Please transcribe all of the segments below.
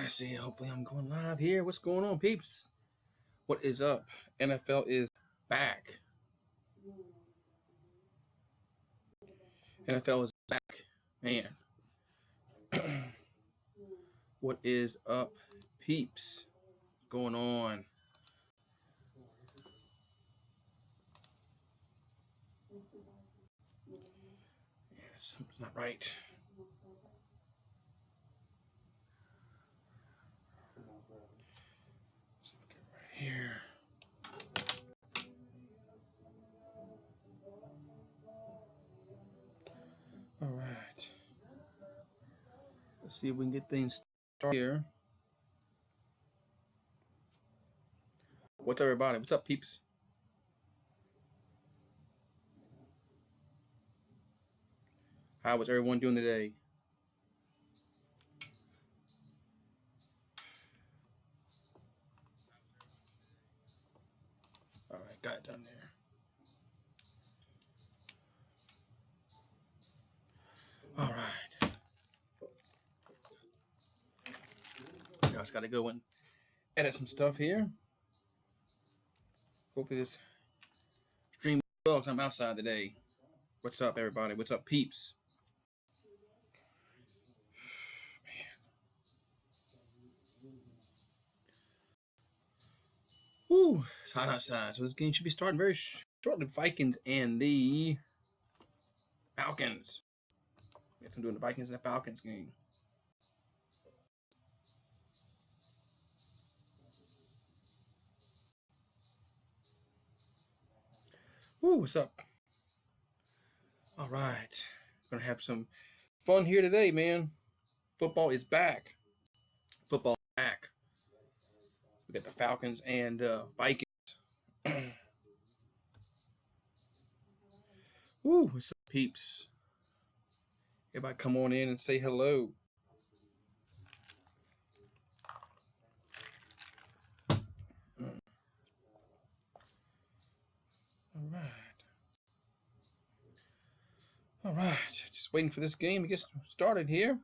Let's see. Hopefully, I'm going live here. What's going on, peeps? What is up? NFL is back. NFL is back. Man. What is up, peeps? Going on? Yeah, something's not right. Let's look at right here. All right. Let's see if we can get things started here. What's up, everybody? What's up, peeps? How was everyone doing today? All right, got it done there. All right. I just got to go and edit some stuff here. Hopefully this stream well because I'm outside today. What's up, everybody? What's up, peeps? Woo, it's hot outside, so this game should be starting very shortly. Vikings and the Falcons. Guess I'm doing the Vikings and the Falcons game. Woo, what's up? All right, gonna have some fun here today, man. Football is back. Football is back. We got the Falcons and Vikings. Woo, what's up, peeps? Everybody come on in and say hello. All right. Just waiting for this game to get started here.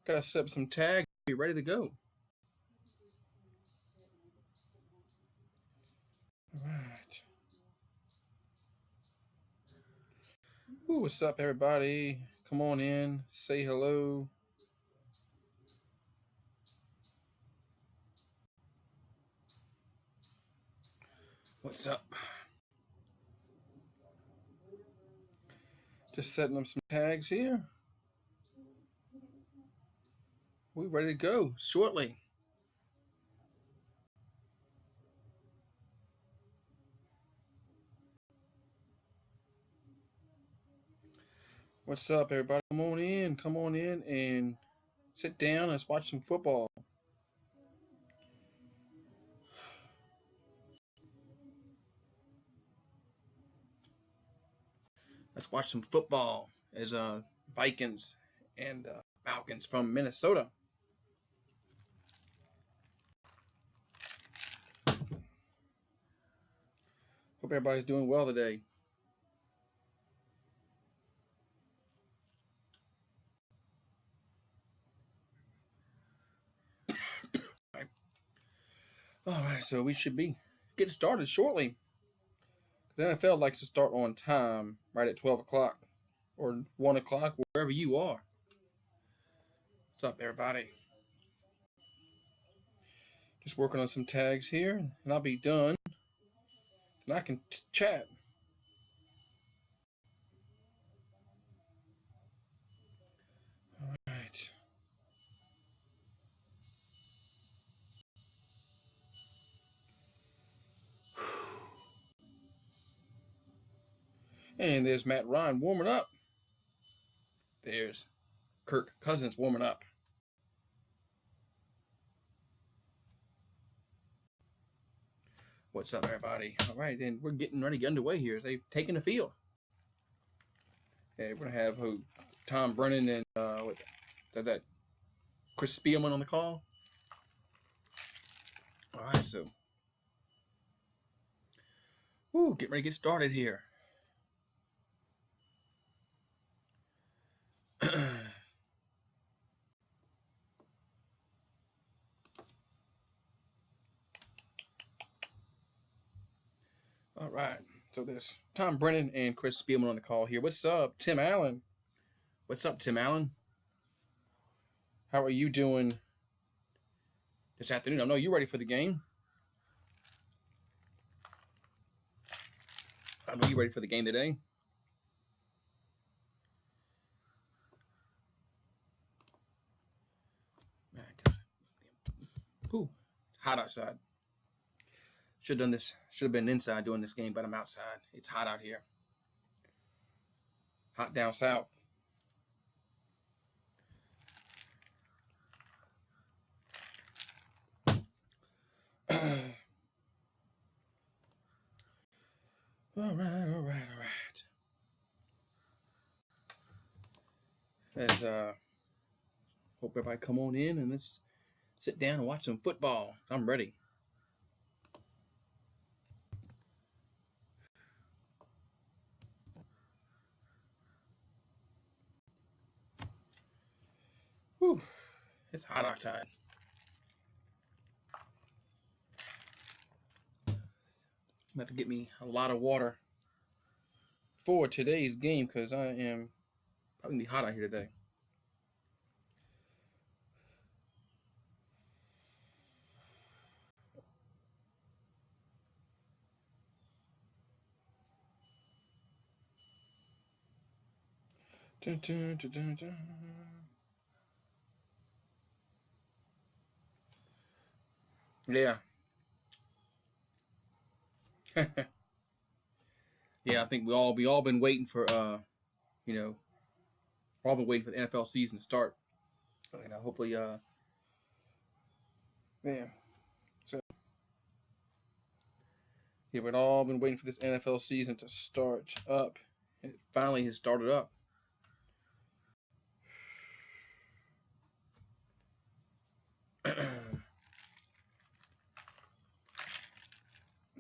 Gotta set up some tags. Be ready to go. All right. Ooh, what's up, everybody? Come on in. Say hello. What's up? Just setting up some tags here. We're ready to go shortly. What's up, everybody? Come on in. Come on in and sit down and let's watch some football. Let's watch some football as Vikings and Falcons from Minnesota. Hope everybody's doing well today. All right, so we should be getting started shortly. The NFL likes to start on time, right at 12 o'clock or 1 o'clock, wherever you are. What's up, everybody? Just working on some tags here, and I'll be done. And I can chat. All right. And there's Matt Ryan warming up. There's Kirk Cousins warming up. What's up, everybody? All right, and we're getting ready to get underway here. They've taken the field. Okay, we're going to have Tom Brennan and that Chris Spielman on the call. All right, so get ready to get started here. right. So there's Tom Brennan and Chris Spielman on the call here. What's up, Tim Allen? What's up, Tim Allen? How are you doing this afternoon? I know you're ready for the game. I know you're ready for the game today. Ooh, it's hot outside. Should have done this. Should have been inside doing this game, but I'm outside. It's hot out here. Hot down south. All right. Let's hope everybody come on in and let's sit down and watch some football. I'm ready. Whew, it's hot outside. I'm gonna have to get me a lot of water for today's game because I am probably gonna be hot out here today. Dun, dun, dun, dun, dun. Yeah. Yeah, I think we all been waiting for you know, all been waiting for the NFL season to start. You know, hopefully man. So yeah, we've all been waiting for this NFL season to start up. And it finally has started up.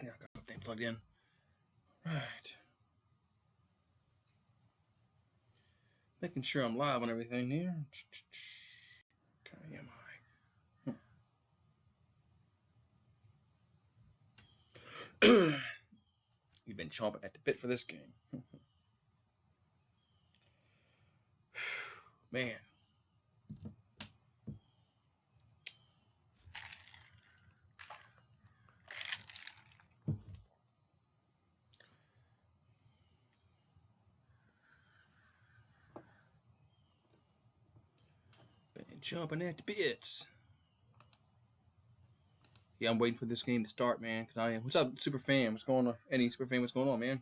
Yeah, I got the thing plugged in. Right. Making sure I'm live on everything here. Okay, am I? You've been chomping at the bit for this game. Man. Been chomping at the bits. Yeah, I'm waiting for this game to start, man. Cause I am. What's up, super fan? What's going on? Any super fan? What's going on, man?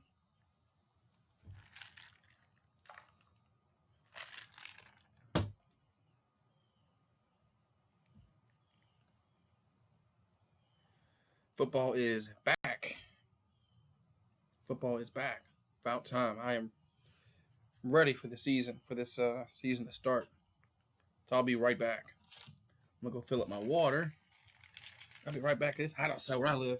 Football is back. Football is back. About time. I am ready for the season. For this season to start. So I'll be right back. I'm gonna go fill up my water. I'll be right back. It's hot outside where I live.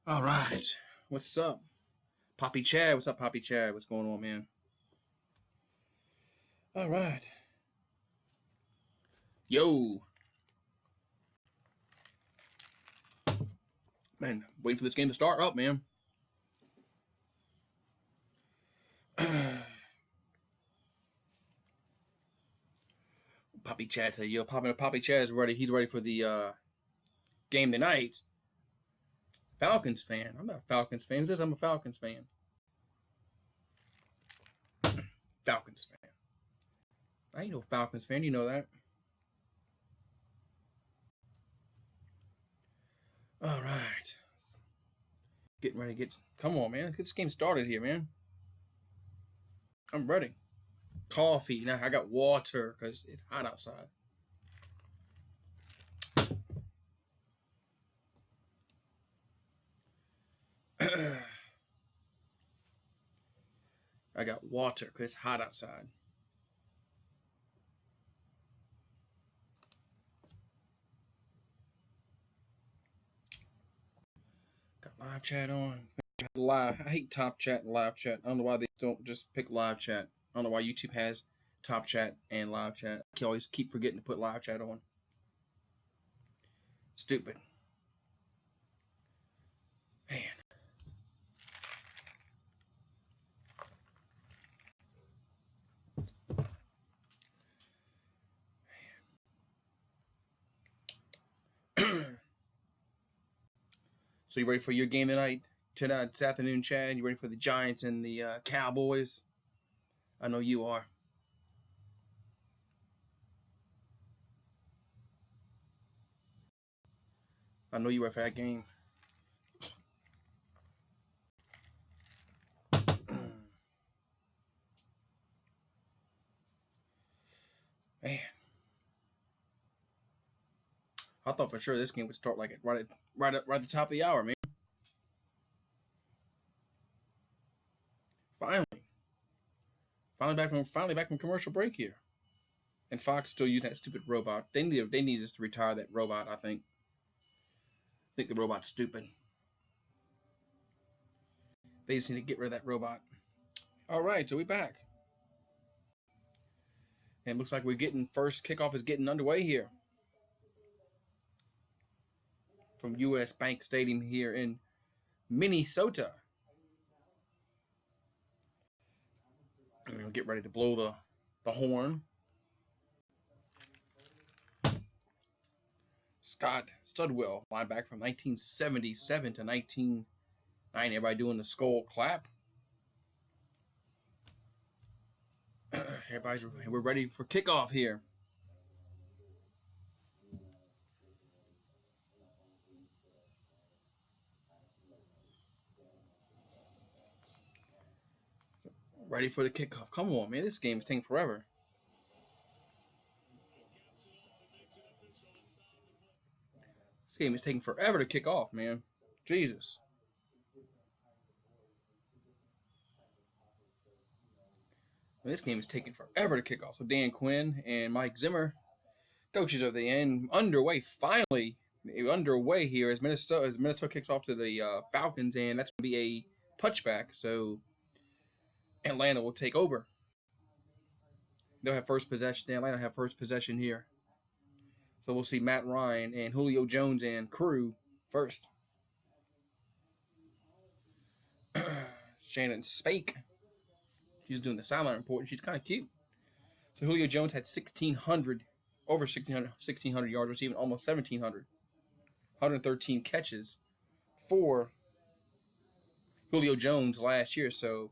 All right. What's up? Poppy Chad. What's up, Poppy Chad? What's going on, man? All right. Yo. Man, waiting for this game to start up, man. Poppy Chad said, yo, Poppy Chad is ready. He's ready for the game tonight. Falcons fan. I'm not a Falcons fan. Who says I'm a Falcons fan? Falcons fan. I ain't no Falcons fan. You know that. All right. Getting ready to get. Come on, man. Let's get this game started here, man. I'm ready. Coffee. Now I got water because it's hot outside. I got water because it's hot outside. Got live chat on. Live. I hate top chat and live chat. I don't know why they don't just pick live chat. I don't know why YouTube has top chat and live chat. I can always keep forgetting to put live chat on. Stupid. Man. So you ready for your game tonight? Tonight, this afternoon, Chad? You ready for the Giants and the Cowboys? I know you are. I know you ready for that game. Man. I thought for sure this game would start like right at the top of the hour, man. Finally. Finally back from commercial break here. And Fox still using that stupid robot. They need us to retire that robot, I think. I think the robot's stupid. They just need to get rid of that robot. Alright, so we back. And it looks like we're getting first kickoff is getting underway here. From US Bank Stadium here in Minnesota. And we're gonna get ready to blow the horn. Scott Studwell, linebacker from 1977 to 1990. Everybody doing the skull clap. We're ready for kickoff here. Ready for the kickoff. Come on, man. This game is taking forever. This game is taking forever to kick off, man. Jesus. This game is taking forever to kick off. So Dan Quinn and Mike Zimmer, coaches of the end, underway. Finally, underway here as Minnesota kicks off to the Falcons, and that's going to be a touchback. So Atlanta will take over. They'll have first possession. Atlanta have first possession here. So we'll see Matt Ryan and Julio Jones and crew first. Shannon Spake. She's doing the sideline report. She's kind of cute. So Julio Jones had 1,600, over 1,600 yards, receiving almost 1,700. 113 catches for Julio Jones last year. So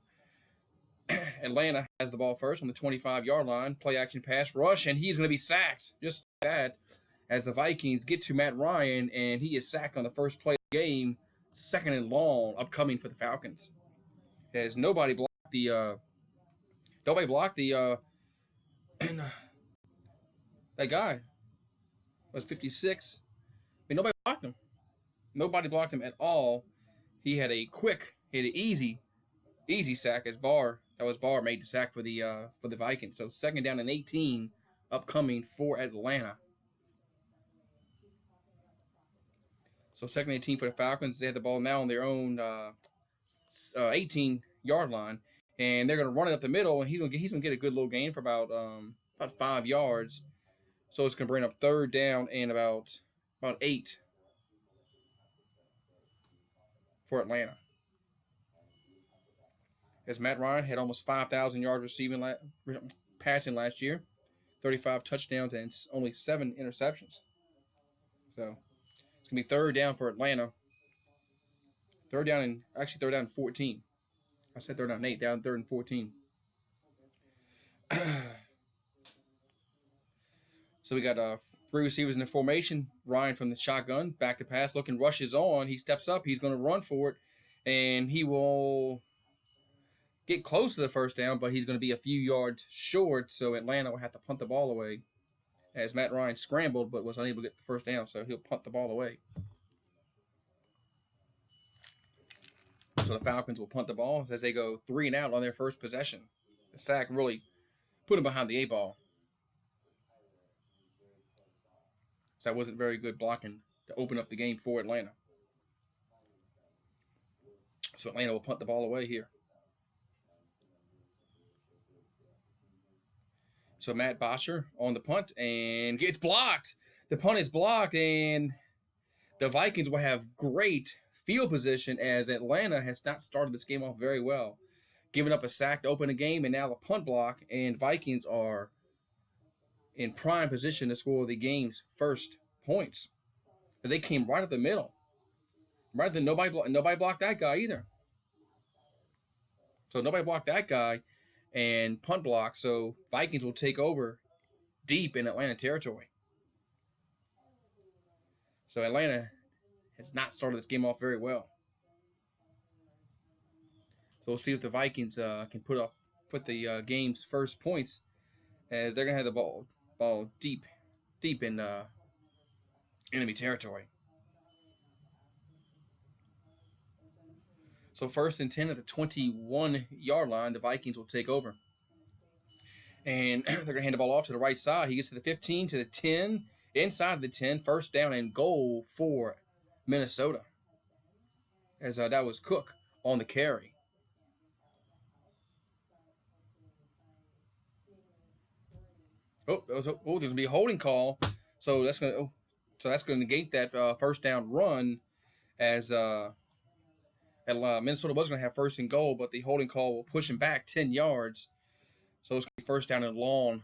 Atlanta has the ball first on the 25-yard line. Play action pass rush, and he's going to be sacked. Just like that, as the Vikings get to Matt Ryan, and he is sacked on the first play of the game. Second and long upcoming for the Falcons. As nobody blocked the that guy was 56. I mean, nobody blocked him. Nobody blocked him at all. He had an easy sack as Barr. That was Barr made the sack for the Vikings. So second down and 18 upcoming for Atlanta. So second and 18 for the Falcons. They have the ball now on their own 18-yard line, and they're going to run it up the middle, and he's gonna get a good little gain for about 5 yards. So it's going to bring up third down and about 8 for Atlanta. As Matt Ryan had almost 5,000 yards passing last year, 35 touchdowns and only 7 interceptions. So it's going to be third down for Atlanta. Third down and 14. I said third down and 8, down third and 14. So we got three receivers in the formation. Ryan from the shotgun, back to pass, looking, rushes on. He steps up. He's going to run for it, and he will get close to the first down, but he's going to be a few yards short, so Atlanta will have to punt the ball away as Matt Ryan scrambled but was unable to get the first down, so he'll punt the ball away. So the Falcons will punt the ball as they go 3 and out on their first possession. The sack really put him behind the 8-ball. So that wasn't very good blocking to open up the game for Atlanta. So Atlanta will punt the ball away here. So Matt Bosher on the punt and gets blocked. The punt is blocked, and the Vikings will have great field position as Atlanta has not started this game off very well. Giving up a sack to open the game, and now the punt block, and Vikings are in prime position to score the game's first points. Because they came right up the middle. Right then, nobody blocked that guy either. So nobody blocked that guy and punt block. So Vikings will take over deep in Atlanta territory. So Atlanta has not started this game off very well. So we'll see if the Vikings can put the game's first points, as they're gonna have the ball deep in enemy territory. So 1st and 10 at the 21-yard line, the Vikings will take over. And they're going to hand the ball off to the right side. He gets to the 15, to the 10, inside the 10, first down and goal for Minnesota. As that was Cook on the carry. There's going to be a holding call. So that's going to negate that first down run, as Minnesota was going to have 1st and goal, but the holding call will push him back 10 yards. So it's going to be 1st down and long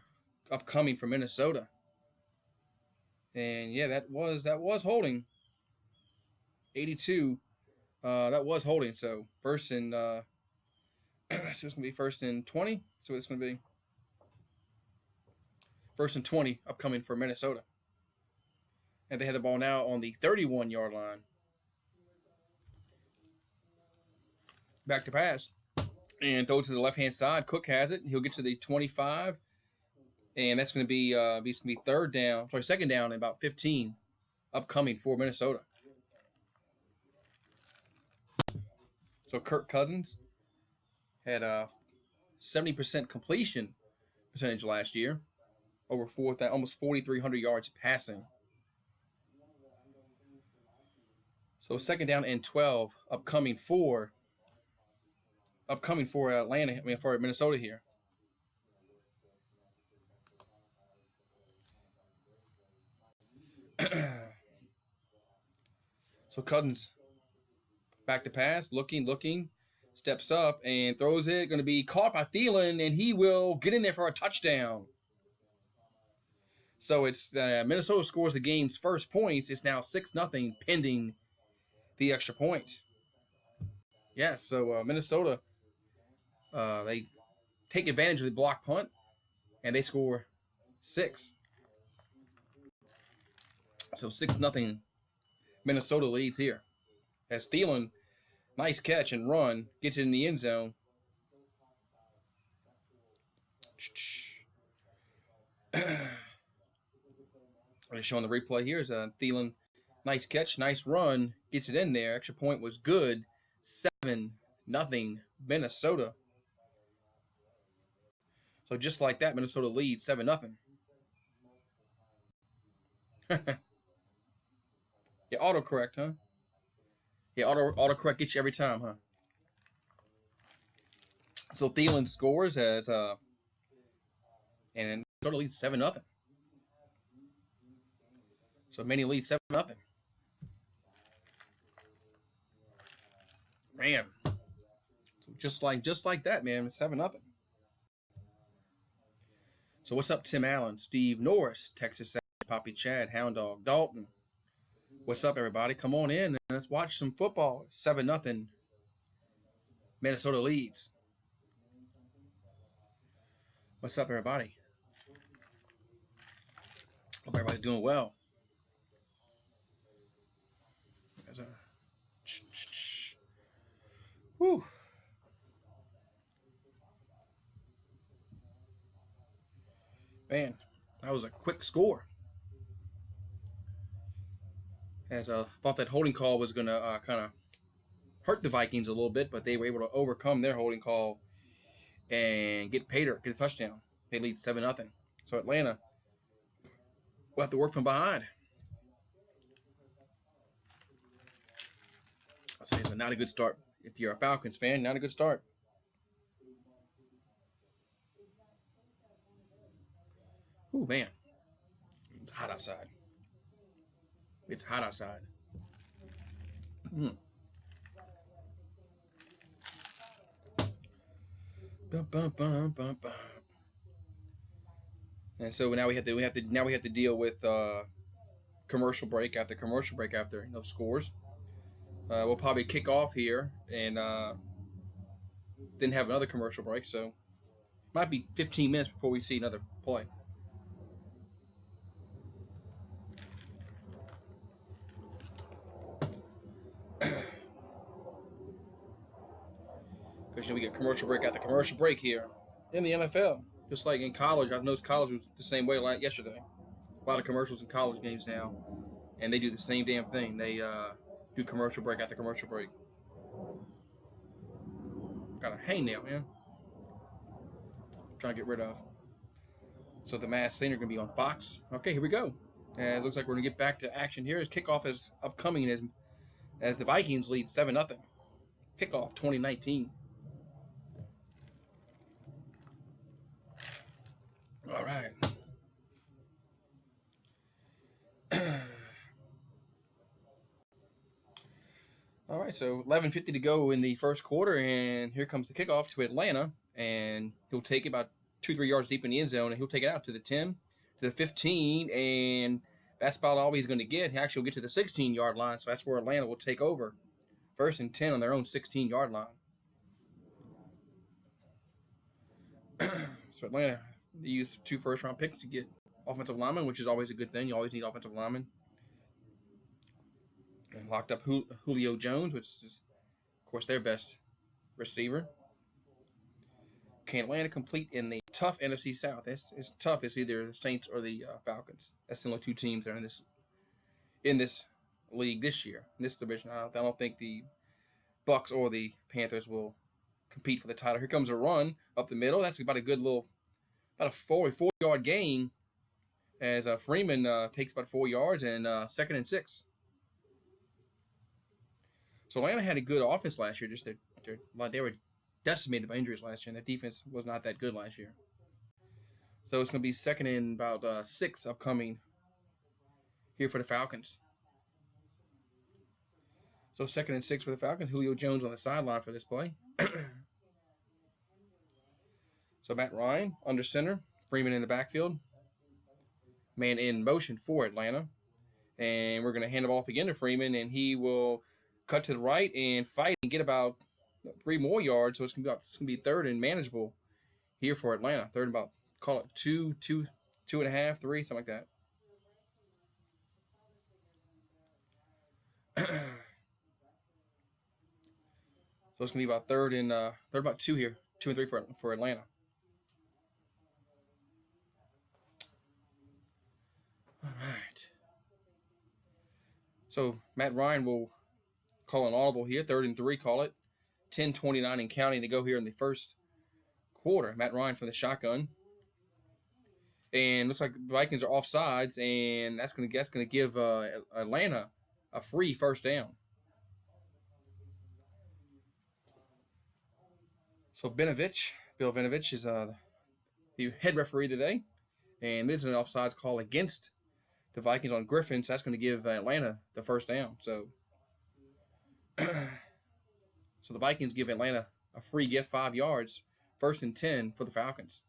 upcoming for Minnesota. And yeah, that was holding. 82. That was holding. So so it's going to be 1st and 20. So it's going to be 1st and 20 upcoming for Minnesota. And they have the ball now on the 31-yard line. Back to pass. And throws to the left-hand side. Cook has it. He'll get to the 25. And that's going to be 2nd down and about 15 upcoming for Minnesota. So Kirk Cousins had a 70% completion percentage last year. Almost 4,300 yards passing. So 2nd down and 12 upcoming for for Minnesota here. So Cousins back to pass, looking, steps up and throws it. Going to be caught by Thielen, and he will get in there for a touchdown. So it's Minnesota scores the game's first points. It's now 6-0 pending the extra point. Yes, so Minnesota, they take advantage of the block punt, and they score 6. So 6-0 Minnesota leads here. As Thielen, nice catch and run, gets it in the end zone. Showing the replay here is Thielen, nice catch, nice run, gets it in there. Extra point was good. 7-0 Minnesota. So just like that, Minnesota leads 7-0. Yeah, autocorrect, huh? Yeah, autocorrect gets you every time, huh? So Thielen scores as and Minnesota leads 7-0. So Manny leads 7-0. Man. So just like that, man, 7-0. So what's up, Tim Allen, Steve Norris, Texas Poppy Chad, Hound Dog, Dalton. What's up, everybody? Come on in and let's watch some football. 7-0. Minnesota leads. What's up, everybody? Hope everybody's doing well. Whew. Man, that was a quick score. As I thought that holding call was going to kind of hurt the Vikings a little bit, but they were able to overcome their holding call and get Pater, get a touchdown. They lead 7-0. So Atlanta will have to work from behind. I'll say it's not a good start. If you're a Falcons fan, not a good start. Ooh, man. It's hot outside. It's hot outside. Mm. Bum, bum, bum, bum, bum. And so now we have to deal with commercial break after commercial break after scores. We'll probably kick off here and then have another commercial break. So might be 15 minutes before we see another play. Because we get commercial break after commercial break here in the NFL. Just like in college, I've noticed college was the same way like yesterday. A lot of commercials in college games now, and they do the same damn thing. They do commercial break after commercial break. Got a hangnail, man. Trying to get rid of. So the Masked Singer going to be on Fox. Okay, here we go. And it looks like we're going to get back to action here. As kickoff is upcoming as the Vikings lead 7-0. Kickoff 2019. All right. All right, so 11:50 to go in the first quarter, and here comes the kickoff to Atlanta, and he'll take it about 2-3 yards deep in the end zone, and he'll take it out to the 10, to the 15, and that's about all he's going to get. He actually will get to the 16-yard line, so that's where Atlanta will take over. 1st and 10 on their own 16-yard line. So Atlanta, they use 2 first-round picks to get offensive linemen, which is always a good thing. You always need offensive linemen. And locked up Julio Jones, which is, of course, their best receiver. Can Atlanta complete in the tough NFC South? It's tough. It's either the Saints or the Falcons. That's the only 2 teams that are in this league this year, in this division. I don't think the Bucks or the Panthers will compete for the title. Here comes a run up the middle. That's about a 4-yard gain as Freeman takes about 4 yards, and 2nd and 6. So Atlanta had a good offense last year. Just they were decimated by injuries last year, and their defense was not that good last year. So it's going to be 2nd and about 6 upcoming here for the Falcons. So 2nd and 6 for the Falcons. Julio Jones on the sideline for this play. So Matt Ryan under center. Freeman in the backfield. Man in motion for Atlanta. And we're going to hand it off again to Freeman, and he will cut to the right and fight and get about 3 more yards. So it's going to be 3rd and manageable here for Atlanta. 3rd and about, call it 2.5, 3, something like that. So it's going to be about 3rd and about 2 here. 2 and 3 for Atlanta. All right. So Matt Ryan will call an audible here. 3rd and 3, call it. 10:29 and counting to go here in the first quarter. Matt Ryan for the shotgun. And looks like the Vikings are offsides, and that's going to give Atlanta a free first down. So Bill Vinovich is the head referee today, and this is an offsides call against the Vikings on Griffin, so that's going to give Atlanta the first down. So the Vikings give Atlanta a free gift, 5 yards, 1st and 10 for the Falcons.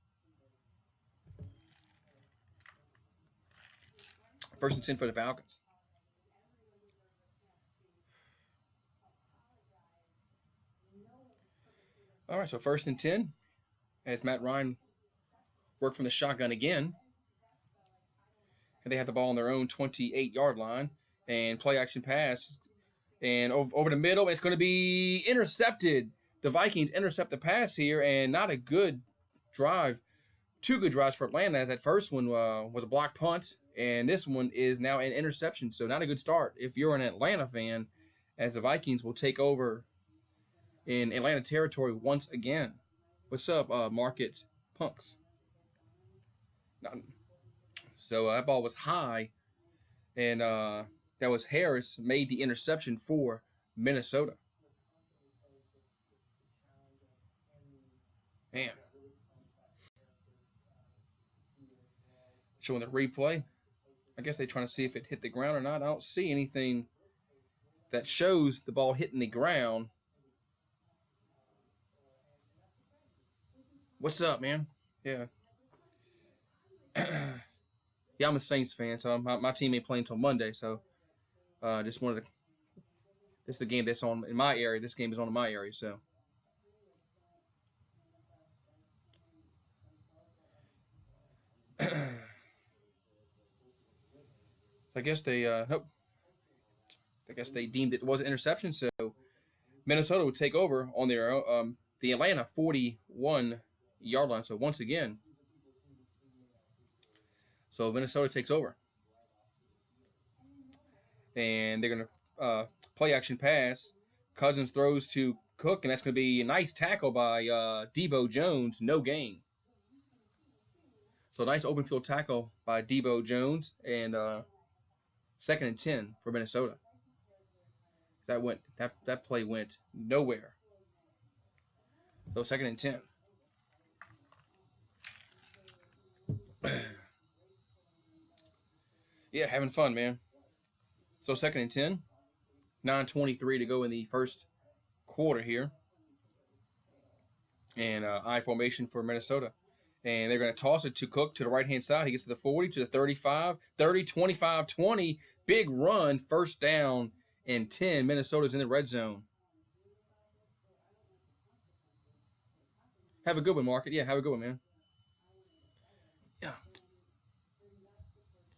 1st and 10 for the Falcons. All right, so 1st and 10 as Matt Ryan worked from the shotgun again. And they have the ball on their own 28-yard line, and play action pass. And over the middle, it's going to be intercepted. The Vikings intercept the pass here, and not a good drive two good drives for Atlanta, as that first one was a blocked punt, and this one is now an interception. So not a good start if you're an Atlanta fan, as the Vikings will take over in Atlanta territory once again. What's up, Market Punks? So that ball was high, and that was Harris made the interception for Minnesota. Man. Showing the replay. I guess they're trying to see if it hit the ground or not. I don't see anything that shows the ball hitting the ground. What's up, man? Yeah. Yeah, I'm a Saints fan, so my team ain't playing until Monday. So just wanted to. This is the game that's on in my area. This game is on in my area, so. I guess they nope. I guess they deemed it was an interception, so Minnesota would take over on their the Atlanta 41-yard line. So once again, so Minnesota takes over, and they're gonna play action pass. Cousins throws to Cook, and that's gonna be a nice tackle by Debo Jones. No gain. So nice open field tackle by Debo Jones, and 2nd and 10 for Minnesota. That play went nowhere. So 2nd and 10. Yeah, having fun, man. So 2nd and 10. 9:23 to go in the first quarter here. And I formation for Minnesota. And they're going to toss it to Cook to the right-hand side. He gets to the 40, to the 35, 30, 25, 20. Big run, first down and 10. Minnesota's in the red zone. Have a good one, Market. Yeah, have a good one, man. Yeah.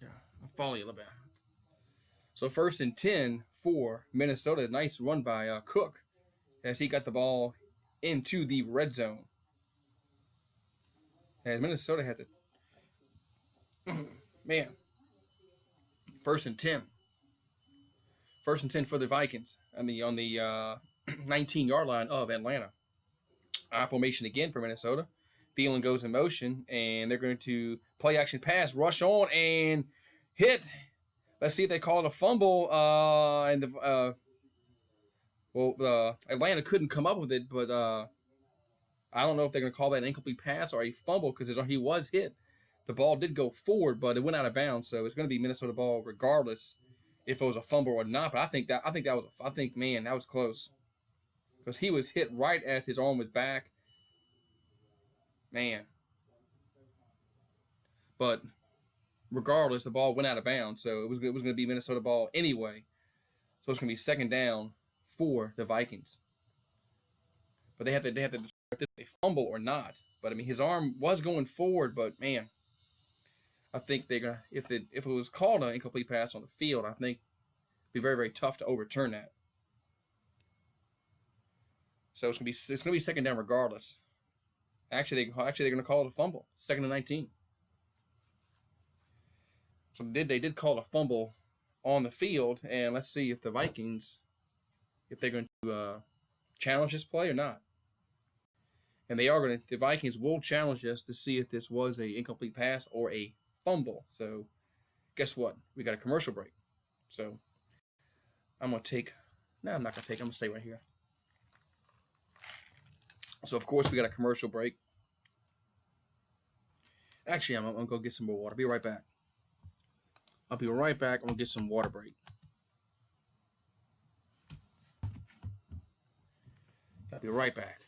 I'll follow you a little bit. So 1st and 10 for Minnesota. Nice run by Cook as he got the ball into the red zone. As Minnesota has it. Man. 1st and 10. 1st and 10 for the Vikings on the 19-yard line of Atlanta. I formation again for Minnesota. Thielen goes in motion, and they're going to play action pass, rush on, and hit. Let's see if they call it a fumble. And Atlanta couldn't come up with it, but I don't know if they're going to call that an incomplete pass or a fumble because he was hit. The ball did go forward, but it went out of bounds, so it's going to be Minnesota ball regardless if it was a fumble or not. But I think that was close because he was hit right as his arm was back. Man. But regardless, the ball went out of bounds, so it was going to be Minnesota ball anyway. So it's going to be 2nd down for the Vikings. But they have to decide if this is a fumble or not. But I mean, his arm was going forward, but man, I think they're gonna if it was called an incomplete pass on the field, I think it'd be very, very tough to overturn that. So it's gonna be 2nd down regardless. Actually, they're gonna call it a fumble. 2nd and 19. So they did call a fumble on the field, and let's see if the Vikings, if they're going to challenge this play or not. And the Vikings will challenge us to see if this was a incomplete pass or a fumble. So guess what? We got a commercial break. So I'm going to I'm not going to take, I'm going to stay right here. So of course we got a commercial break. Actually, I'm going to go get some more water. Be right back. I'll be right back. I'm going to get some water break. I'll be right back.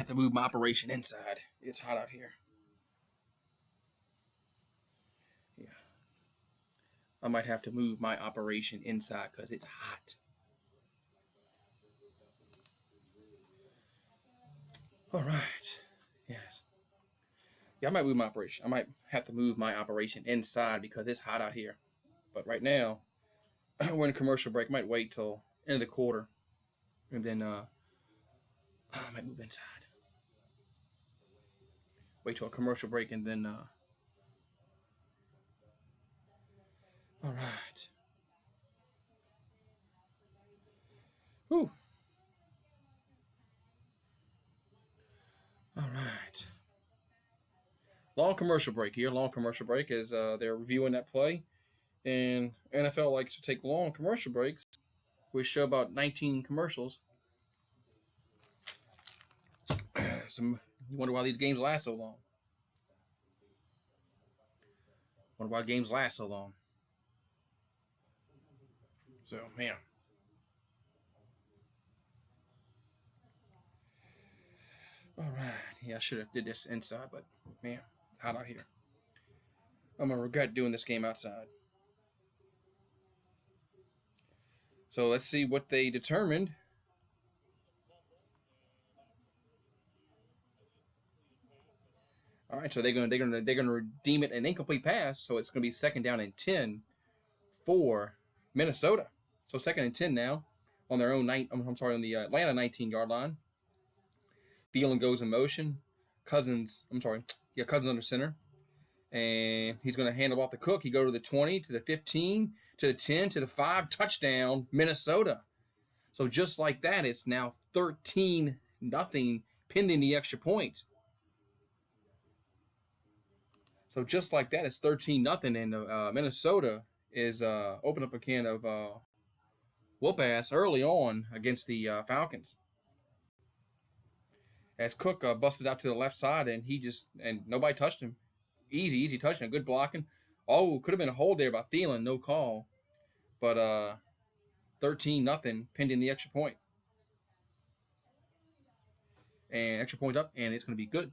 have to move my operation inside. It's hot out here. Yeah. I might have to move my operation inside because it's hot. All right. Yes. Yeah, I might move my operation. I might have to move my operation inside because it's hot out here. But right now, we're in a commercial break. I might wait till end of the quarter, and then I might move inside. Wait till a commercial break, and then. All right. Whew. All right. Long commercial break here. Long commercial break as they're reviewing that play. And NFL likes to take long commercial breaks. We show about 19 commercials. You wonder why these games last so long. Wonder why games last so long. So, man. All right. Yeah, I should have did this inside, but man, it's hot out here. I'm gonna regret doing this game outside. So let's see what they determined. All right, so they're gonna redeem it an incomplete pass, so it's gonna be 2nd down and 10 for Minnesota. So 2nd and 10 now on their own on the Atlanta 19-yard line. Thielen goes in motion. Cousins under center. And he's going to hand it off to Cook. He go to the 20, to the 15, to the 10, to the 5. Touchdown, Minnesota. So just like that, it's now 13-0 pending the extra point. So just like that, it's 13-0, and Minnesota is opening up a can of whoop ass early on against the Falcons. As Cook busted out to the left side, and nobody touched him. Easy touchdown, good blocking. Oh, could have been a hold there by Thielen, no call. But 13-0 pending the extra point. And extra points up, and it's going to be good.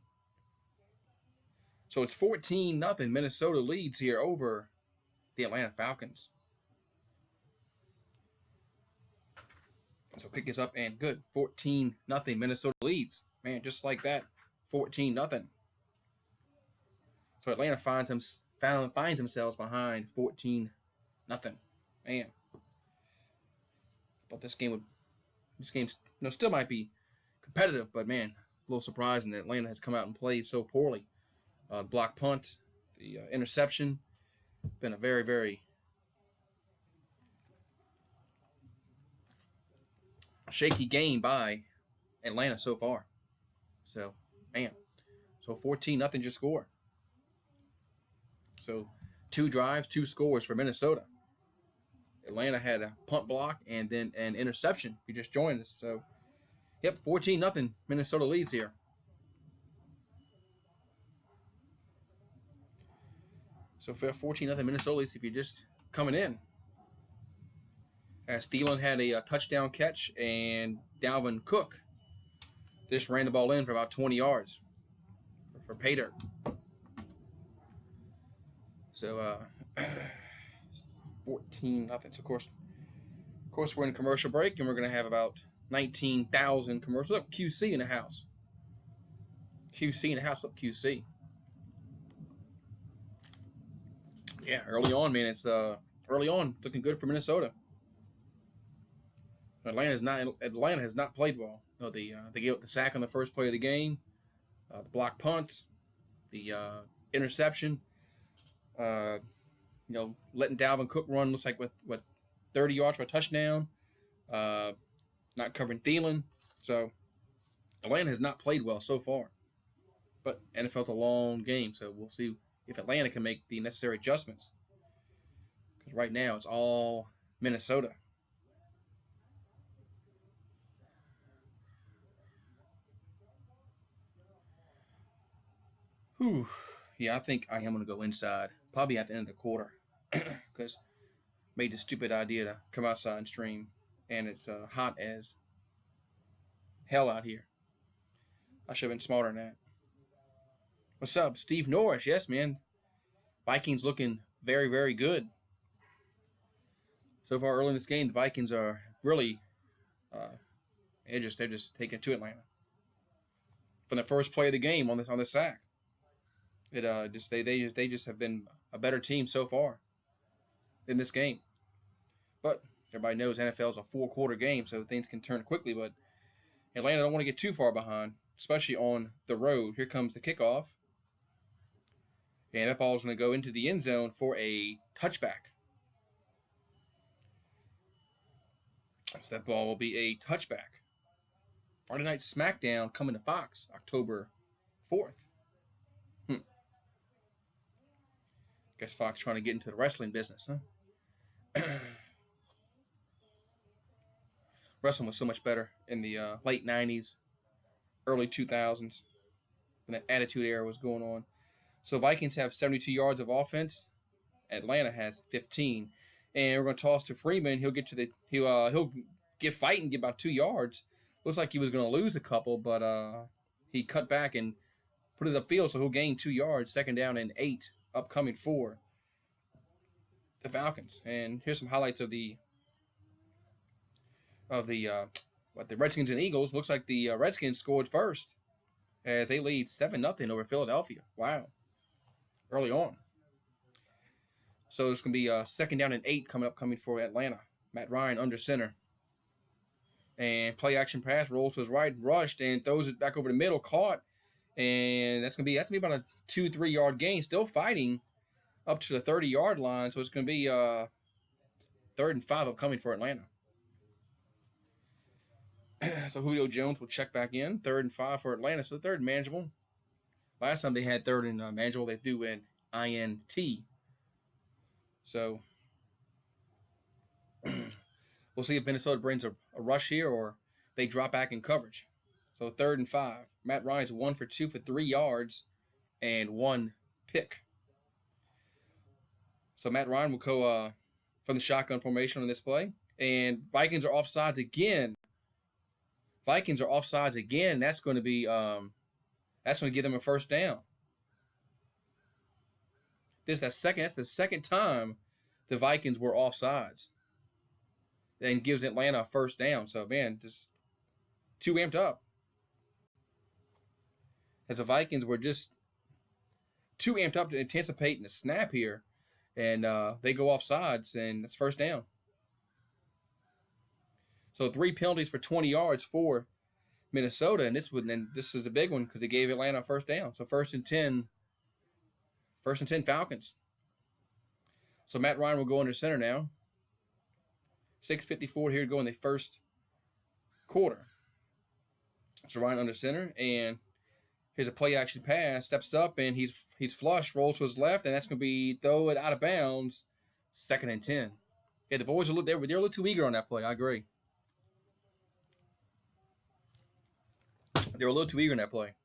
So it's 14-0. Minnesota leads here over the Atlanta Falcons. So kick is up and good. 14-0. Minnesota leads. Man, just like that. 14-0. So Atlanta finds themselves behind 14-0. Man. But this game still might be competitive, but man, a little surprising that Atlanta has come out and played so poorly. Block punt, the interception, been a very, very shaky game by Atlanta so far. So, man, 14-0 just score. So 2 drives, 2 scores for Minnesota. Atlanta had a punt block and then an interception. If you just joined us. So, 14-0 Minnesota leads here. So 14-0 Minnesota leads if you're just coming in. As Thielen had a touchdown catch, and Dalvin Cook just ran the ball in for about 20 yards for pay dirt. So 14-0. So of course we're in a commercial break, and we're going to have about 19,000 commercials. Up QC in the house. QC in the house. Up QC. Yeah, early on, man. It's early on looking good for Minnesota. Atlanta has not played well. They gave up the sack on the first play of the game, the block punt, the interception. Letting Dalvin Cook run looks like with 30 yards for a touchdown. Not covering Thielen. So Atlanta has not played well so far. But NFL's a long game, so we'll see if Atlanta can make the necessary adjustments. Because right now it's all Minnesota. Whew. Yeah, I think I am going to go inside. Probably at the end of the quarter. Because made the stupid idea to come outside and stream. And it's hot as hell out here. I should have been smarter than that. What's up, Steve Norris? Yes, man. Vikings looking very, very good. So far early in this game, the Vikings are really uh, they're just taking it to Atlanta from the first play of the game on this sack. It just they just have been a better team so far in this game. But everybody knows NFL is a 4-quarter game, so things can turn quickly. But Atlanta don't want to get too far behind, especially on the road. Here comes the kickoff, and that ball is going to go into the end zone for a touchback. So that ball will be a touchback. Friday Night SmackDown coming to Fox October 4th. Guess Fox trying to get into the wrestling business, huh? Wrestling was so much better in the late 90s, early 2000s, when that Attitude Era was going on. So Vikings have 72 yards of offense. Atlanta has 15. And we're going to toss to Freeman. He'll get to the he'll get fighting, get about 2 yards. Looks like he was going to lose a couple, but he cut back and put it upfield, so he'll gain 2 yards. 2nd down and 8, upcoming for the Falcons. And here's some highlights of the Redskins and Eagles. Looks like the Redskins scored first as they lead 7-0 over Philadelphia. Wow, early on. So it's going to be 2nd down and 8 coming for Atlanta. Matt Ryan under center. And play action pass, rolls to his right, rushed, and throws it back over the middle, caught. And that's gonna be about a 2-3 yard gain. Still fighting up to the 30-yard line. So it's gonna be 3rd and 5 upcoming for Atlanta. So Julio Jones will check back in. 3rd and 5 for Atlanta. So 3rd manageable. Last time they had 3rd and manageable, they threw an INT. So we'll see if Minnesota brings a rush here or they drop back in coverage. So 3rd and 5. Matt Ryan's 1 for 2 for 3 yards and 1 pick. So Matt Ryan will go from the shotgun formation on this play. And Vikings are offsides again. That's going to be that's going to give them a 1st down. That's the second time the Vikings were offsides. And gives Atlanta a 1st down. So, man, just too amped up. As the Vikings were just too amped up to anticipate the snap here. And they go offsides, and it's 1st down. So 3 penalties for 20 yards for Minnesota. And this is a big one because they gave Atlanta a 1st down. So 1st and 10 Falcons. So Matt Ryan will go under center now. 6:54 here to go in the 1st quarter. So Ryan under center, and here's a play action pass. Steps up, and he's flush, rolls to his left, and that's going to be throw it out of bounds. 2nd and 10. Yeah, the boys they're a little too eager on that play. I agree. They were a little too eager on that play.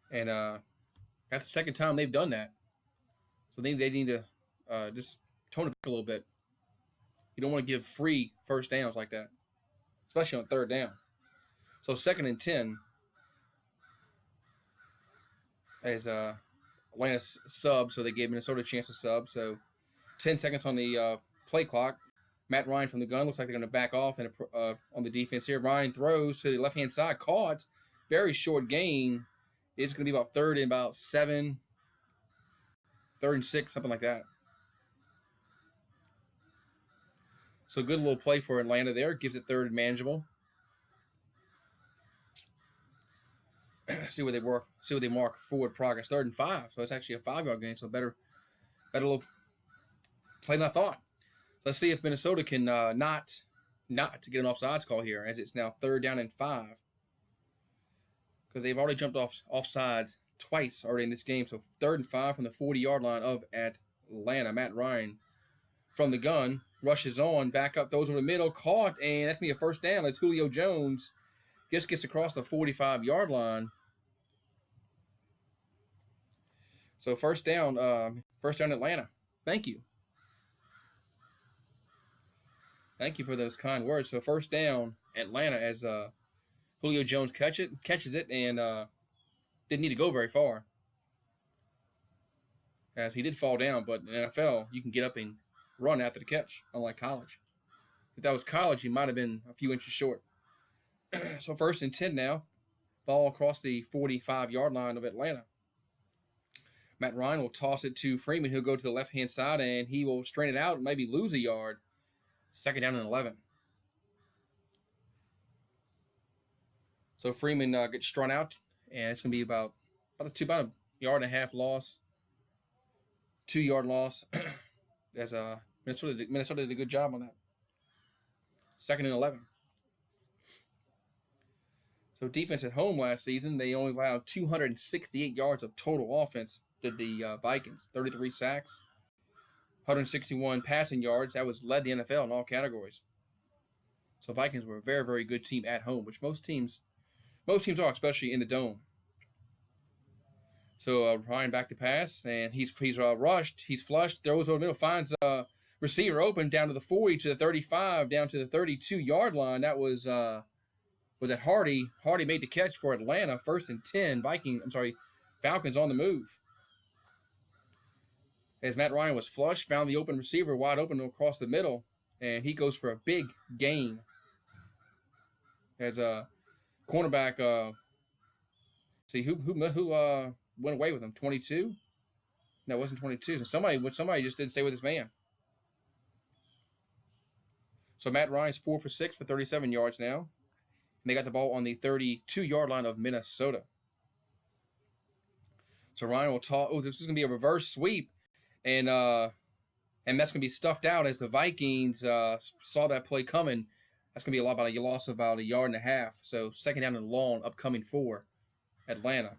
And that's the 2nd time they've done that. So they need to just tone it back a little bit. You don't want to give free 1st downs like that, especially on 3rd down. So 2nd and 10 as Atlanta sub, so they gave Minnesota a chance to sub. So 10 seconds on the play clock. Matt Ryan from the gun. Looks like they're going to back off and on the defense here. Ryan throws to the left-hand side. Caught. Very short gain. It's going to be about 3rd and about 7. 3rd and 6, something like that. So good little play for Atlanta there. Gives it 3rd and manageable. See where they mark forward progress. 3rd and 5. So it's actually a 5-yard gain. So better little play than I thought. Let's see if Minnesota can not get an offsides call here, as it's now 3rd down and 5. Because they've already jumped offsides twice already in this game. So 3rd and 5 from the 40-yard line of Atlanta. Matt Ryan from the gun rushes on, back up, throws over the middle, caught, and that's going to be a 1st down. It's Julio Jones. Just gets across the 45-yard line. So 1st down Atlanta. Thank you. Thank you for those kind words. So 1st down Atlanta as Julio Jones catches it, and didn't need to go very far, as he did fall down. But in the NFL, you can get up and run after the catch, unlike college. If that was college, he might have been a few inches short. So 1st and 10 now. Ball across the 45-yard line of Atlanta. Matt Ryan will toss it to Freeman. He'll go to the left-hand side, and he will strain it out and maybe lose a yard. 2nd down and 11. So Freeman gets strung out, and it's going to be about a yard and a half loss. 2-yard loss. As Minnesota did a good job on that. 2nd and 11. So defense at home last season, they only allowed 268 yards of total offense to the Vikings. 33 sacks, 161 passing yards. That led the NFL in all categories. So Vikings were a very, very good team at home, which most teams are, especially in the dome. So Ryan back to pass, and he's rushed. He's flushed, throws over the middle, finds receiver open down to the 40, to the 35, down to the 32-yard line. That was that Hardy. Hardy made the catch for Atlanta. 1st and 10. Falcons on the move. As Matt Ryan was flushed, found the open receiver wide open across the middle, and he goes for a big gain. As a cornerback, who went away with him? 22? No, it wasn't 22. Somebody just didn't stay with his man. So Matt Ryan's 4 for 6 for 37 yards now. And they got the ball on the 32-yard line of Minnesota. So Ryan will toss. Oh, this is going to be a reverse sweep. And that's going to be stuffed out as the Vikings saw that play coming. That's going to be about a loss of about a yard and a half. So 2nd down and long, upcoming for Atlanta.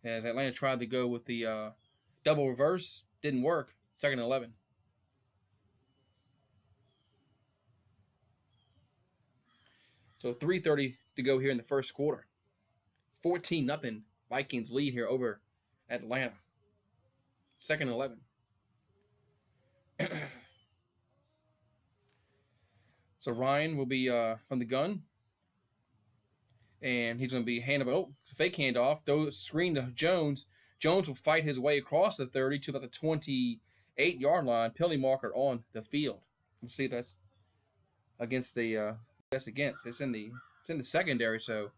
As Atlanta tried to go with the double reverse, didn't work. 2nd and 11. So 3:30 to go here in the first quarter. 14-0 Vikings lead here over Atlanta. 2nd and 11. So Ryan will be from the gun. And he's going to be fake handoff. Screen to Jones. Jones will fight his way across the 30 to about the 28-yard line. Penalty marker on the field. You see that's against the it's in the secondary, so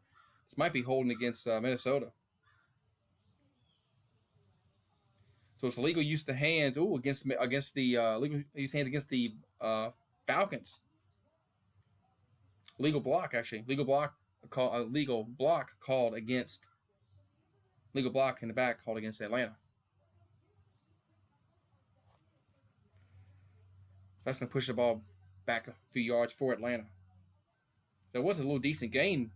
this might be holding against Minnesota. So it's illegal use of the hands. Against the legal use hands against the Falcons. Legal block in the back called against Atlanta. So that's going to push the ball back a few yards for Atlanta. There was a little decent gain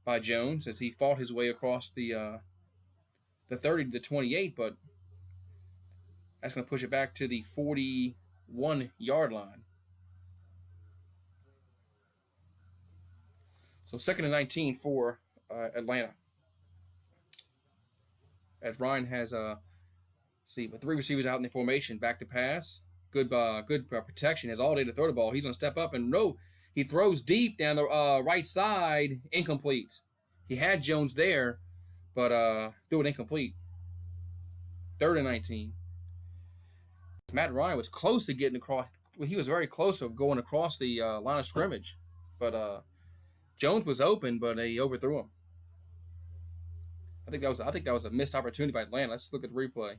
by Jones as he fought his way across the 30 to the 28, but that's going to push it back to the 41-yard line. So 2nd and 19 for Atlanta. As Ryan has with 3 receivers out in the formation, back to pass. Good protection. Has all day to throw the ball. He's going to step up and he throws deep down the right side, incomplete. He had Jones there, but threw it incomplete. 3rd and 19. Matt Ryan was close to getting across. Well, he was very close to going across the line of scrimmage, but Jones was open, but he overthrew him. I think that was a missed opportunity by Atlanta. Let's look at the replay.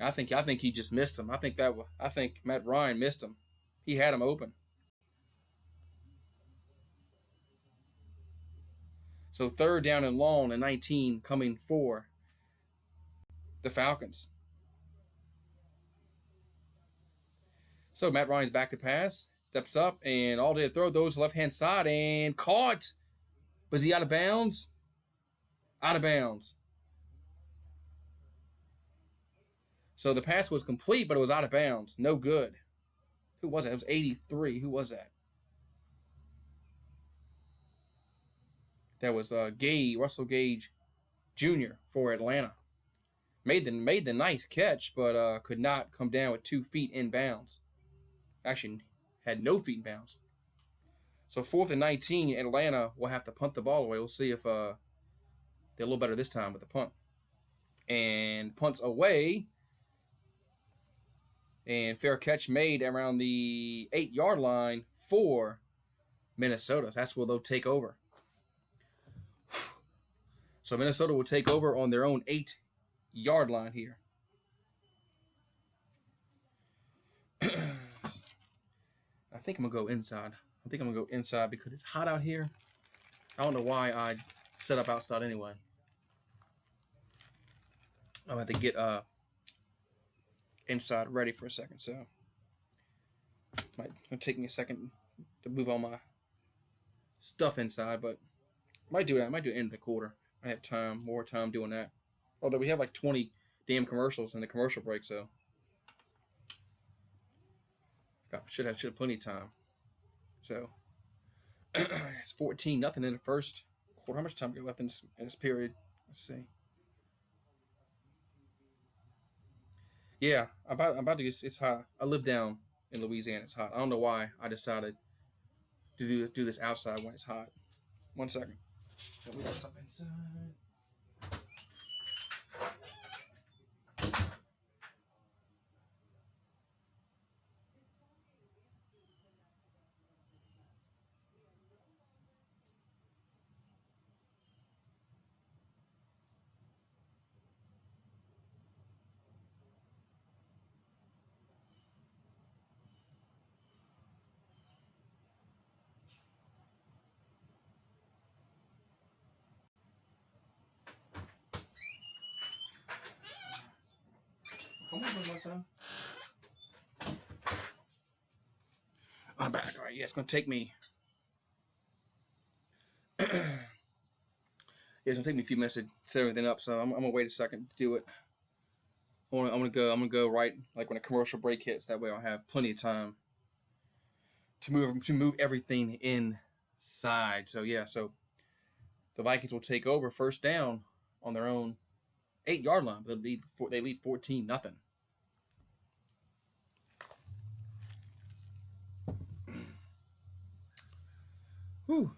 I think he just missed him. I think Matt Ryan missed him. He had him open. So 3rd down and long and 19 coming for the Falcons. So Matt Ryan's back to pass, steps up, and all day to throw, those left-hand side, and caught. Was he out of bounds? Out of bounds. So the pass was complete, but it was out of bounds. No good. Who was it? It was 83. Who was that? That was Russell Gage Jr. for Atlanta. Made the nice catch, but could not come down with 2 feet in bounds. Actually, had no feet in bounds. So 4th and 19, Atlanta will have to punt the ball away. We'll see if they're a little better this time with the punt. And punts away. And fair catch made around the 8-yard line for Minnesota. That's where they'll take over. So Minnesota will take over on their own 8-yard line here. I think I'm going to go inside. I think I'm going to go inside because it's hot out here. I don't know why I set up outside anyway. I'm going to have to get inside ready for a second. So might take me a second to move all my stuff inside, but might do that. I might do it in the quarter. I have more time doing that. Although we have like 20 damn commercials in the commercial break, so should have plenty of time. So it's 14-0 in the first quarter. How much time we got left in this period? Let's see. Yeah, I'm about to get. It's hot. I live down in Louisiana. It's hot. I don't know why I decided to do this outside when it's hot. 1 second. We got stuff inside. I'm back. All right, yeah, it's gonna take me. It's gonna take me a few minutes to set everything up, so I'm gonna wait a second to do it. I'm gonna go right like when a commercial break hits. That way, I'll have plenty of time to move everything inside. So yeah, so the Vikings will take over first down on their own 8-yard line. They lead 14-0. Whew.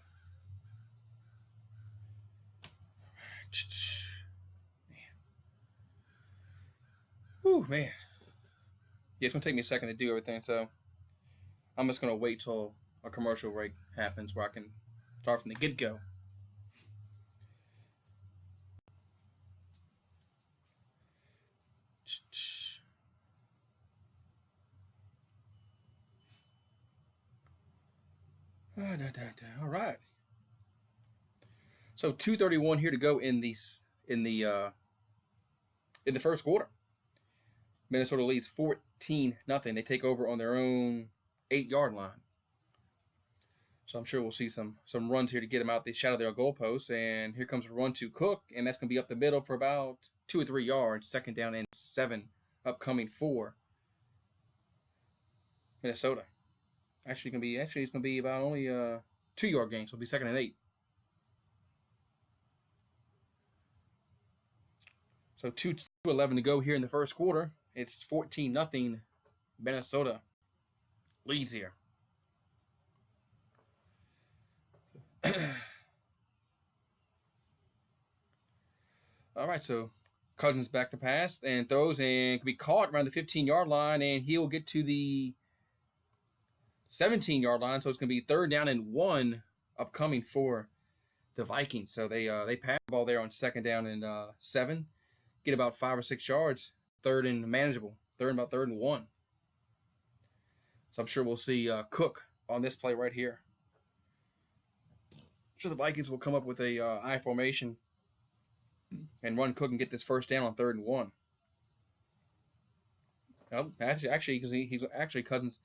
Whew, man. Yeah, it's gonna take me a second to do everything, so I'm just gonna wait till a commercial break happens where I can start from the get-go. All right. So 2:31 here to go in the first quarter. Minnesota leads 14-0. They take over on their own 8-yard line. So I'm sure we'll see some runs here to get them out the shadow of their goalposts. And here comes a run to Cook, and that's going to be up the middle for about 2 or 3 yards. 2nd down and 7 upcoming for Minnesota. It's going to be about only a 2-yard gain, so it'll be 2nd and 8. So 2:11 to go here in the first quarter. It's 14-0. Minnesota leads here. All right, so Cousins back to pass and throws and can be caught around the 15-yard line, and he'll get to the 17-yard line. So it's going to be 3rd down and 1 upcoming for the Vikings. So they pass the ball there on 2nd down and 7, get about 5 or 6 yards. 3rd and manageable. 3rd and 1. So I'm sure we'll see Cook on this play right here. I'm sure the Vikings will come up with a I formation and run Cook and get this first down on 3rd and 1. Well, actually, because he's actually Cousins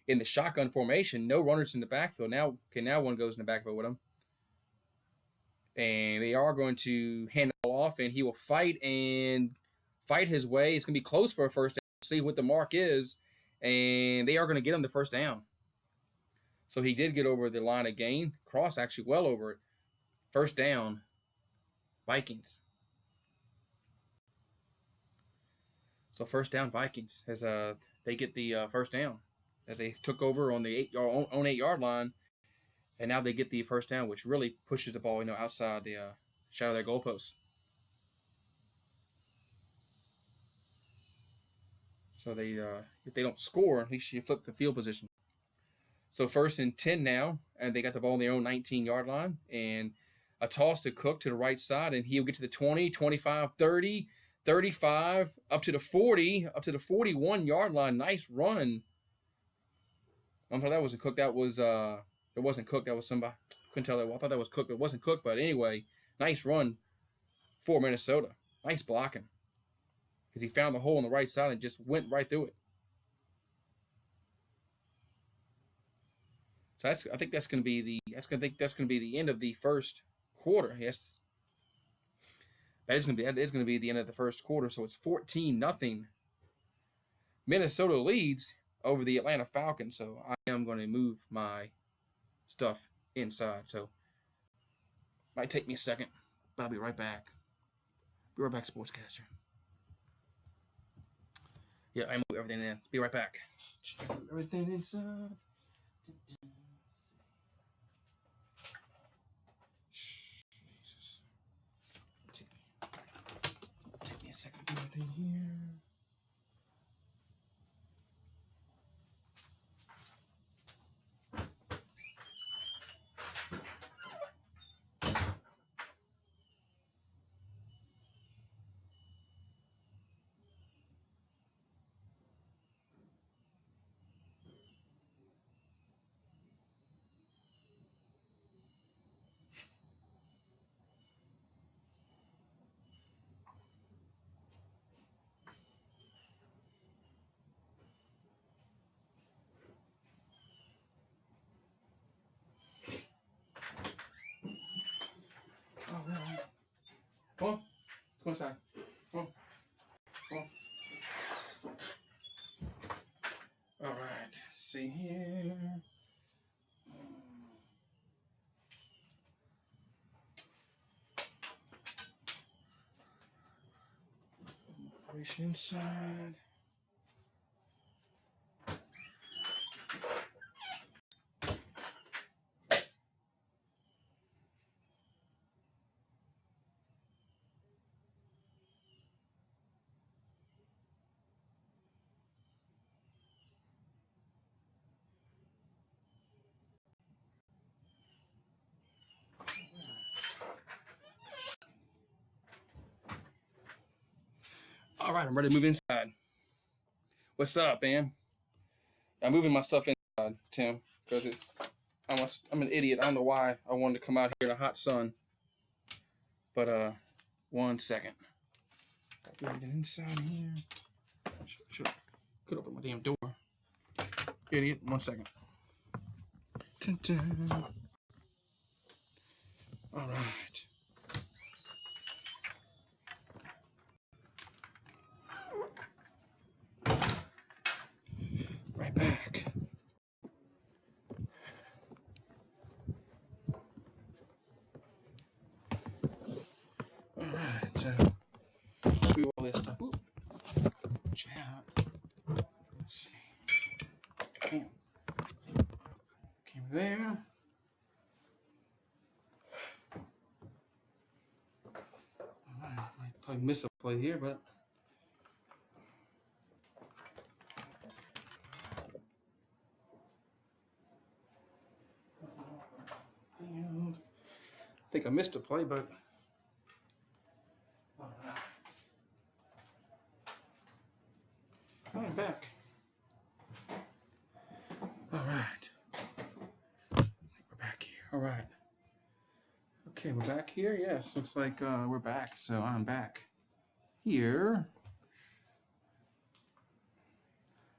in the shotgun formation. No runners in the backfield. Now one goes in the backfield with him. And they are going to hand the ball off, and he will fight his way. It's going to be close for a first down. See what the mark is, and they are going to get him the first down. So he did get over the line of gain. Cross actually well over it. First down, Vikings. So first down, Vikings, as they get the first down. that they took over on the own 8-yard line, and now they get the first down, which really pushes the ball, outside the shadow of their goalposts. So they, if they don't score, at least you flip the field position. So 1st and 10 now, and they got the ball on their own 19-yard line, and a toss to Cook to the right side, and he'll get to the 20, 25, 30, 35, up to the 40, up to the 41-yard line. Nice run. I'm sorry, that wasn't Cook. That was it wasn't Cook. That was somebody. Couldn't tell that. I thought that was Cook. It wasn't Cook, but anyway, nice run for Minnesota. Nice blocking, because he found the hole on the right side and just went right through it. So I think that's going to be the end of the first quarter. Yes, that is going to be the end of the first quarter. So it's 14-0. Minnesota leads over the Atlanta Falcons. So I am going to move my stuff inside. So might take me a second, but I'll be right back. Be right back, sportscaster. Yeah, I move everything in. Be right back. Everything inside. Jesus. Take me a second to do everything here. All right. Come on. Come inside. Come on. Come on. All right. Let's see here. Operation inside. All right, I'm ready to move inside. What's up, man? I'm moving my stuff inside, Tim, because I'm an idiot. I don't know why I wanted to come out here in the hot sun. But 1 second. Gotta get inside here. Could open my damn door. Idiot. 1 second. Dun-dun. All right. Right back. All right. Do all this stuff. Ooh. Watch out. Let's see. Came there. All right. I probably missed a play here, but. I think I missed a play, but. All right. I'm back. All right. I think we're back here. All right. Okay, we're back here. Yes, looks like we're back. So I'm back here.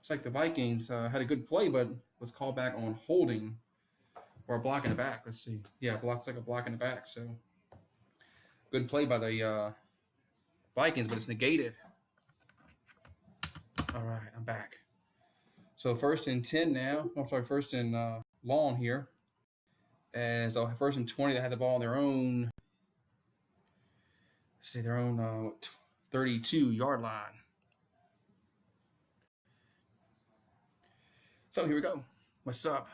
It's like the Vikings had a good play, but was called back on holding or a block in the back. Let's see. Yeah, looks like a block in the back. So good play by the Vikings, but it's negated. All right, I'm back. So 1st and 10 now. I'm sorry, 1st and long here. As 1st and 20, they had the ball on their own. Let's see, their own 32-yard line. So here we go. What's up?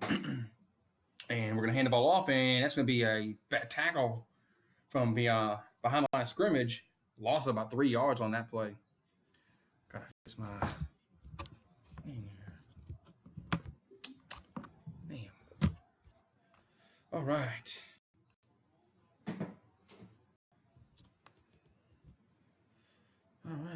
And we're gonna hand the ball off, and that's gonna be a bad tackle from the behind the line of scrimmage. Lost about 3 yards on that play. Gotta fix my damn. All right. All right. All right.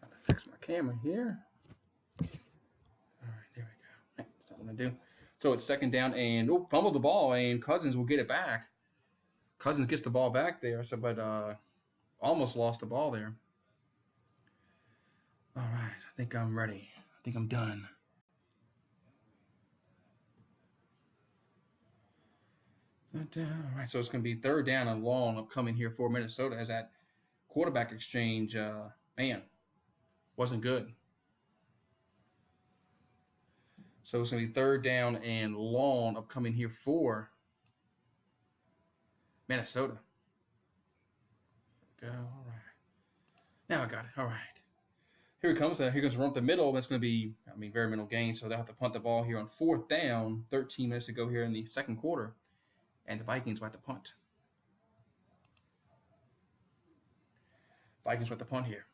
Gotta fix my camera here. All right, there we go. That's what I'm gonna do. So it's second down, and fumbled the ball, and Cousins will get it back. Cousins gets the ball back there, so but almost lost the ball there. All right, I think I'm ready. I think I'm done. All right, so it's going to be third down and long upcoming here for Minnesota as that quarterback exchange, man, wasn't good. So it's going to be third down and long upcoming here for Minnesota. Go, all right. Now I got it. All right. Here it comes. Here goes run up the middle. That's going to be, very middle gain. So they'll have to punt the ball here on fourth down. 13 minutes to go here in the second quarter. And the Vikings will have to punt. Vikings with the punt here.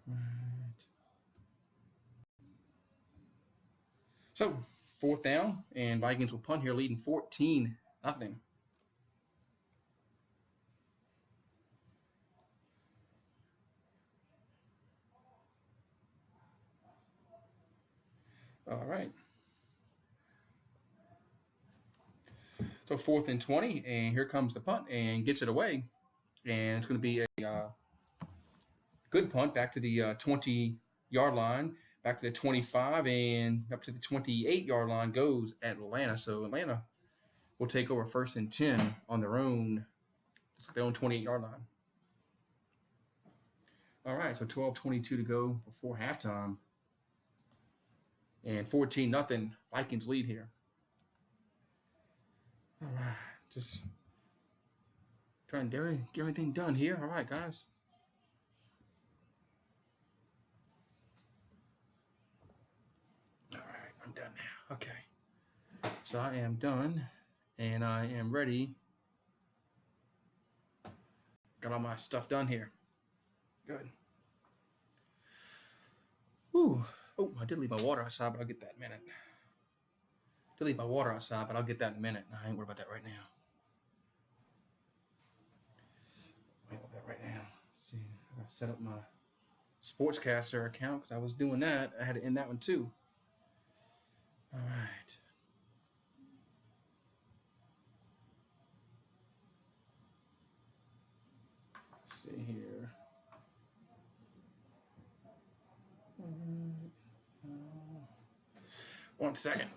Right. So fourth down, and Vikings will punt here, leading 14-0. All right. So 4th and 20, and here comes the punt, and gets it away, and it's going to be a good punt back to the 20-yard line, back to the 25, and up to the 28-yard line goes Atlanta. So Atlanta will take over 1st and 10 on their own. It's like their own 28-yard line. All right, so 12:22 to go before halftime, and 14-0 Vikings lead here. All right, just trying to get everything done here. All right, guys. All right, I'm done now. Okay. So I am done, and I am ready. Got all my stuff done here. Good. Ooh. Oh, I did leave my water outside, but I'll get that in a minute. To leave my water outside, but I'll get that in a minute. I ain't worried about that right now. I ain't worried about that right now. Let's see, I gotta set up my Sportscaster account because I was doing that. I had to end that one too. All right. Let's see here. 1 second.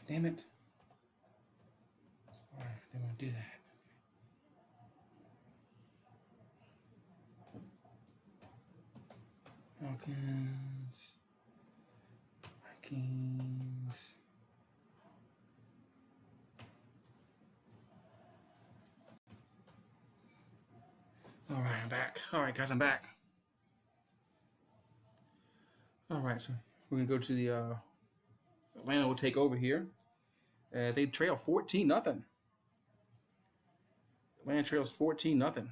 Damn it. Sorry, I didn't want to do that. Falcons. Vikings. All right, I'm back. All right, guys, I'm back. All right, so we're going to go to the Atlanta will take over here as they trail 14-0. Atlanta trails 14-0.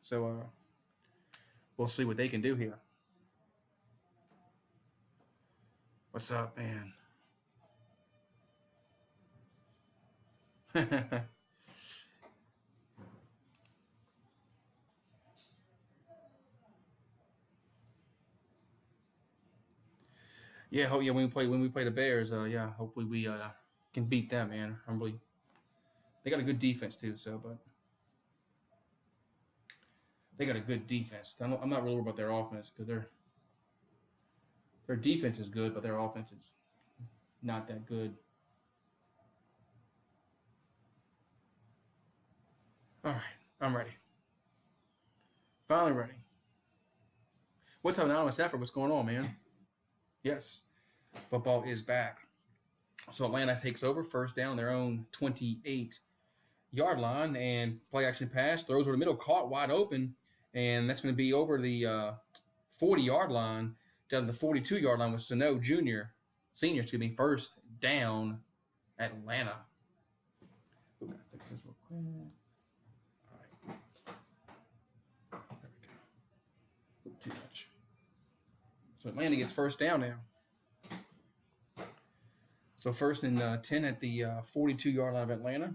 So we'll see what they can do here. What's up, man? Yeah, when we play the Bears, hopefully we can beat them, man. They got a good defense too, but they got a good defense. I'm not really worried about their offense because their defense is good, but their offense is not that good. All right, I'm ready. Finally ready. What's up, Anonymous Effort? What's going on, man? Yes, football is back. So Atlanta takes over first down their own 28-yard line and play action pass, throws over the middle, caught wide open, and that's going to be over the 40-yard line down to the 42-yard line with Sano Senior, excuse me, first down Atlanta. Ooh, gotta fix this real quick. All right. There we go. Ooh, too much. So Atlanta gets first down now. So first and 10 at the 42-yard line of Atlanta.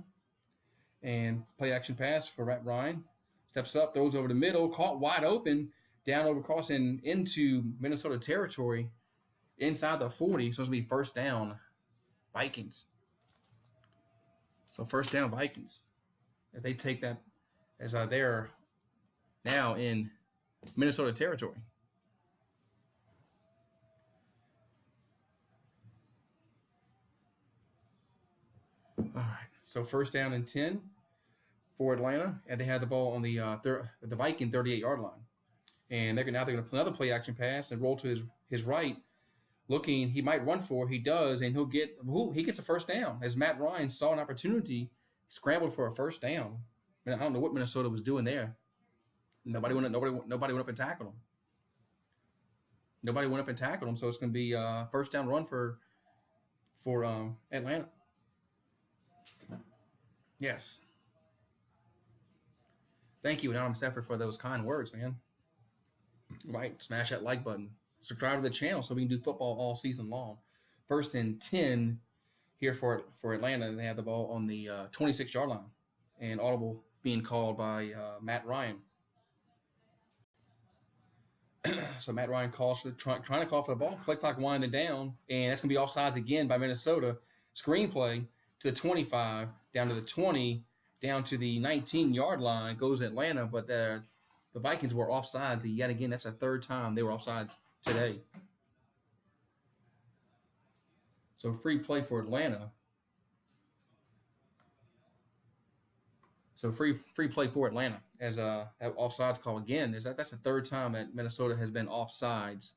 And play action pass for Matt Ryan. Steps up, throws over the middle, caught wide open, down over crossing into Minnesota territory inside the 40. So it's going to be first down Vikings. So first down Vikings. If they take that as they're now in Minnesota territory. All right, so first down and 10 for Atlanta, and they had the ball on the Viking 38-yard line, and they're going to play another play action pass and roll to his right, looking he might run for, he does, and he gets a first down as Matt Ryan saw an opportunity, scrambled for a first down. I don't know what Minnesota was doing there. Nobody went up and tackled him. Nobody went up and tackled him, so it's going to be a first down run for Atlanta. Yes. Thank you, Anonymous Effort, for those kind words, man. Right, smash that like button. Subscribe to the channel so we can do football all season long. First and 10 here for Atlanta. They have the ball on the 26-yard line, and audible being called by Matt Ryan. So Matt Ryan calls trying to call for the ball. Play clock winding down, and that's going to be offsides again by Minnesota. Screenplay to the 25, down to the 20, down to the 19-yard line, goes Atlanta, but the Vikings were offsides yet again. That's the third time they were offsides today. So free play for Atlanta. So free play for Atlanta as that offsides call again. That's the third time that Minnesota has been offsides.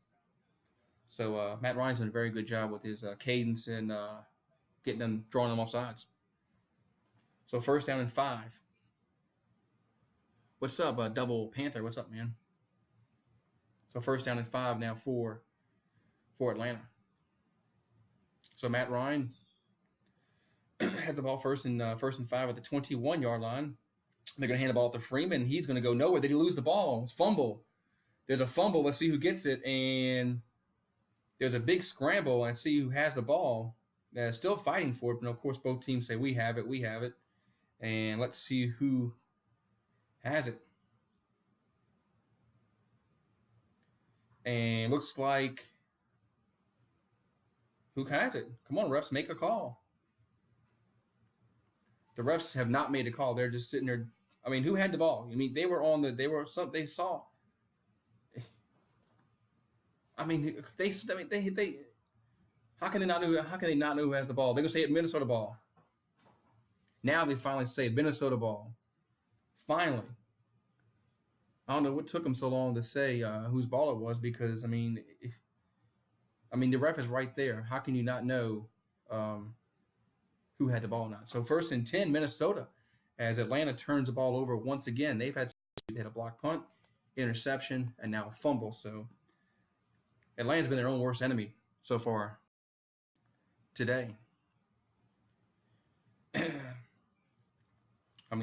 So Matt Ryan's done a very good job with his cadence and drawing them offsides. So first down and 5. What's up, Double Panther? What's up, man? So first down and 5 now for Atlanta. So Matt Ryan has the ball first and 5 at the 21-yard line. They're going to hand the ball to Freeman. He's going to go nowhere. They lose the ball. It's fumble. There's a fumble. Let's see who gets it. And there's a big scramble and see who has the ball. They're still fighting for it. But, of course, both teams say, we have it. And let's see who has it. And looks like who has it? Come on, refs, make a call. The refs have not made a call. They're just sitting there. I mean, who had the ball? I mean, they saw. I mean, they how can they not know who has the ball? They're gonna say it Minnesota ball. Now they finally say Minnesota ball. Finally. I don't know what took them so long to say whose ball it was because, the ref is right there. How can you not know who had the ball or not? So first and 10, Minnesota, as Atlanta turns the ball over once again. They had a block punt, interception, and now a fumble. So Atlanta's been their own worst enemy so far today.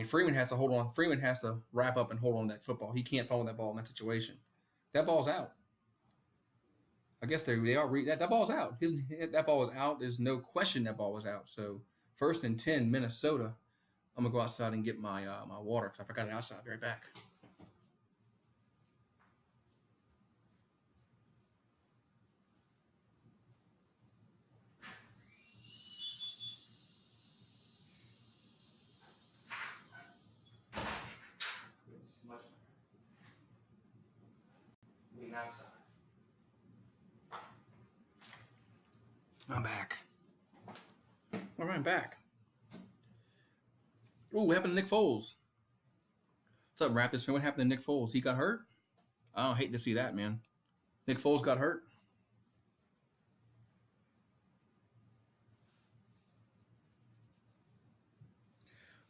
Freeman has to hold on. Freeman has to wrap up and hold on to that football. He can't follow that ball in that situation. That ball's out. I guess they are. That ball's out. That ball was out. There's no question that ball was out. So first and 10, Minnesota. I'm going to go outside and get my water because I forgot it outside. Be right back. Outside. I'm back. All right, I'm back. Ooh, what happened to Nick Foles? What's up, Raptors fan? What happened to Nick Foles? He got hurt? I don't hate to see that, man. Nick Foles got hurt.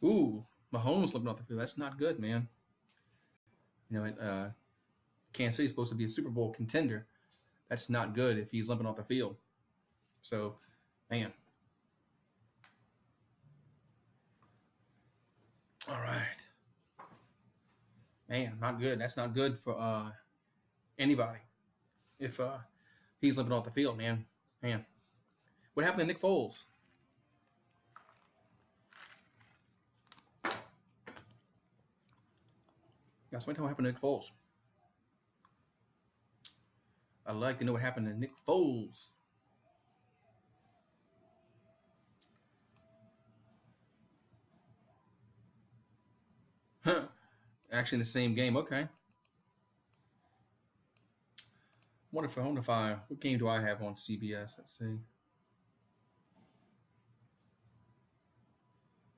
Ooh, Mahomes slipping off the field. That's not good, man. You know, Kansas City's supposed to be a Super Bowl contender. That's not good if he's limping off the field. So, man. All right. Man, not good. That's not good for anybody if he's limping off the field, man. Man. What happened to Nick Foles? Guys, what happened to Nick Foles? I'd like to know what happened to Nick Foles. Huh. Actually in the same game. Okay. What game do I have on CBS? Let's see.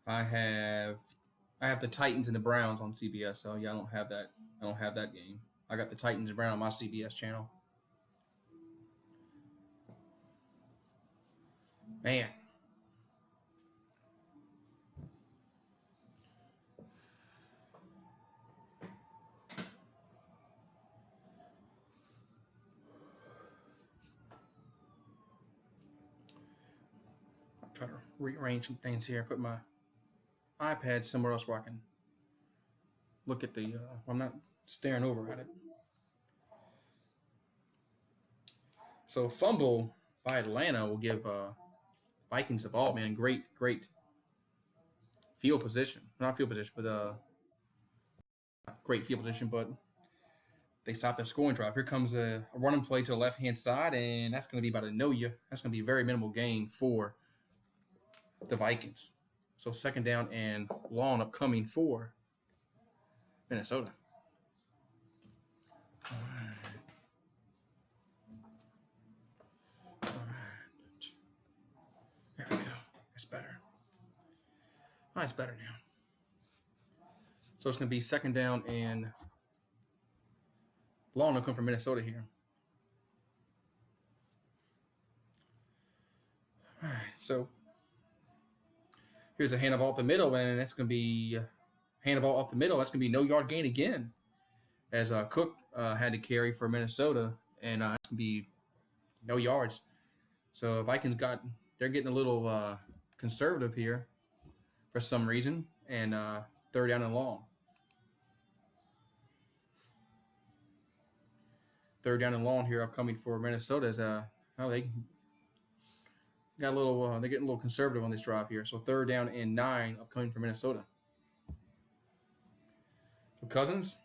I have the Titans and the Browns on CBS. So yeah, I don't have that game. I got the Titans and Browns on my CBS channel. Man. I'll try to rearrange some things here. Put my iPad somewhere else where I can look at the. I'm not staring over at it. So fumble by Atlanta will give Vikings the ball, man. Great field position. Not field position, but great field position, but they stopped their scoring drive. Here comes a running play to the left-hand side, and that's going to be about a no-ya. That's going to be a very minimal gain for the Vikings. So second down and long upcoming for Minnesota. All right. There we go. That's better. Oh, it's better now. So it's going to be second down and long to come from Minnesota here. All right. So here's a hand ball up the middle, and that's going to be hand ball up the middle. That's going to be no yard gain again, as Cook had to carry for Minnesota, and it's going to be no yards. So Vikings they're getting a little conservative here for some reason, and third down and long. Third down and long here upcoming for Minnesota as they got a little they're getting a little conservative on this drive here. So third down and 9 upcoming for Minnesota. So Cousins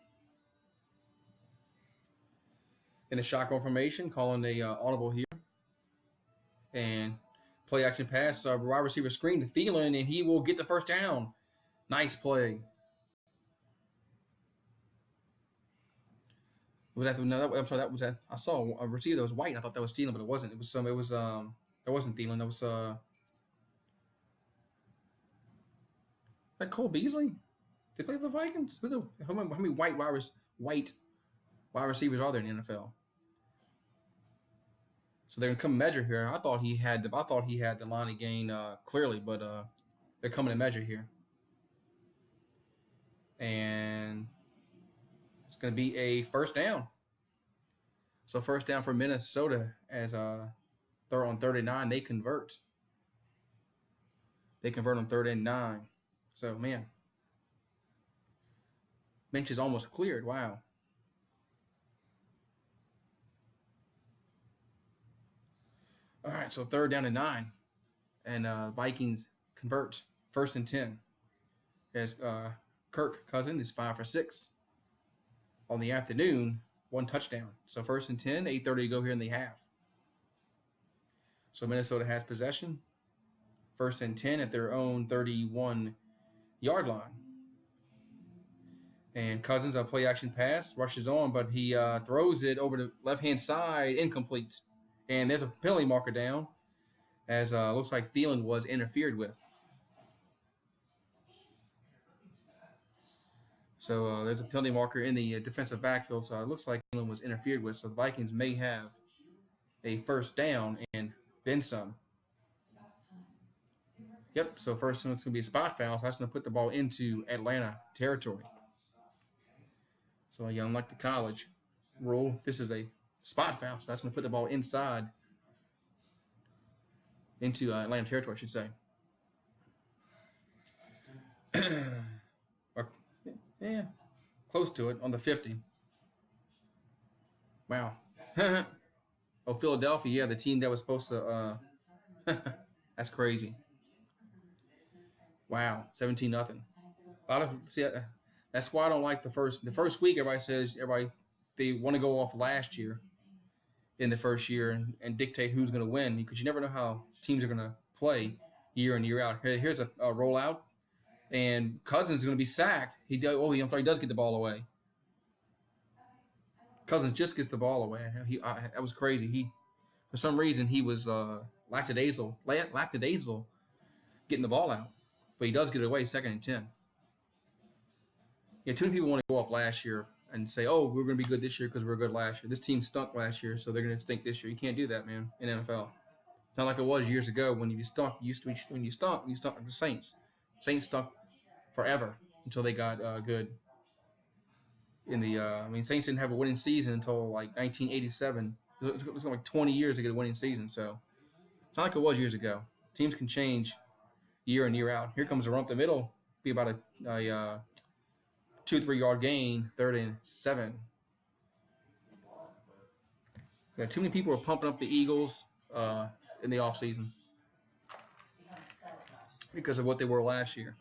in a shotgun formation, calling the audible here. And play action pass, wide receiver screen to Thielen, and he will get the first down. Nice play. Was that? No, I'm sorry. That was that. I saw a receiver that was white. And I thought that was Thielen, but it wasn't. It was some. It was That wasn't Thielen. That was that Cole Beasley. They play for the Vikings. How many white wide receivers are there in the NFL? So they're gonna come measure here. I thought he had the line of gain clearly, but they're coming to measure here, and it's gonna be a first down. So first down for Minnesota as they're on 39. They convert. They convert on 3rd and 9. So man, bench is almost cleared. Wow. All right, so 3rd down and 9, and Vikings convert 1st and 10 as Kirk Cousins is 5 for 6 on the afternoon, 1 touchdown. So 1st and 10, 8:30 to go here in the half. So Minnesota has possession, 1st and 10 at their own 31-yard line. And Cousins, a play action pass, rushes on, but he throws it over the left-hand side, incomplete. And there's a penalty marker down, as looks like Thielen was interfered with. So there's a penalty marker in the defensive backfield. So it looks like England was interfered with. So the Vikings may have a first down and then some. Yep. So first one, it's going to be a spot foul. So that's going to put the ball into Atlanta territory. So unlike the college rule, this is a spot foul. So that's going to put the ball inside into Atlanta territory, I should say. Or, yeah, close to it on the 50. Wow. Oh, Philadelphia, yeah, the team that was supposed to. That's crazy. Wow, 17-0. A lot of that's why I don't like the first week. Everybody says they want to go off last year in the first year and dictate who's going to win because you never know how teams are going to play year in year out. Here's a rollout, and Cousins is going to be sacked. I'm sorry, he does get the ball away. Cousins just gets the ball away. That was crazy. For some reason he was lackadaisical getting the ball out, but he does get it away 2nd and 10. Yeah, too many people want to go off last year and say, "Oh, we're going to be good this year because we were good last year. This team stunk last year, so they're going to stink this year." You can't do that, man. In NFL, it's not like it was years ago when you stunk. When you stunk like the Saints. Saints stunk forever until they got good. In the Saints didn't have a winning season until like 1987. It was like 20 years to get a winning season. So it's not like it was years ago. Teams can change year in year out. Here comes a run up the middle. Be about a 2-3 yard gain, 3rd and 7. Yeah, too many people are pumping up the Eagles in the offseason because of what they were last year.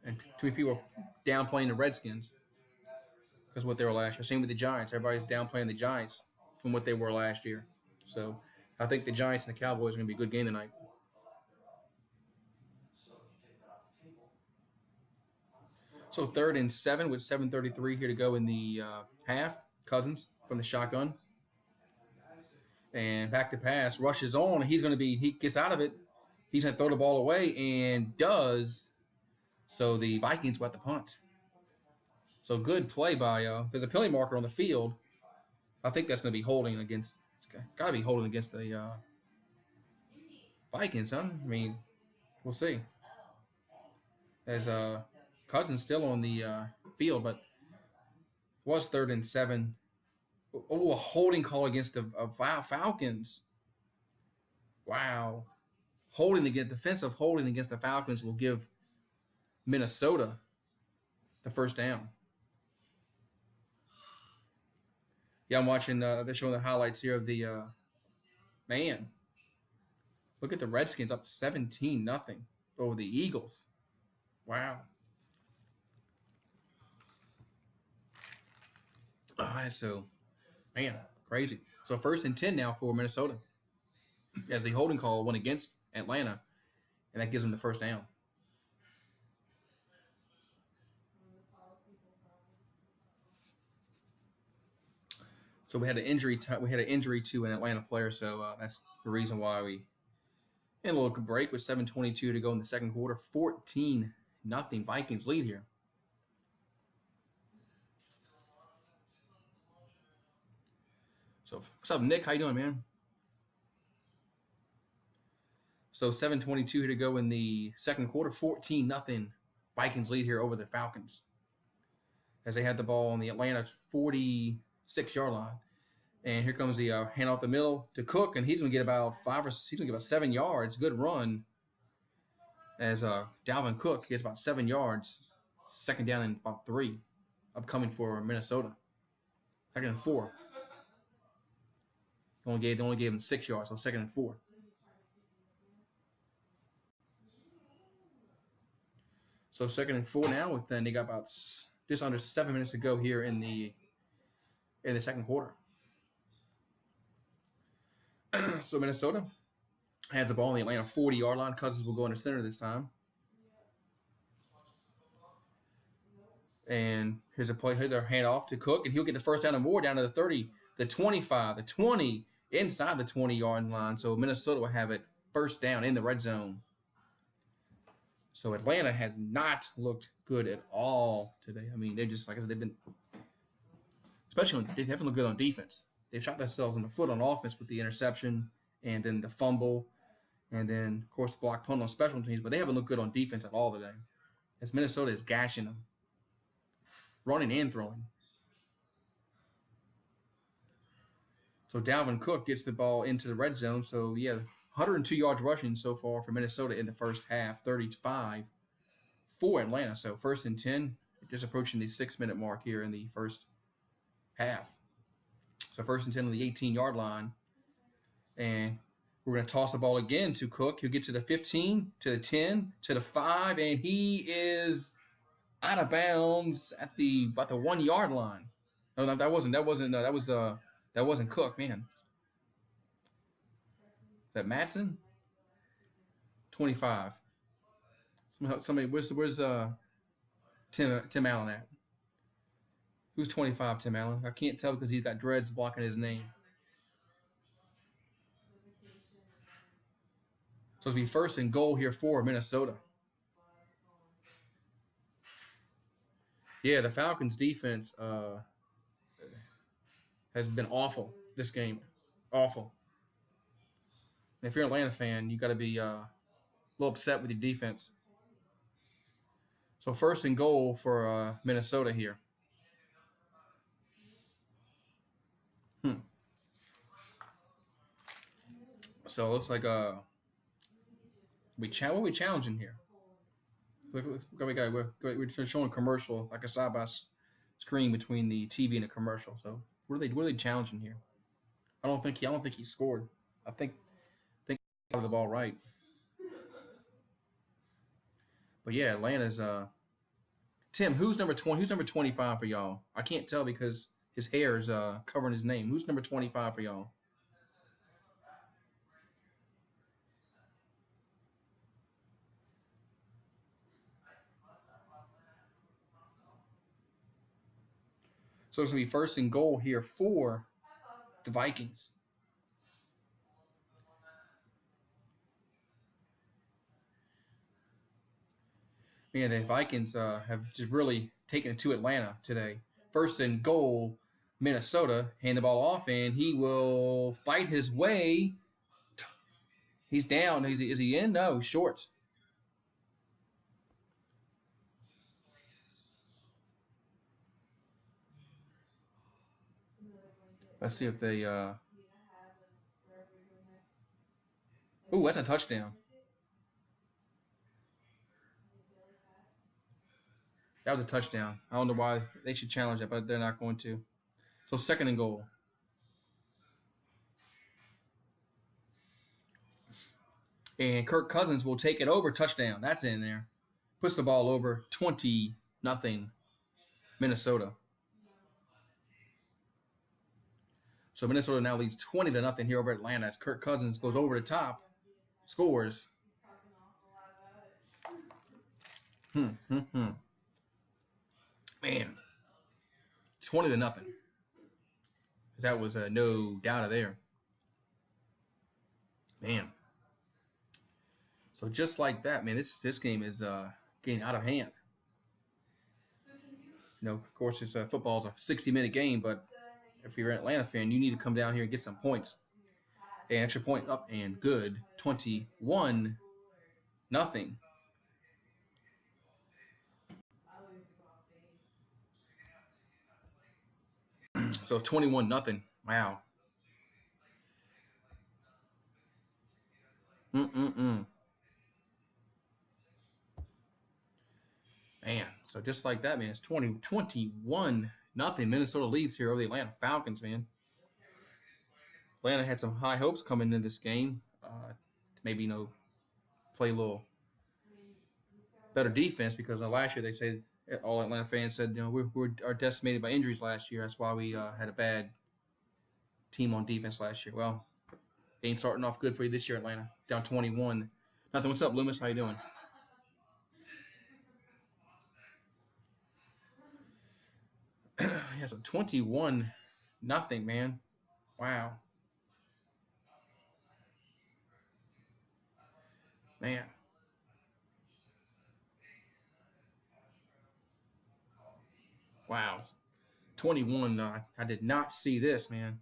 And too many people are downplaying the Redskins because of what they were last year. Same with the Giants. Everybody's downplaying the Giants from what they were last year. So I think the Giants and the Cowboys are going to be a good game tonight. So 3rd and 7 with 7:33 here to go in the half. Cousins from the shotgun. And back to pass. Rushes on. He gets out of it. He's going to throw the ball away and does. So the Vikings got the punt. So good play by, there's a penalty marker on the field. I think that's going to be holding against, it's got to be holding against the Vikings, huh? I mean, we'll see. As Cousins still on the field, but it was 3rd and 7. Oh, a holding call against the Falcons. Wow. Defensive holding against the Falcons will give Minnesota the first down. Yeah, I'm watching, they're showing the highlights here of the, man. Look at the Redskins up 17-0 over the Eagles. Wow. All right, so, man, crazy. So 1st and 10 now for Minnesota as the holding call went against Atlanta, and that gives them the first down. So we had an injury to an Atlanta player, so that's the reason why we had a little break with 7:22 to go in the second quarter. 14-0 Vikings lead here. So what's up, Nick? How you doing, man? So 7:22 here to go in the second quarter. 14-0 Vikings lead here over the Falcons as they had the ball on the Atlanta 46-yard line. And here comes the hand off the middle to Cook, and he's going to get about 7 yards. Good run as Dalvin Cook gets about 7 yards. 2nd down and about 3 upcoming for Minnesota. 2nd and 4. They only gave him 6 yards, so 2nd and 4. So 2nd and 4 now. Then they got about just under 7 minutes to go here in the second quarter. So Minnesota has the ball on the Atlanta 40-yard line. Cousins will go under center this time. And here's a handoff to Cook, and he'll get the first down and more down to the 30, the 25, the 20, inside the 20-yard line. So Minnesota will have it first down in the red zone. So Atlanta has not looked good at all today. I mean, they just, like I said, they've been, they haven't looked good on defense. They've shot themselves in the foot on offense with the interception and then the fumble and then, of course, the block punt on special teams, but they haven't looked good on defense at all today. As Minnesota is gashing them, running and throwing. So Dalvin Cook gets the ball into the red zone. So, 102 yards rushing so far for Minnesota in the first half, 35 for Atlanta. So, 1st and 10, just approaching the 6-minute mark here in the first half. So, 1st and 10 on the 18-yard line. And we're going to toss the ball again to Cook. He'll get to the 15, to the 10, to the 5, and he is out of bounds at about the 1-yard line. No, that wasn't Cook, man. Is that Matson? 25. Somebody, where's Tim Allen at? Who's 25, Tim Allen? I can't tell because he's got dreads blocking his name. So it'll be 1st and goal here for Minnesota. Yeah, the Falcons defense has been awful this game. Awful. And if you're an Atlanta fan, you got to be a little upset with your defense. So 1st and goal for Minnesota here. So it looks like what are we challenging here? We're showing a commercial, like a side by screen between the TV and the commercial. So what are they challenging here? I don't think he scored. I think he got the ball right. But yeah, Atlanta's Tim, who's number 20? Who's number 25 for y'all? I can't tell because his hair is covering his name. Who's number 25 for y'all? So it's going to be 1st and goal here for the Vikings. Man, the Vikings have just really taken it to Atlanta today. 1st and goal, Minnesota. Hand the ball off, and he will fight his way. He's down. Is he in? No, short. Let's see if they. Ooh, that's a touchdown. That was a touchdown. I don't know why they should challenge that, but they're not going to. So 2nd and goal. And Kirk Cousins will take it over. Touchdown. That's in there. Puts the ball over 20-0 Minnesota. So Minnesota now leads 20-0 here over Atlanta as Kirk Cousins goes over the top, scores. Man, 20-0. That was no doubt of there. Man. So just like that, man, this game is getting out of hand. Of course, football's a 60-minute game, but if you're an Atlanta fan, you need to come down here and get some points. An extra point up and good. 21-0. So 21-0. Wow. Man, so just like that, man, it's 21-0. Minnesota leads here over the Atlanta Falcons, man. Atlanta had some high hopes coming into this game. Maybe, play a little better defense because last year they said, all Atlanta fans said, we are decimated by injuries last year. That's why we had a bad team on defense last year. Well, they ain't starting off good for you this year, Atlanta. Down 21-0. What's up, Loomis? How you doing? Yeah, so 21-0, man. Wow. Man. Wow. 21. I did not see this, man.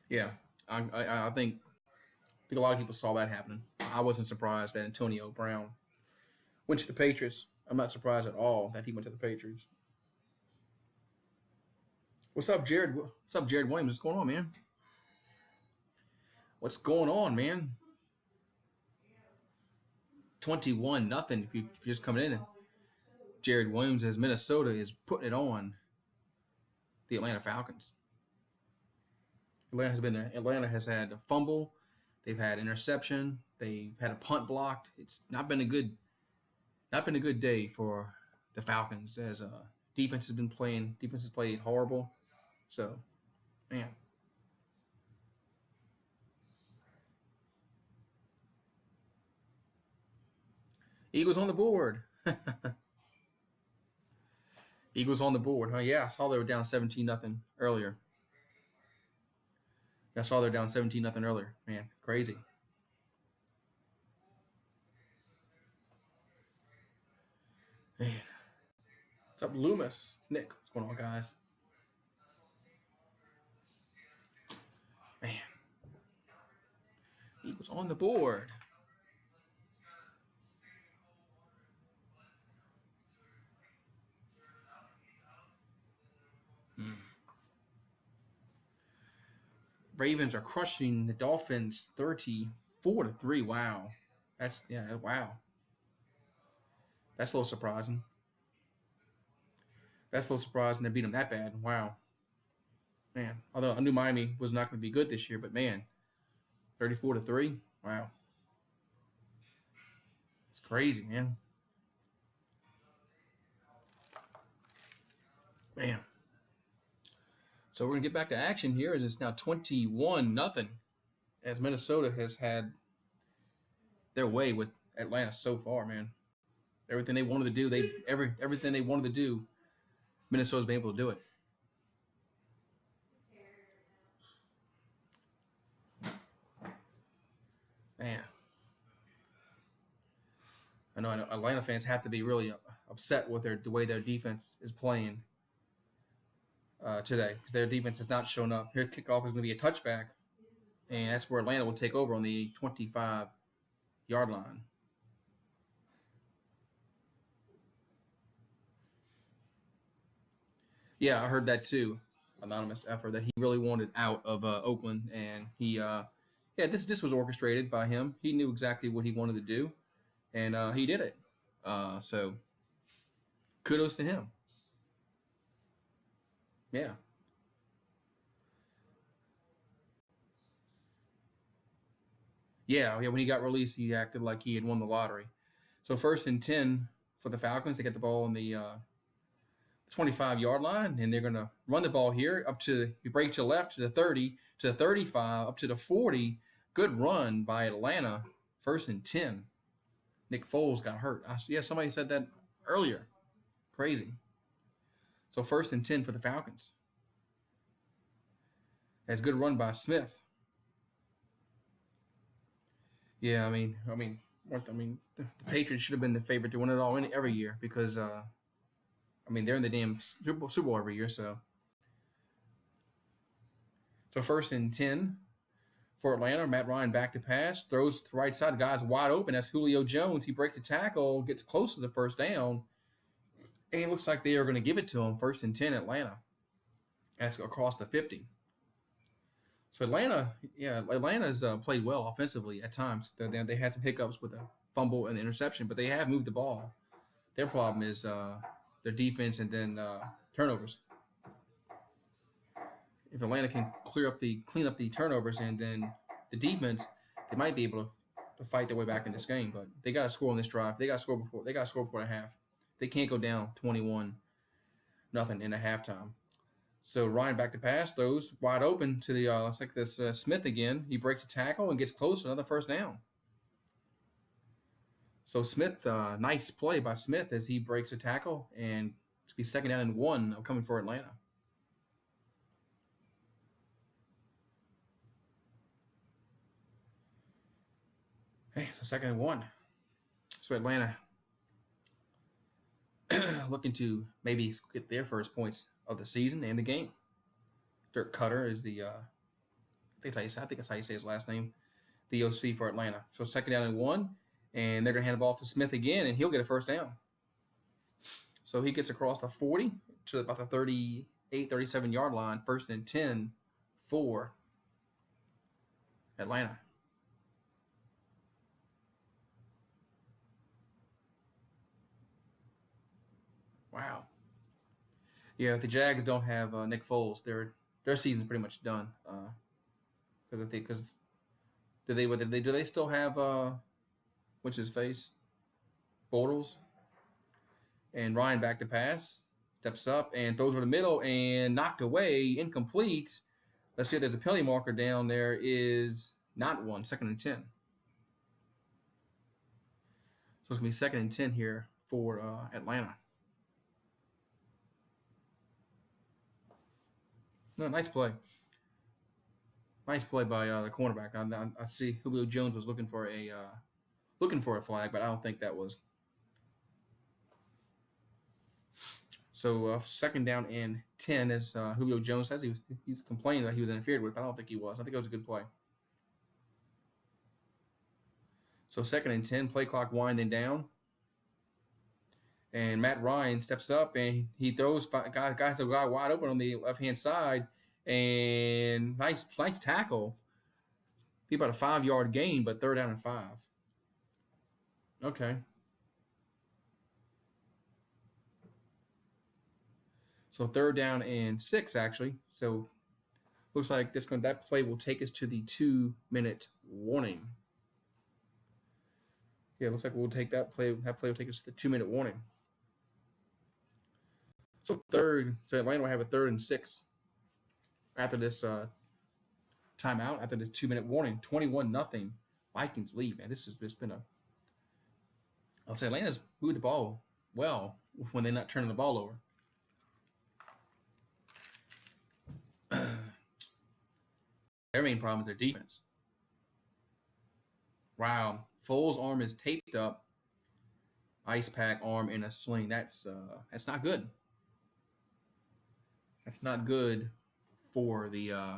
Yeah. I think a lot of people saw that happening. I wasn't surprised that Antonio Brown went to the Patriots. I'm not surprised at all that he went to the Patriots. What's up, Jared? What's up, Jared Williams? What's going on, man? What's going on, man? 21 nothing. If you're just coming in, and Jared Williams as Minnesota is putting it on the Atlanta Falcons. Atlanta has had a fumble, they've had interception, they've had a punt blocked. It's not been a good day for the Falcons as defense has played horrible. So, man, Eagles on the board. Eagles on the board. Oh yeah, I saw they were down 17 nothing earlier. I saw they're down 17 nothing earlier. Man, crazy. Man, what's up, Loomis? Nick, what's going on, guys? Man, Eagles on the board. Hmm. Ravens are crushing the Dolphins 34-3. Wow. Wow. That's a little surprising. That's a little surprising to beat them that bad. Wow. Man. Although I knew Miami was not going to be good this year, but man, 34-3. Wow. It's crazy, man. Man. So we're gonna get back to action here as it's now 21 nothing as Minnesota has had their way with Atlanta so far, man. Everything they wanted to do, everything they wanted to do, Minnesota's been able to do it. Man, I know Atlanta fans have to be really upset with the way their defense is playing today because their defense has not shown up. Here, kickoff is going to be a touchback, and that's where Atlanta will take over on the 25-yard line. Yeah, I heard that too. Anonymous effort that he really wanted out of Oakland, and yeah, this was orchestrated by him. He knew exactly what he wanted to do, and he did it. So kudos to him. Yeah, yeah. When he got released, he acted like he had won the lottery. So 1st and 10 for the Falcons. They get the ball on the 25-yard line, and they're going to run the ball here up to you break to the left to the 30 to the 35 up to the 40. Good run by Atlanta. 1st and 10. Nick Foles got hurt. Yeah, somebody said that earlier. Crazy. So 1st and 10 for the Falcons. That's a good run by Smith. Yeah, the Patriots should have been the favorite to win it all every year because they're in the damn Super Bowl every year. So 1st and 10 for Atlanta. Matt Ryan back to pass, throws to the right side. Guy's wide open. That's Julio Jones. He breaks the tackle, gets close to the first down, and it looks like they are going to give it to him. 1st and 10 Atlanta. That's across the 50. So Atlanta's played well offensively at times. They had some hiccups with a fumble and the interception, but they have moved the ball. Their problem is their defense and then turnovers. If Atlanta can clean up the turnovers and then the defense, they might be able to fight their way back in this game. But they got to score on this drive. They got to score before. They got to score before the half. They can't go down 21 nothing in the halftime. So Ryan back to pass, throws wide open to the looks like this Smith again. He breaks a tackle and gets close to another first down. So Smith, nice play by Smith as he breaks a tackle and to be 2nd down and 1 coming for Atlanta. Hey, so 2nd and 1. So Atlanta looking to maybe get their first points of the season and the game. Dirk Cutter is the I think that's how you say his last name, the OC for Atlanta. So 2nd down and 1, and they're gonna hand the ball off to Smith again, and he'll get a first down. So he gets across the 40 to about the 38, 37-yard line, 1st and 10 for Atlanta. Wow. Yeah, if the Jags don't have Nick Foles, their season's pretty much done. Because do they still have what's his face, Bortles, and Ryan back to pass, steps up and throws over the middle and knocked away, incomplete. Let's see if there's a penalty marker down there. Is not one. 2nd and 10. So it's gonna be 2nd and 10 here for Atlanta. No, nice play. Nice play by the cornerback. I see Julio Jones was looking for a flag, but I don't think that was. So 2nd down and 10, as Julio Jones says, he's complaining that he was interfered with, but I don't think he was. I think it was a good play. So 2nd and 10, play clock winding down. And Matt Ryan steps up and he throws guys that got wide open on the left-hand side. And nice tackle. Be about a 5-yard gain, but 3rd down and 5. Okay. So 3rd down and 6, actually. So looks like that play will take us to the 2-minute warning. Yeah, looks like we'll take that play. That play will take us to the 2-minute warning. So Atlanta will have a 3rd and 6 after this timeout, after the 2-minute warning. 21-0 Vikings lead, man. This has just been I'll say Atlanta's moved the ball well when they're not turning the ball over. Their main problem is their defense. Wow. Foles' arm is taped up. Ice pack arm in a sling. That's not good. That's not good for the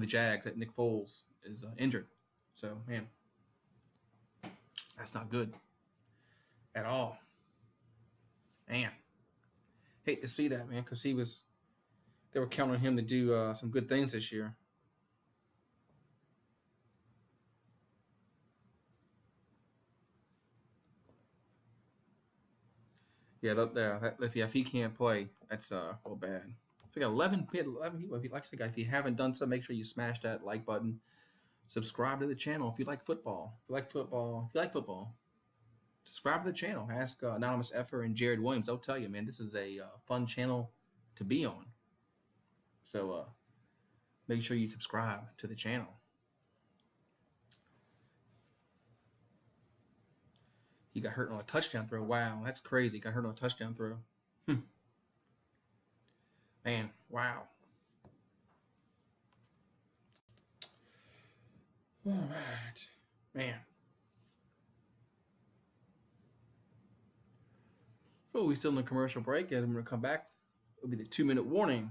Jags that Nick Foles is injured. So, man, that's not good at all. Man, hate to see that, man, because they were counting on him to do some good things this year. Yeah, if he can't play, that's real bad. So we got 11 people. If you haven't done so, make sure you smash that like button. Subscribe to the channel if you like football. If you like football, subscribe to the channel. Ask Anonymous Effer and Jared Williams. They'll tell you, man, this is a fun channel to be on. So make sure you subscribe to the channel. He got hurt on a touchdown throw. Wow, that's crazy. Got hurt on a touchdown throw. Man, wow. All right. Man. So we're still in the commercial break, and I'm going to come back. It'll be the 2-minute warning.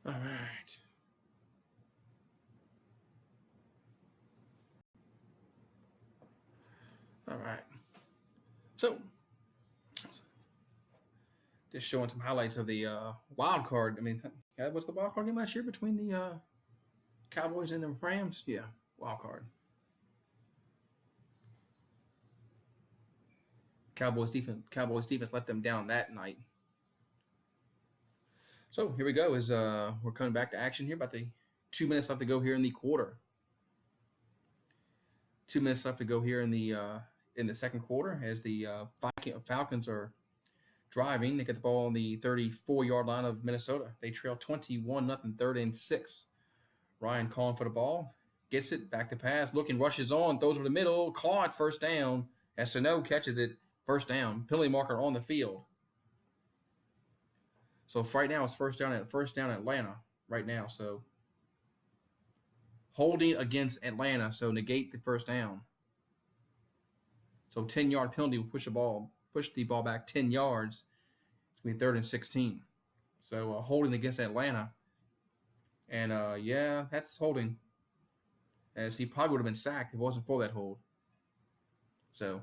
All right. All right. So, just showing some highlights of the wild card. I mean, what's the wild card game last year between the Cowboys and the Rams? Yeah, wild card. Cowboys defense let them down that night. So here we go. We're coming back to action here. About the 2 minutes left to go here in the quarter. 2 minutes left to go here in the second quarter as the Falcons are driving. They get the ball on the 34-yard line of Minnesota. They trail 21-0, 3rd and 6. Ryan calling for the ball. Gets it, back to pass. Rushes on, throws over the middle. Caught, 1st down. Sano catches it First down. Penalty marker on the field. So right now it's first down Atlanta right now. So holding against Atlanta. So negate the first down. So 10-yard penalty will push the ball back 10 yards. It's going to be 3rd and 16. So holding against Atlanta. And yeah, that's holding. As he probably would have been sacked if it wasn't for that hold. So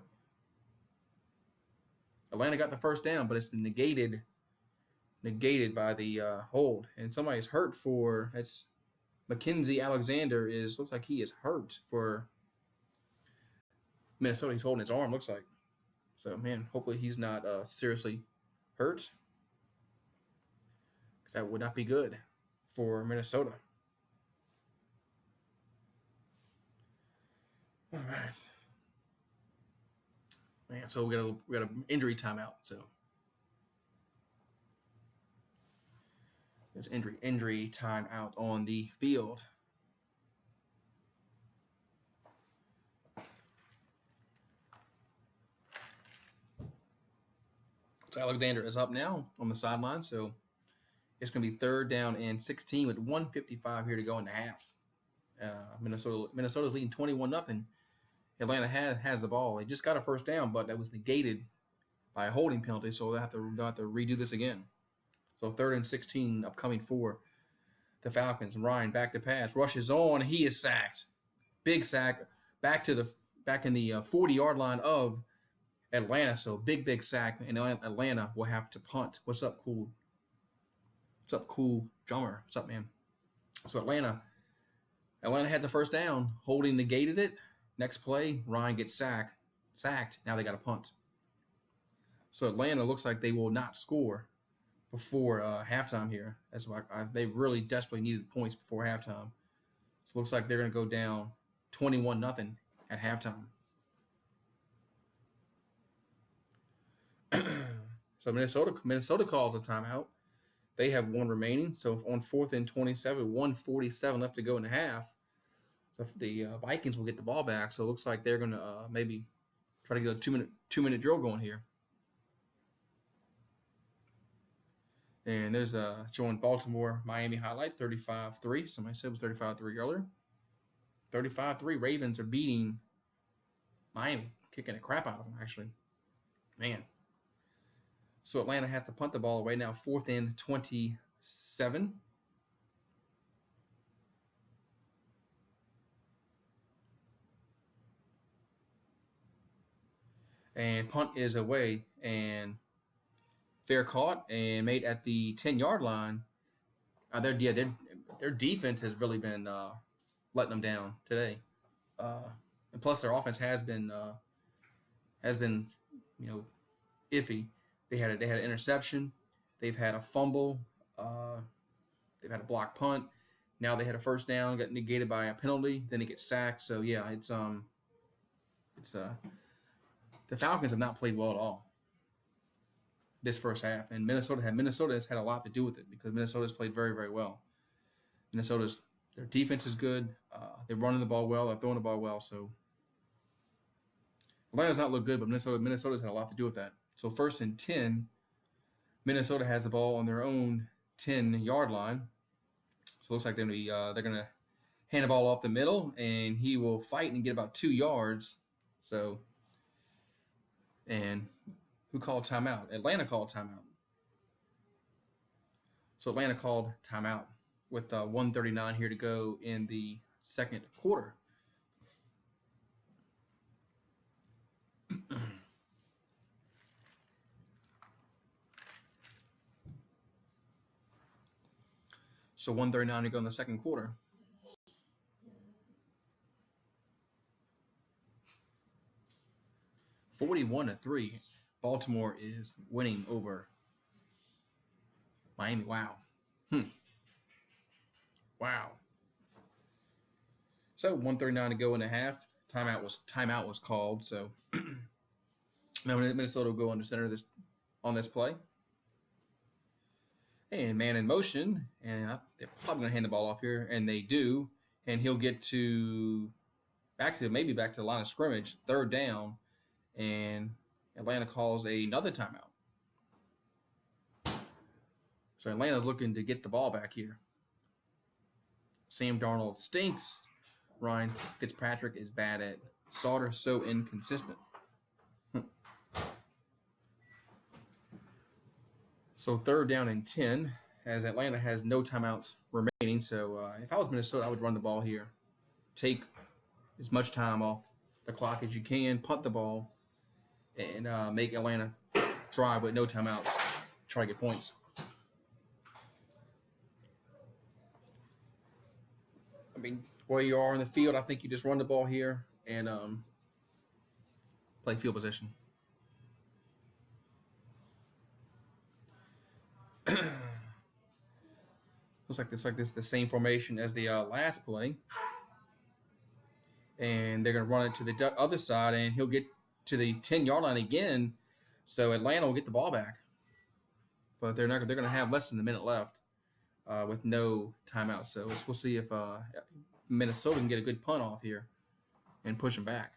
Atlanta got the first down, but it's been negated by the hold. And somebody's hurt for that's Mackenzie Alexander looks like he is hurt for Minnesota. He's holding his arm, looks like. So man, hopefully he's not seriously hurt. That would not be good for Minnesota. All right, man. So we got an injury timeout. So there's injury timeout on the field. So Alexander is up now on the sideline. So it's going to be 3rd down and 16 with 1:55 here to go in the half. Minnesota's leading 21-0. Atlanta has the ball. They just got a first down, but that was negated by a holding penalty, so they'll have to redo this again. So 3rd and 16 upcoming for the Falcons. And Ryan back to pass, rushes on. He is sacked. Big sack back in the 40-yard line of Atlanta. So big sack, and Atlanta will have to punt. What's up, cool? What's up, cool drummer? What's up, man? So Atlanta had the first down. Holding negated it. Next play, Ryan gets sacked. Now they got a punt. So Atlanta looks like they will not score before halftime here. That's why they really desperately needed points before halftime. So it looks like they're going to go down 21-0 at halftime. So Minnesota calls a timeout. They have one remaining. So on 4th and 27, 1:47 left to go in the half. The Vikings will get the ball back, so it looks like they're going to maybe try to get a two-minute drill going here. And there's showing Baltimore, Miami highlights, 35-3. Somebody said it was 35-3 earlier. 35-3. Ravens are beating Miami, kicking the crap out of them, actually. Man. So Atlanta has to punt the ball away now, 4th and 27. And punt is away, and fair caught and made at the 10-yard line. Their defense has really been letting them down today, and plus their offense has been iffy. They had an interception, they've had a fumble, they've had a blocked punt. Now they had a first down, got negated by a penalty, then it gets sacked. So yeah, it's the Falcons have not played well at all this first half, and Minnesota has had a lot to do with it because Minnesota's played very, very well. Their defense is good. They're running the ball well. They're throwing the ball well. So Atlanta's not looked good, but Minnesota's had a lot to do with that. So 1st and 10, Minnesota has the ball on their own 10-yard line. So it looks like they're going to hand the ball off the middle, and he will fight and get about 2 yards. So. And who called timeout? Atlanta called timeout. So Atlanta called timeout with 1:39 here to go in the second quarter. So 1:39 to go in the second quarter. (41-3). Baltimore is winning over Miami. Wow. Wow. So 1:39 to go in the half. Timeout was called. So now Minnesota will go under center on this play. And man in motion, and they're probably going to hand the ball off here, and they do. And he'll get back to the line of scrimmage, 3rd down, and Atlanta calls another timeout. So Atlanta's looking to get the ball back here. Sam Darnold stinks. Ryan Fitzpatrick is bad at starter, so inconsistent. So 3rd down and 10, as Atlanta has no timeouts remaining. So if I was Minnesota, I would run the ball here. Take as much time off the clock as you can, punt the ball, and make Atlanta drive with no timeouts. Try to get points. I mean, where you are in the field, I think you just run the ball here and play field position. Looks like this the same formation as the last play. And they're going to run it to the other side, and he'll get to the 10-yard line again. So Atlanta will get the ball back. But they're going to have less than a minute left with no timeout. So we'll see if Minnesota can get a good punt off here and push them back.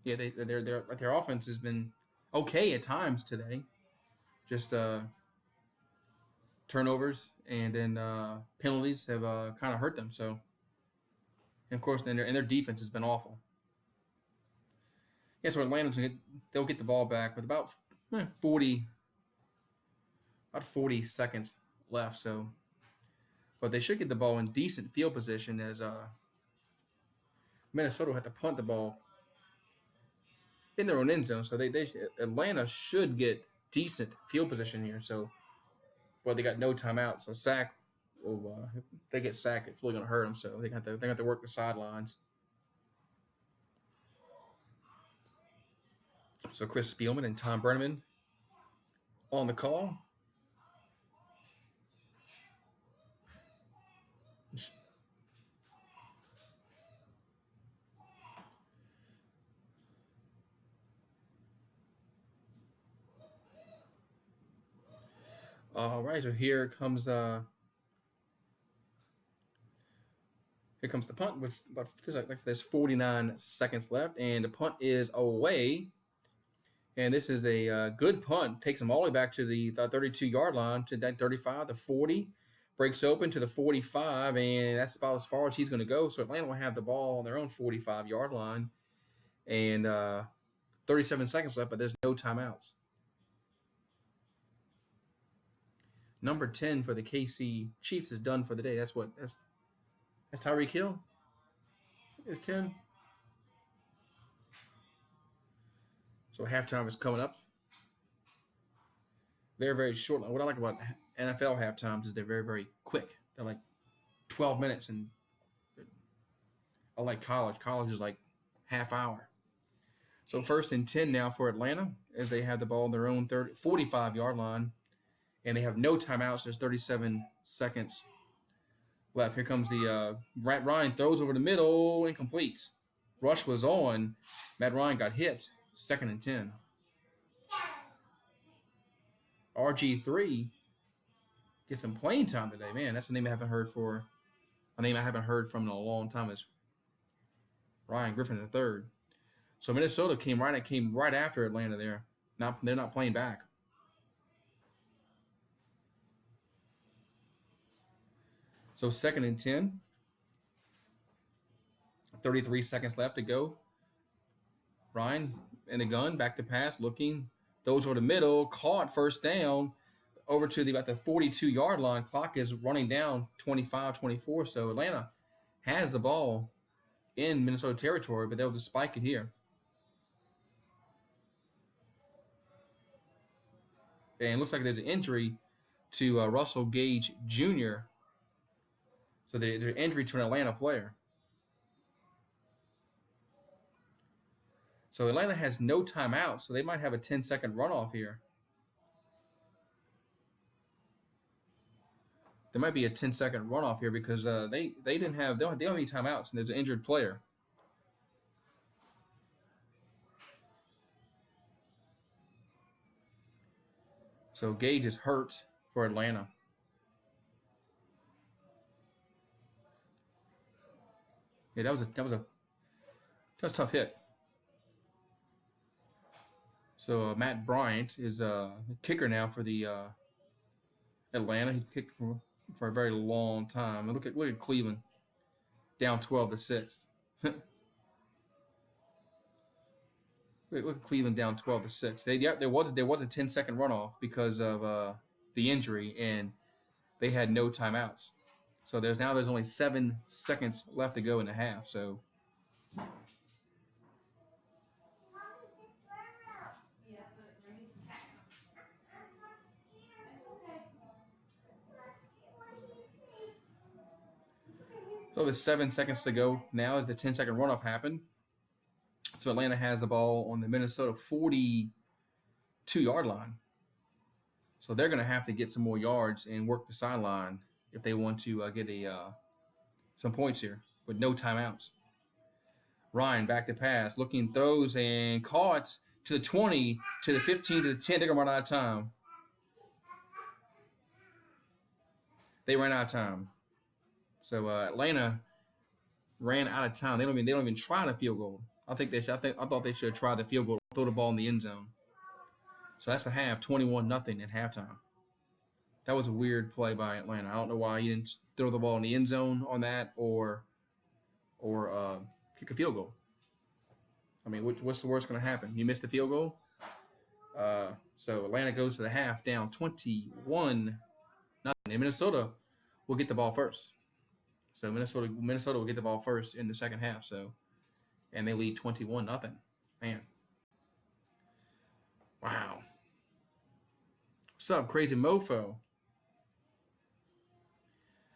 Yeah, their offense has been okay at times today. Just turnovers and then penalties have kind of hurt them. So, and of course, then their defense has been awful. Yeah, so they'll get the ball back with about 40 seconds left. So, but they should get the ball in decent field position as Minnesota will have to punt the ball in their own end zone. So Atlanta should get decent field position here. So, but they got no timeout. So sack, if they get sacked, it's really going to hurt them. So they got to work the sidelines. So Chris Spielman and Tom Brenneman on the call. All right, so here comes the punt with about there's 49 seconds left, and the punt is away. And this is a good punt. Takes them all the way back to the 32-yard line, to that 35, the 40. Breaks open to the 45, and that's about as far as he's going to go. So Atlanta will have the ball on their own 45-yard line. And 37 seconds left, but there's no timeouts. Number 10 for the KC Chiefs is done for the day. That's Tyreek Hill. It's 10. So halftime is coming up. Very, very short. What I like about NFL halftimes is they're very, very quick. They're like 12 minutes, and I like college. College is like half hour. So 1st and 10 now for Atlanta as they have the ball on their own 45-yard line, and they have no timeouts. There's 37 seconds left. Here comes the Ryan throws over the middle and completes. Rush was on. Matt Ryan got hit. 2nd and 10. RG3 gets some playing time today. Man, that's a name I haven't heard from in a long time. Is Ryan Griffin III. So Minnesota came right after Atlanta there. They're not playing back. So 2nd and 10. 33 seconds left to go. Ryan in the gun, back to pass, looking. Those over the middle, caught, 1st down, over to about the 42-yard line. Clock is running down, 25-24. So Atlanta has the ball in Minnesota territory, but they'll just spike it here. And it looks like there's an injury to Russell Gage Jr. So there's an injury to an Atlanta player. So Atlanta has no timeout, so they might have a 10-second runoff here. There might be a 10-second runoff here because they don't have any timeouts, and there's an injured player. So Gage is hurt for Atlanta. Yeah, that was a tough hit. So Matt Bryant is kicker now for the Atlanta. He kicked for a very long time. And look at Cleveland down 12-6. Look at Cleveland down 12-6. There was a 10-second runoff because of the injury, and they had no timeouts. So there's only 7 seconds left to go in the half. So there's 7 seconds to go now as the 10-second runoff happened. So Atlanta has the ball on the Minnesota 42-yard line. So they're going to have to get some more yards and work the sideline if they want to get some points here with no timeouts. Ryan back to pass, looking, throws, and caught to the 20, to the 15, to the 10. They're going to run out of time. They ran out of time. So Atlanta ran out of time. They don't even try the field goal. I thought they should try the field goal, throw the ball in the end zone. So that's a half, 21-0 at halftime. That was a weird play by Atlanta. I don't know why you didn't throw the ball in the end zone on that or kick a field goal. I mean, what's the worst going to happen? You missed the field goal. So Atlanta goes to the half down 21-0, and Minnesota will get the ball first. So Minnesota will get the ball first in the second half. So, and they lead 21-0. Man, wow. What's up, crazy mofo?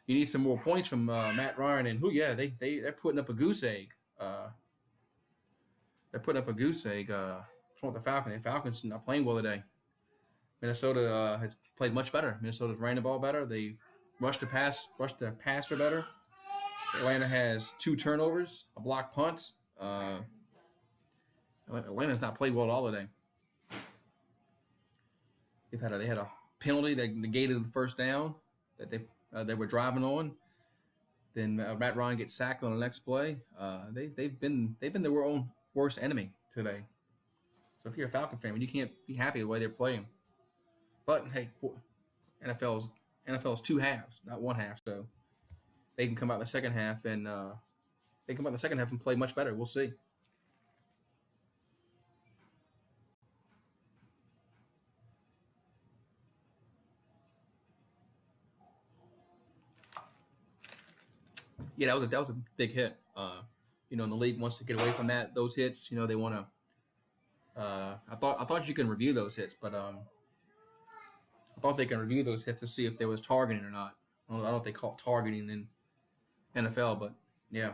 You need some more points from Matt Ryan and who? Yeah, they're putting up a goose egg. They're putting up a goose egg. With the Falcons. The Falcons not playing well today. Minnesota has played much better. Minnesota's ran the ball better. They rushed the passer better. Atlanta has 2 turnovers, a blocked punt. Atlanta's not played well at all today. They had a penalty that negated the first down that they were driving on. Then Matt Ryan gets sacked on the next play. They've been their own worst enemy today. So if you're a Falcon fan, you can't be happy the way they're playing. But hey, NFL's 2 halves, not 1 half. So they can come out in the second half and play much better. We'll see. Yeah, that was a big hit. And the league wants to get away from those hits. They want to. I thought you can review those hits, but I thought they can review those hits to see if there was targeting or not. I don't know if they call it targeting in NFL, but yeah.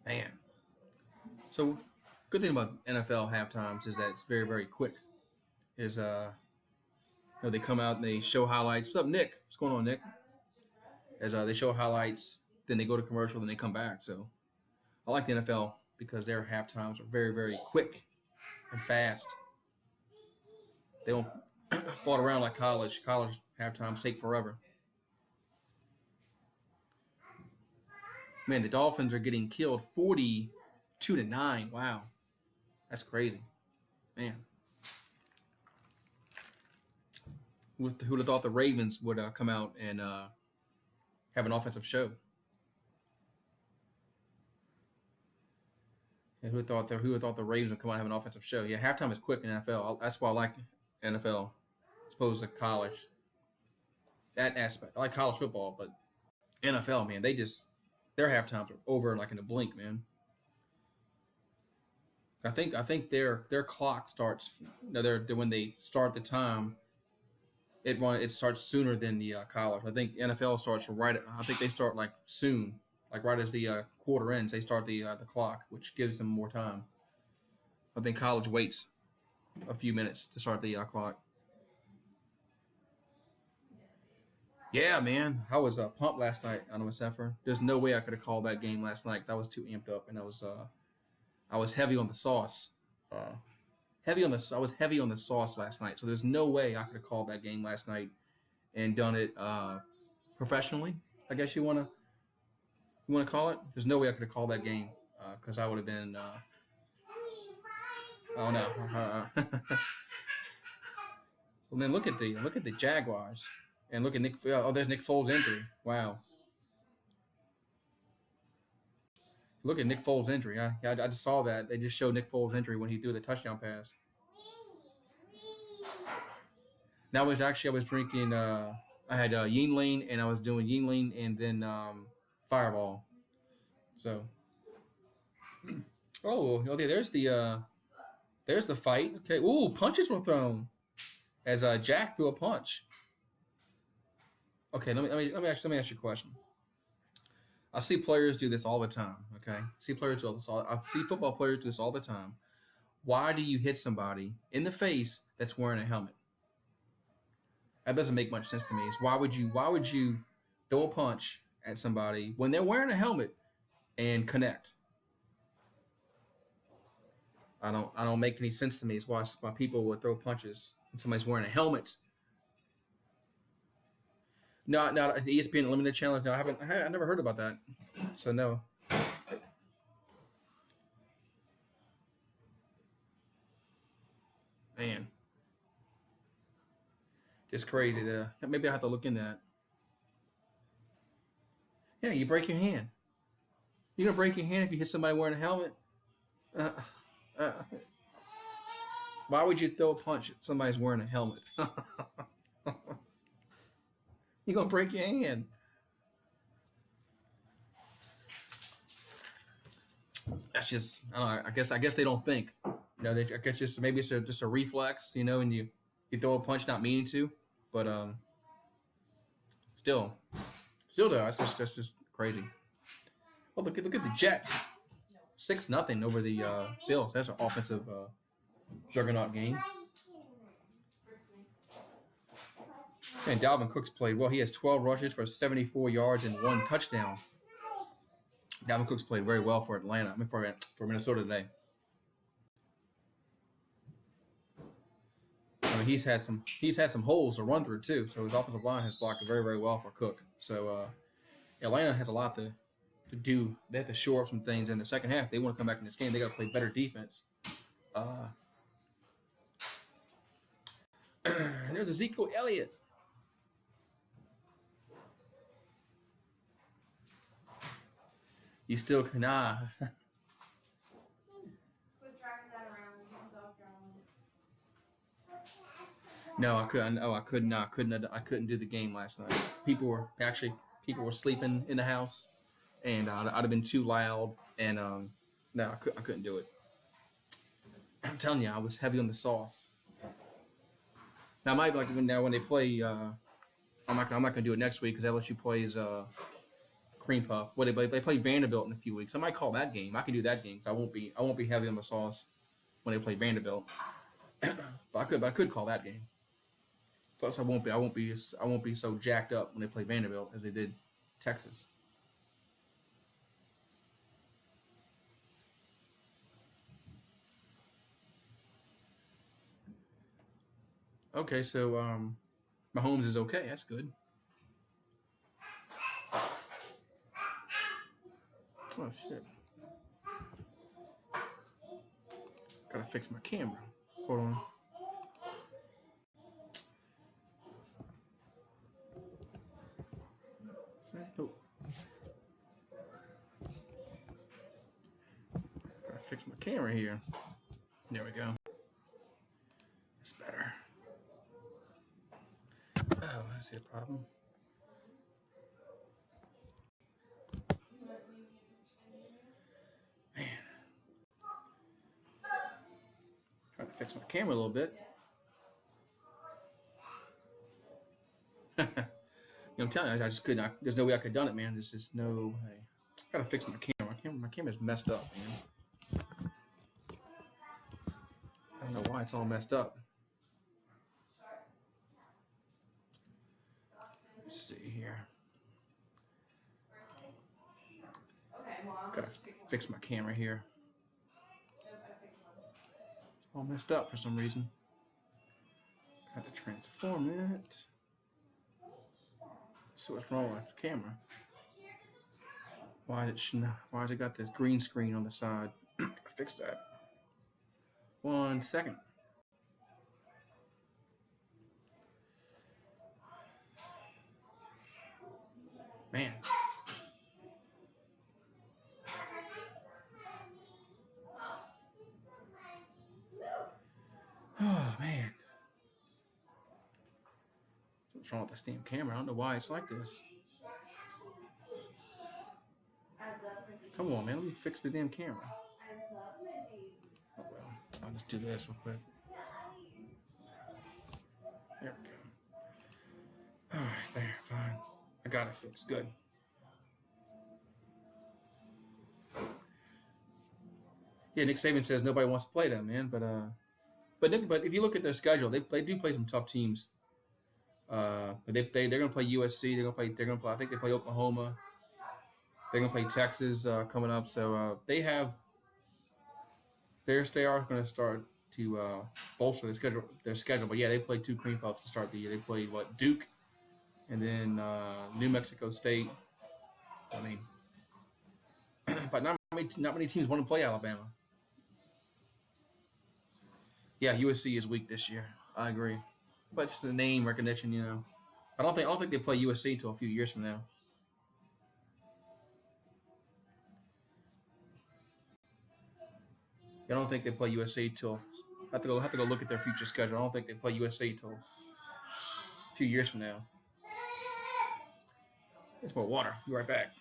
Man. So good thing about NFL halftimes is that it's very, very quick. They come out and they show highlights. What's up, Nick? What's going on, Nick? As they show highlights, then they go to commercial, then they come back. So I like the NFL because their halftimes are very, very quick and fast. They don't float around like college. College halftimes take forever. Man, the Dolphins are getting killed 42-9. Wow, that's crazy, man. Who'd have thought the Ravens would come out and have an offensive show? Yeah, who would have thought the Ravens would come out and have an offensive show? Yeah, halftime is quick in NFL. That's why I like NFL as opposed to college. That aspect, I like college football, but NFL, man, their halftimes are over like in a blink, man. I think their clock starts. When they start the time, it starts sooner than the college. I think NFL starts right. I think they start like soon, like right as the quarter ends. They start the clock, which gives them more time. I think college waits a few minutes to start the clock. Yeah, man, I was pumped last night on Zephyr. There's no way I could have called that game last night. I was too amped up, and I was I was heavy on the sauce. I was heavy on the sauce last night, so there's no way I could have called that game last night and done it professionally. I guess you wanna call it. There's no way I could have called that game because I would have been. Oh no. Well, then look at the Jaguars and look at Nick. Oh, there's Nick Foles' injury. Wow. Look at Nick Foles' injury. I just saw that. They just showed Nick Foles' injury when he threw the touchdown pass. Now I was drinking. I had Yingling and I was doing Yingling and then Fireball. So okay. There's the fight. Okay. Ooh, punches were thrown as Jack threw a punch. Okay. Let me ask you a question. I see players do this all the time. Okay. I see football players do this all the time. Why do you hit somebody in the face that's wearing a helmet? That doesn't make much sense to me. Is why would you throw a punch at somebody when they're wearing a helmet and connect? I don't make any sense to me. It's why people would throw punches when somebody's wearing a helmet. Not the ESPN Limited Challenge. No, I never heard about that. So no. Man, just crazy. Maybe I have to look in that. Yeah, you break your hand. You're gonna break your hand if you hit somebody wearing a helmet. Uh, uh, why would you throw a punch if somebody's wearing a helmet? You're gonna break your hand. That's just I don't know. I guess they don't think. I guess just maybe it's just a reflex. And you throw a punch not meaning to, but still, still though that's just crazy. Oh, look at the Jets, 6-0 over the Bills. That's an offensive juggernaut game. And Dalvin Cook's played well. He has 12 rushes for 74 yards and 1 touchdown. Dalvin Cook's played very well for Atlanta. I mean for Minnesota today. I mean he's had some holes to run through too. So his offensive line has blocked very very well for Cook. So Atlanta has a lot to do. They have to shore up some things in the second half. They want to come back in this game. They got to play better defense. Uh, there's Ezekiel Elliott. You still nah. No, I couldn't. Oh, I couldn't. I couldn't do the game last night. People were sleeping in the house, and I'd have been too loud. And no, I couldn't do it. I'm telling you, I was heavy on the sauce. Now, I might like when they play. I'm not gonna do it next week because LSU plays cream puff. They play Vanderbilt in a few weeks. I might call that game. I can do that game. I won't be heavy on the sauce when they play Vanderbilt. but I could call that game. Plus, I won't be so jacked up when they play Vanderbilt as they did Texas. Okay, so Mahomes is okay. That's good. Oh shit! Gotta fix my camera. Hold on. Oh. Gotta fix my camera here. There we go. That's better. Oh, I see a problem. Man. Trying to fix my camera a little bit. I'm telling you, I just couldn't. There's no way I could have done it, man. There's just no way. I gotta fix my camera. My camera's messed up, man. I don't know why it's all messed up. Let's see here. Gotta fix my camera here. all messed up for some reason. Have to transform it. So what's wrong with the camera? Why has it got this green screen on the side? Fix that. 1 second. Man. Oh man. What's wrong with this damn camera? I don't know why it's like this. Come on, man. Let me fix the damn camera. Oh, well, I'll just do this real quick. There we go. All right, there, fine. I got it fixed. Good. Yeah, Nick Saban says nobody wants to play them, man. But if you look at their schedule, they do play some tough teams. They're gonna play USC. They're gonna play. I think they play Oklahoma. They're gonna play Texas coming up. So they are going to start to bolster their schedule. But yeah, they played 2 cream puffs to start the year. They played Duke, and then New Mexico State. I mean, but not many teams want to play Alabama. Yeah, USC is weak this year. I agree, but just the name recognition, you know. I don't think they play USC until a few years from now. I don't think they play USC till. I have to go look at their future schedule. I don't think they play USC till a few years from now. It's more water. Be right back.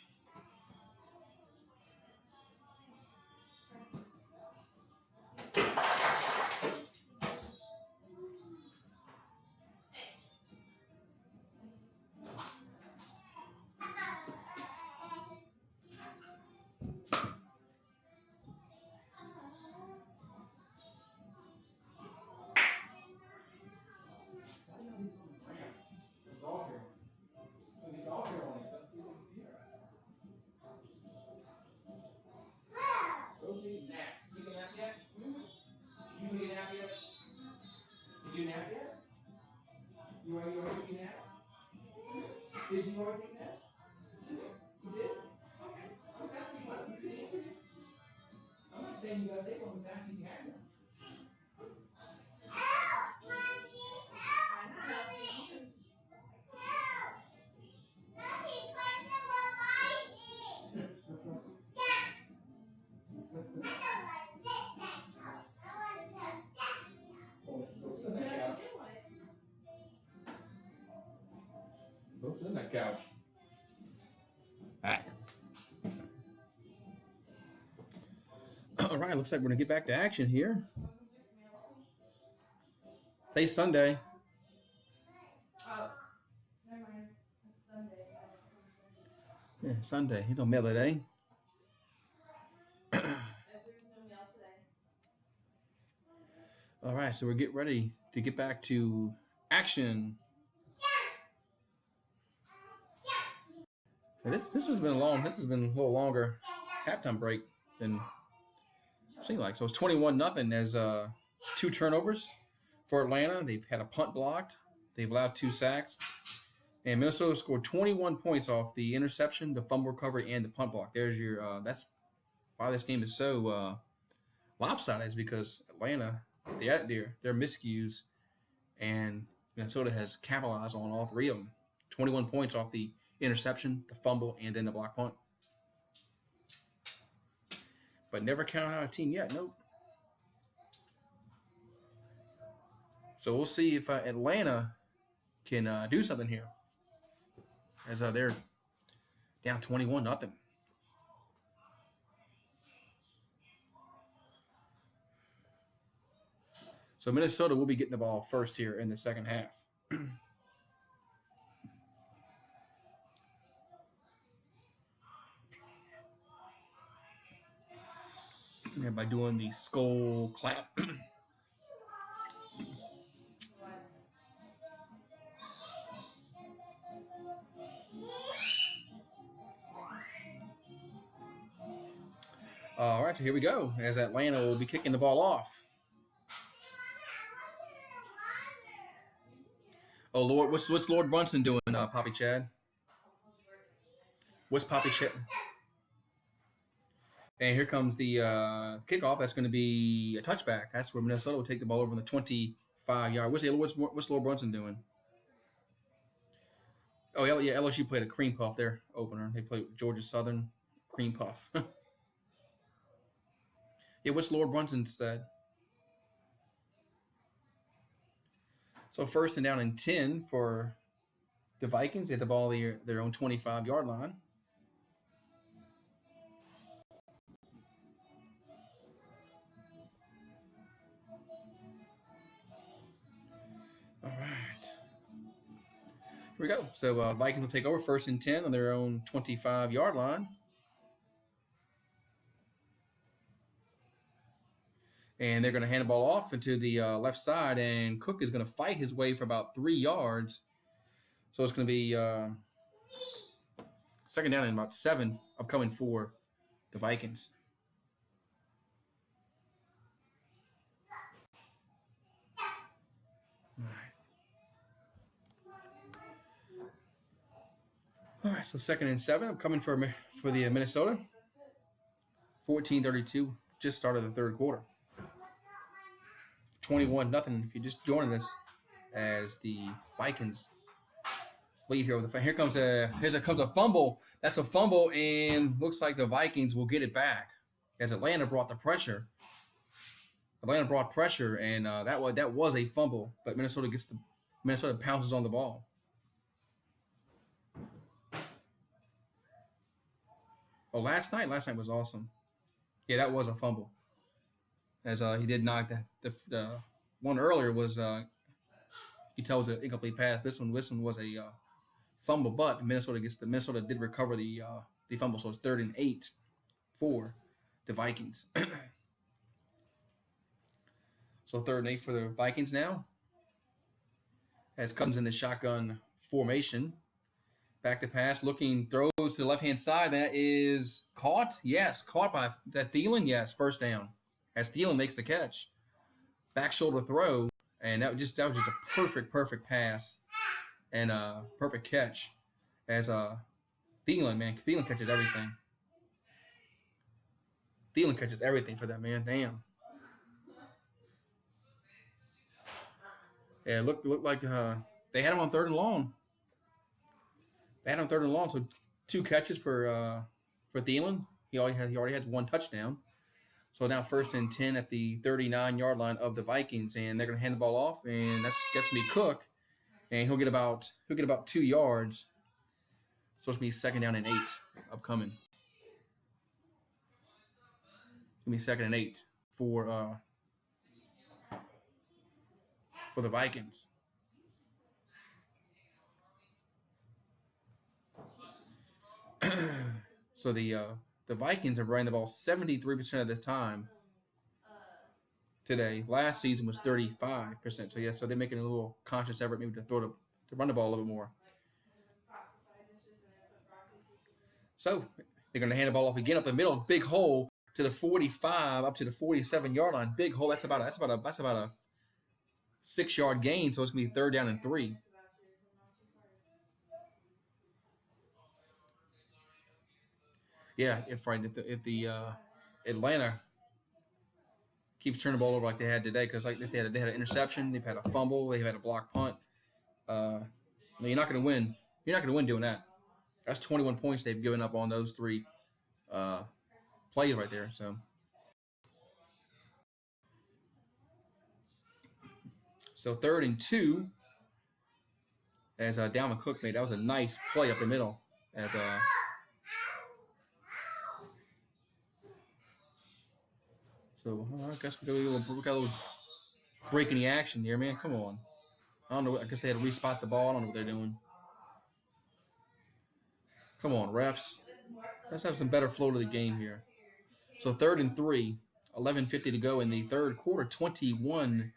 Did you already take that? You did? Okay. I was asking what you could answer it. I'm not saying you gotta take one, I'm asking you have them. Go sit on that couch. All right, looks like we're gonna get back to action here. Today's Sunday. Oh, never mind. It's Sunday. Yeah, Sunday. You don't mail it, eh? There's no mail today. All right, so we're getting ready to get back to action. Yeah, this has been long. This has been a little longer halftime break than it seemed like. So it's 21-0 as 2 turnovers for Atlanta. They've had a punt blocked. They've allowed 2 sacks. And Minnesota scored 21 points off the interception, the fumble recovery, and the punt block. There's your that's why this game is so lopsided, is because Atlanta, their miscues, and Minnesota has capitalized on all 3 of them. 21 points off the interception, the fumble, and then the block punt. But never count out a team yet. Nope. So we'll see if Atlanta can do something here, as they're down 21-0. So Minnesota will be getting the ball first here in the second half. And by doing the skull clap. All right, so here we go, as Atlanta will be kicking the ball off. Oh Lord, what's Lord Brunson doing, Poppy Chad? What's Poppy Chad? And here comes the kickoff. That's going to be a touchback. That's where Minnesota will take the ball over on the 25-yard. What's Lord Brunson doing? Oh yeah, LSU played a cream puff there opener. They played Georgia Southern cream puff. Yeah, what's Lord Brunson said? So first and down and 10 for the Vikings at the ball their own 25-yard line. All right. Here we go. So Vikings will take over first and 10 on their own 25-yard line. And they're going to hand the ball off into the left side, and Cook is going to fight his way for about 3 yards. So it's going to be second down and about 7 upcoming for the Vikings. All right, so second and 7 upcoming for the Minnesota. 14-32, just started the third quarter. 21-0 if you're just joining us as the Vikings lead here with the. Here comes a fumble. That's a fumble, and looks like the Vikings will get it back as Atlanta brought the pressure. Atlanta brought pressure, and that was a fumble, but Minnesota pounces on the ball. Oh, last night was awesome. Yeah, that was a fumble. As he did knock the one earlier was you tell it was an incomplete pass. This one was a fumble, but Minnesota did recover the fumble, so it's 3rd and 8 for the Vikings. So 3rd and 8 for the Vikings now. As comes in the shotgun formation. Back to pass, looking, throws to the left-hand side. That is caught. Yes, caught by that Thielen. Yes, first down. As Thielen makes the catch. Back shoulder throw, and that was just a perfect pass and a perfect catch. As Thielen catches everything. Thielen catches everything for that man. Damn. Yeah, it looked like they had him on 3rd and long. So 2 catches for Thielen. He already has 1 touchdown. So now 1st and 10 at the 39-yard line of the Vikings, and they're going to hand the ball off, and that's going to be Cook, and he'll get about 2 yards. So it's going to be 2nd down and 8 upcoming. It's going to be 2nd and 8 for the Vikings. So the Vikings have run the ball 73% of the time today. Last season was 35%. So yeah, so they're making a little conscious effort maybe to run the ball a little bit more. So they're going to hand the ball off again up the middle, big hole to the 45, up to the 47-yard line. Big hole. That's about a 6-yard gain. So it's going to be 3rd down and 3. Yeah, if the Atlanta keeps turning the ball over like they had today, because like they had an interception, they've had a fumble, they've had a block punt. You're not going to win. You're not going to win doing that. That's 21 points they've given up on those 3 plays right there. So 3rd and 2, as Dalvin Cook made. That was a nice play up the middle. So I guess we got a little break in the action here, man. Come on. I don't know. I guess they had to respot the ball. I don't know what they're doing. Come on, refs. Let's have some better flow to the game here. So 3rd and 3, 11:50 to go in the third quarter. 21-0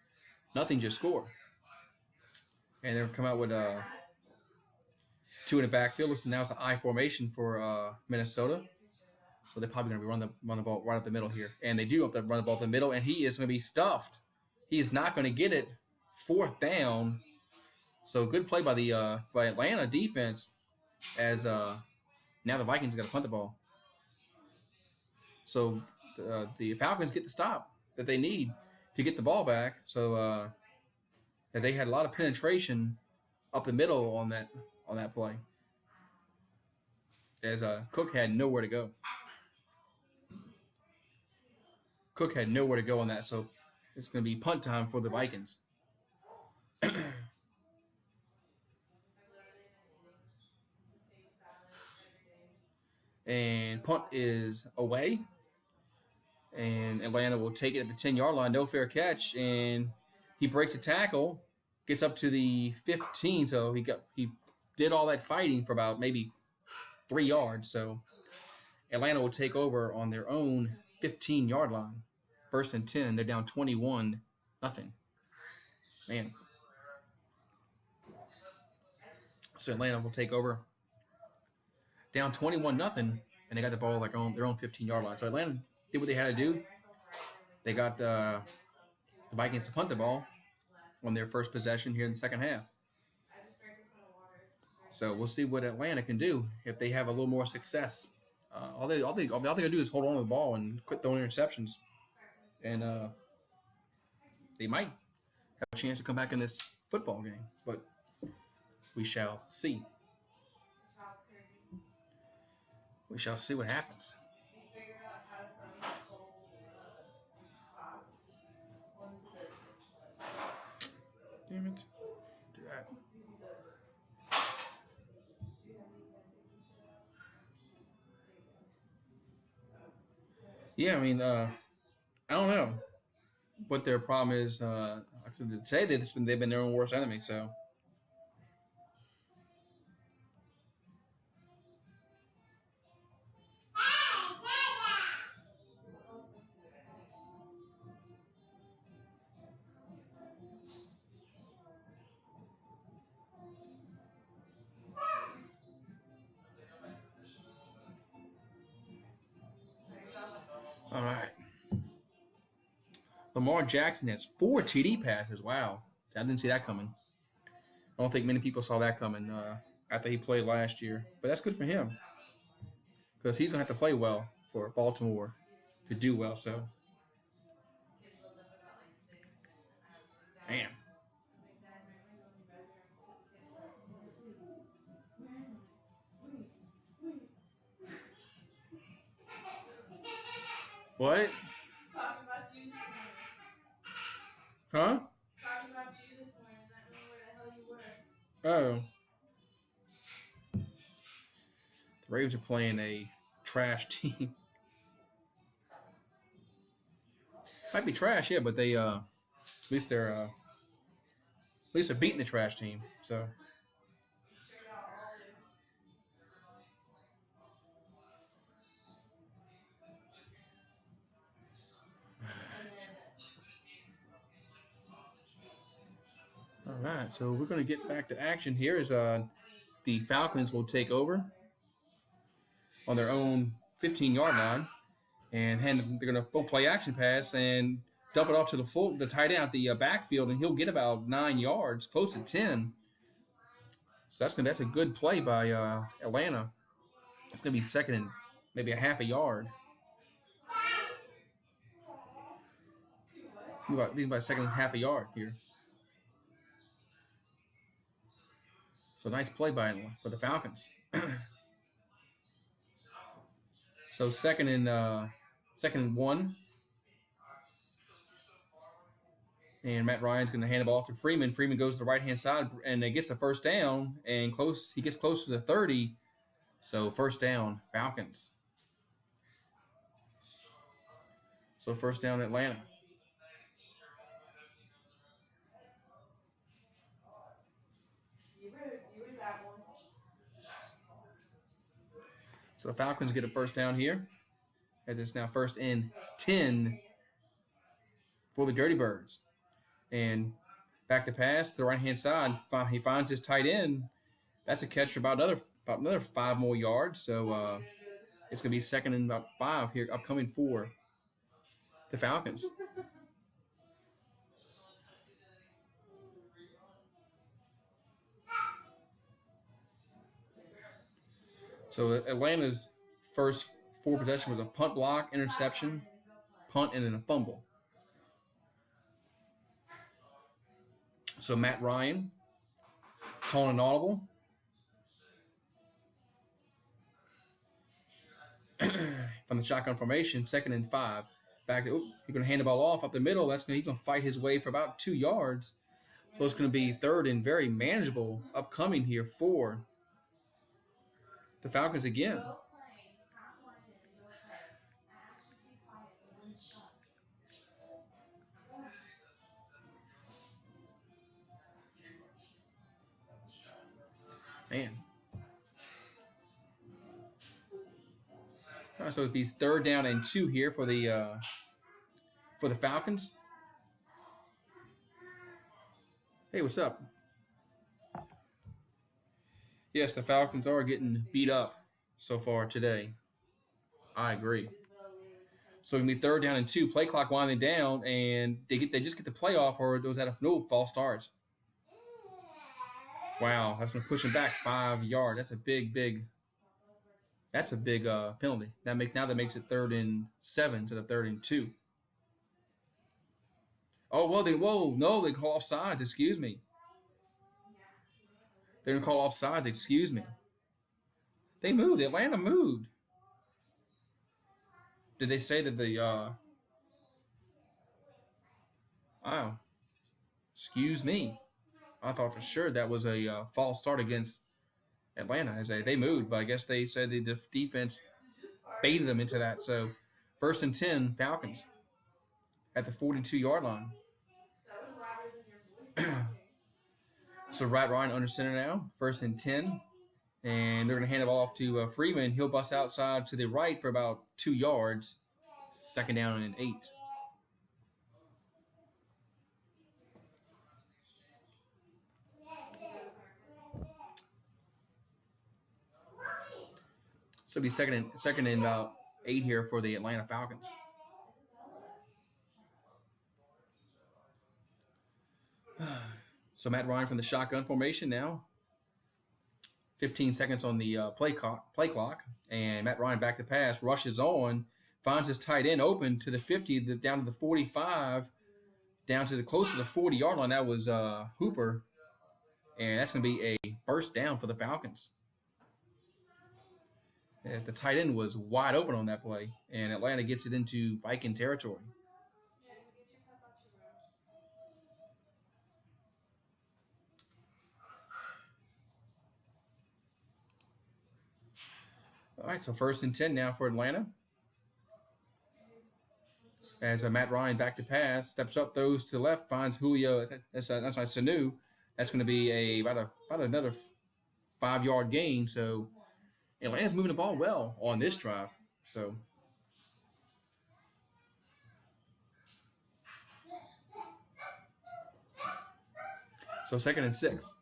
just score. And they'll come out with 2 in the backfield. Now it's an I formation for Minnesota. So they're probably going to be run the ball right up the middle here. And they do have to run the ball up the middle, and he is going to be stuffed. He is not going to get it. 4th down. So good play by the by Atlanta defense as now the Vikings got to punt the ball. So the Falcons get the stop that they need to get the ball back. So as they had a lot of penetration up the middle on that play, as Cook had nowhere to go. Cook had nowhere to go on that, so it's going to be punt time for the Vikings. And punt is away. And Atlanta will take it at the 10-yard line. No fair catch. And he breaks a tackle, gets up to the 15. So he did all that fighting for about maybe 3 yards. So Atlanta will take over on their own 15-yard line. First and 10. They're down 21-0. Man. So Atlanta will take over. Down 21-0, and they got the ball like on their own 15-yard line. So Atlanta did what they had to do. They got the Vikings to punt the ball on their first possession here in the second half. So we'll see what Atlanta can do if they have a little more success. All they gotta do is hold on to the ball and quit throwing interceptions, and they might have a chance to come back in this football game. But we shall see. We shall see what happens. Damn it. Do that. Yeah, I mean, I don't know what their problem is. Today they've been their own worst enemy, so. All right. Lamar Jackson has 4 TD passes. Wow. I didn't see that coming. I don't think many people saw that coming after he played last year. But that's good for him because he's going to have to play well for Baltimore to do well. So, man. What? Talking about you. Huh? Talking about you this morning, not knowing where the hell you were. Oh. The Ravens are playing a trash team. Might be trash, yeah, but they at least they're beating the trash team. So. All right, so we're going to get back to action here as the Falcons will take over on their own 15-yard line, and they're going to full play action pass and dump it off to the tight end at the backfield, and he'll get about 9 yards, close to 10. So that's a good play by Atlanta. It's going to be second and maybe a half a yard. About second and half a yard here. So nice play for the Falcons. So second and 1. And Matt Ryan's going to hand the ball off to Freeman. Freeman goes to the right-hand side and it gets the first down and close. He gets close to the 30. So first down, Falcons. So first down, Atlanta. So the Falcons get a first down here, as it's now first and 10 for the Dirty Birds. And back to pass to the right-hand side. He finds his tight end. That's a catch for about another 5 more yards. So it's going to be second and about 5 here, upcoming for the Falcons. So Atlanta's first 4 possession was a punt block, interception, punt, and then a fumble. So Matt Ryan calling an audible. From the shotgun formation, 2nd and 5. Back, you're going to hand the ball off up the middle. He's going to fight his way for about 2 yards. So it's going to be 3rd and very manageable upcoming here for the Falcons again. Man. All right, so it'd be 3rd down and 2 here for the Falcons. Hey, what's up? Yes, the Falcons are getting beat up so far today. I agree. So it's going to be 3rd down and 2. Play clock winding down, and they just get the playoff, or was that no false starts? Wow, that's going to push them back 5 yards. That's a big penalty. That makes it 3rd and 7 instead of 3rd and 2. Oh well, they call offsides. Excuse me. They didn't call offsides. Excuse me. They moved. Atlanta moved. Did they say that the wow? Excuse me. I thought for sure that was a false start against Atlanta as they moved, but I guess they said the defense baited them into that. So 1st and 10, Falcons at the 42-yard line. So Ryan under center now, 1st and 10, and they're going to hand the ball off to Freeman. He'll bust outside to the right for about 2 yards. 2nd down and 8. So it'll be second and about 8 here for the Atlanta Falcons. So Matt Ryan from the shotgun formation now. 15 seconds on the play clock, and Matt Ryan back to pass, rushes on, finds his tight end open to the 50, down to the 45, down to the close to the 40-yard line. That was Hooper, and that's going to be a 1st down for the Falcons. And the tight end was wide open on that play, and Atlanta gets it into Viking territory. All right, so 1st and 10 now for Atlanta. As Matt Ryan back to pass, steps up, throws to the left, finds Julio. That's Sanu. That's going to be about another 5-yard gain. So Atlanta's moving the ball well on this drive. So So 2nd and 6.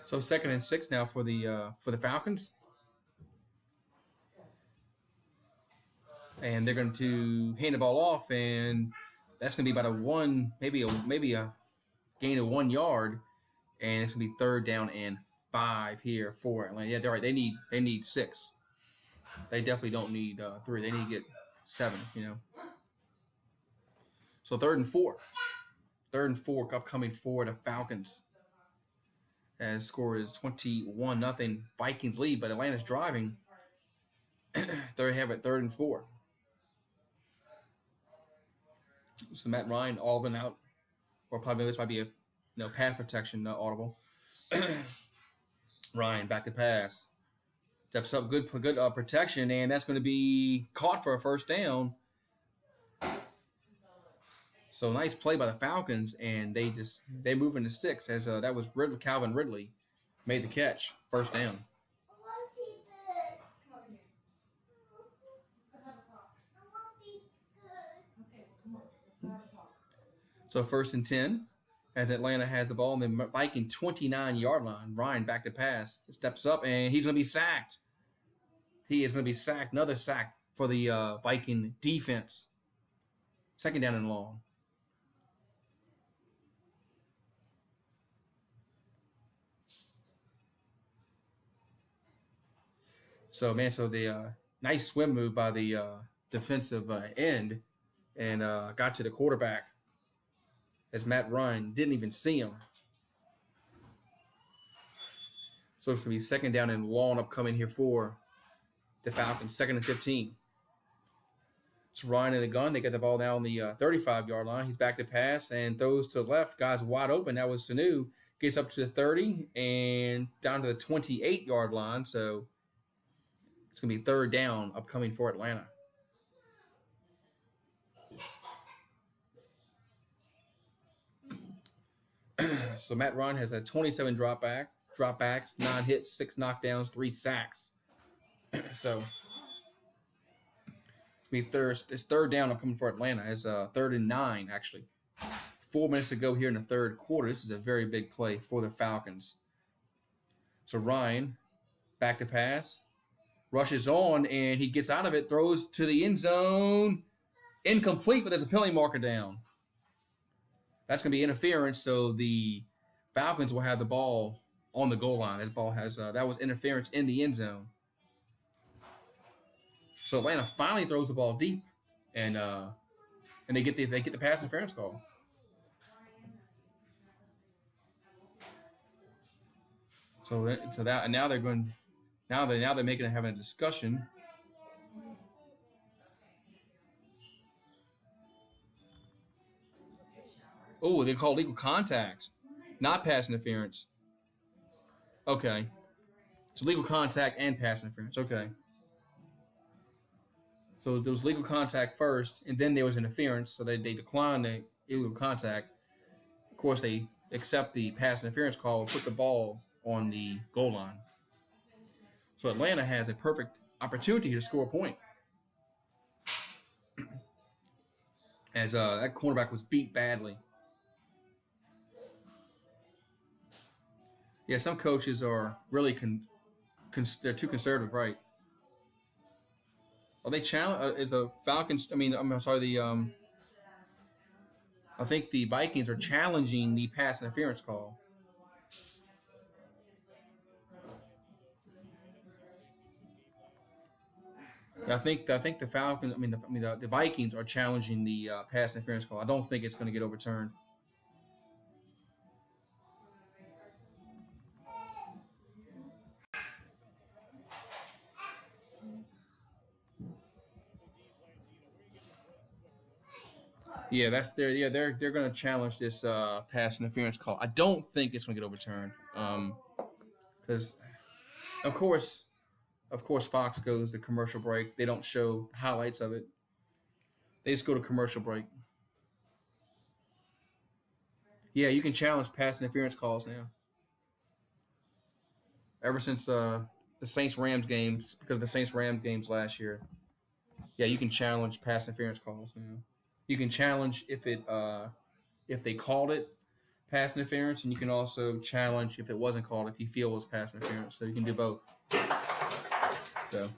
So 2nd and 6 now for the Falcons. And they're going to hand the ball off, and that's going to be about maybe a gain of 1 yard, and it's going to be 3rd down and 5 here for Atlanta. Yeah, they're right. They need 6. They definitely don't need 3. They need to get 7. So 3rd and 4. 3rd and 4 upcoming for the Falcons. As score is 21-0. Vikings lead, but Atlanta's driving. They have it 3rd and 4. So Matt Ryan, all been out, or probably this might be a pass protection audible. Ryan back to pass, steps up, good protection, and that's going to be caught for a 1st down. So nice play by the Falcons, and they move in the sticks as that was Calvin Ridley made the catch, 1st down. So 1st and 10 as Atlanta has the ball on the Viking 29-yard line. Ryan back to pass, steps up, and he's going to be sacked. He is going to be sacked. Another sack for the Viking defense. 2nd down and long. So man, so the nice swim move by the defensive end and got to the quarterback as Matt Ryan didn't even see him. So it's going to be second down and long upcoming here for the Falcons, 2nd and 15. It's Ryan in the gun. They get the ball now on the 35-yard line. He's back to pass and throws to the left. Guy's wide open. That was Sanu. Gets up to the 30 and down to the 28-yard line. So it's going to be third down upcoming for Atlanta. So Matt Ryan has had 27 dropbacks, 9 hits, 6 knockdowns, 3 sacks. So it's third down upcoming for Atlanta. It's 3rd and 9 actually. 4 minutes to go here in the third quarter. This is a very big play for the Falcons. So Ryan back to pass, rushes on, and he gets out of it, throws to the end zone. Incomplete, but there's a penalty marker down. That's going to be interference, so the Falcons will have the ball on the goal line. That was interference in the end zone. So Atlanta finally throws the ball deep, and they get the pass interference call. So now they're having a discussion. Oh, they call legal contact, not pass interference. Okay, so legal contact and pass interference. Okay. So there was legal contact first, and then there was interference. So they declined the illegal contact. Of course, they accept the pass interference call and put the ball on the goal line. So Atlanta has a perfect opportunity to score a point. As that cornerback was beat badly. Yeah, some coaches are really they're too conservative, right? Are they challenge? Is the Falcons? I'm sorry. I think the Vikings are challenging the pass interference call. I think the Falcons. The Vikings are challenging the pass interference call. I don't think it's going to get overturned. Yeah, they're going to challenge this pass interference call. I don't think it's going to get overturned. Because of course Fox goes to commercial break. They don't show highlights of it. They just go to commercial break. Yeah, you can challenge pass interference calls now. Ever since the Saints-Rams games, because of the Saints-Rams games last year. Yeah, you can challenge pass interference calls now. You can challenge if they called it pass interference, and you can also challenge if it wasn't called, if you feel it was pass interference. So you can do both. So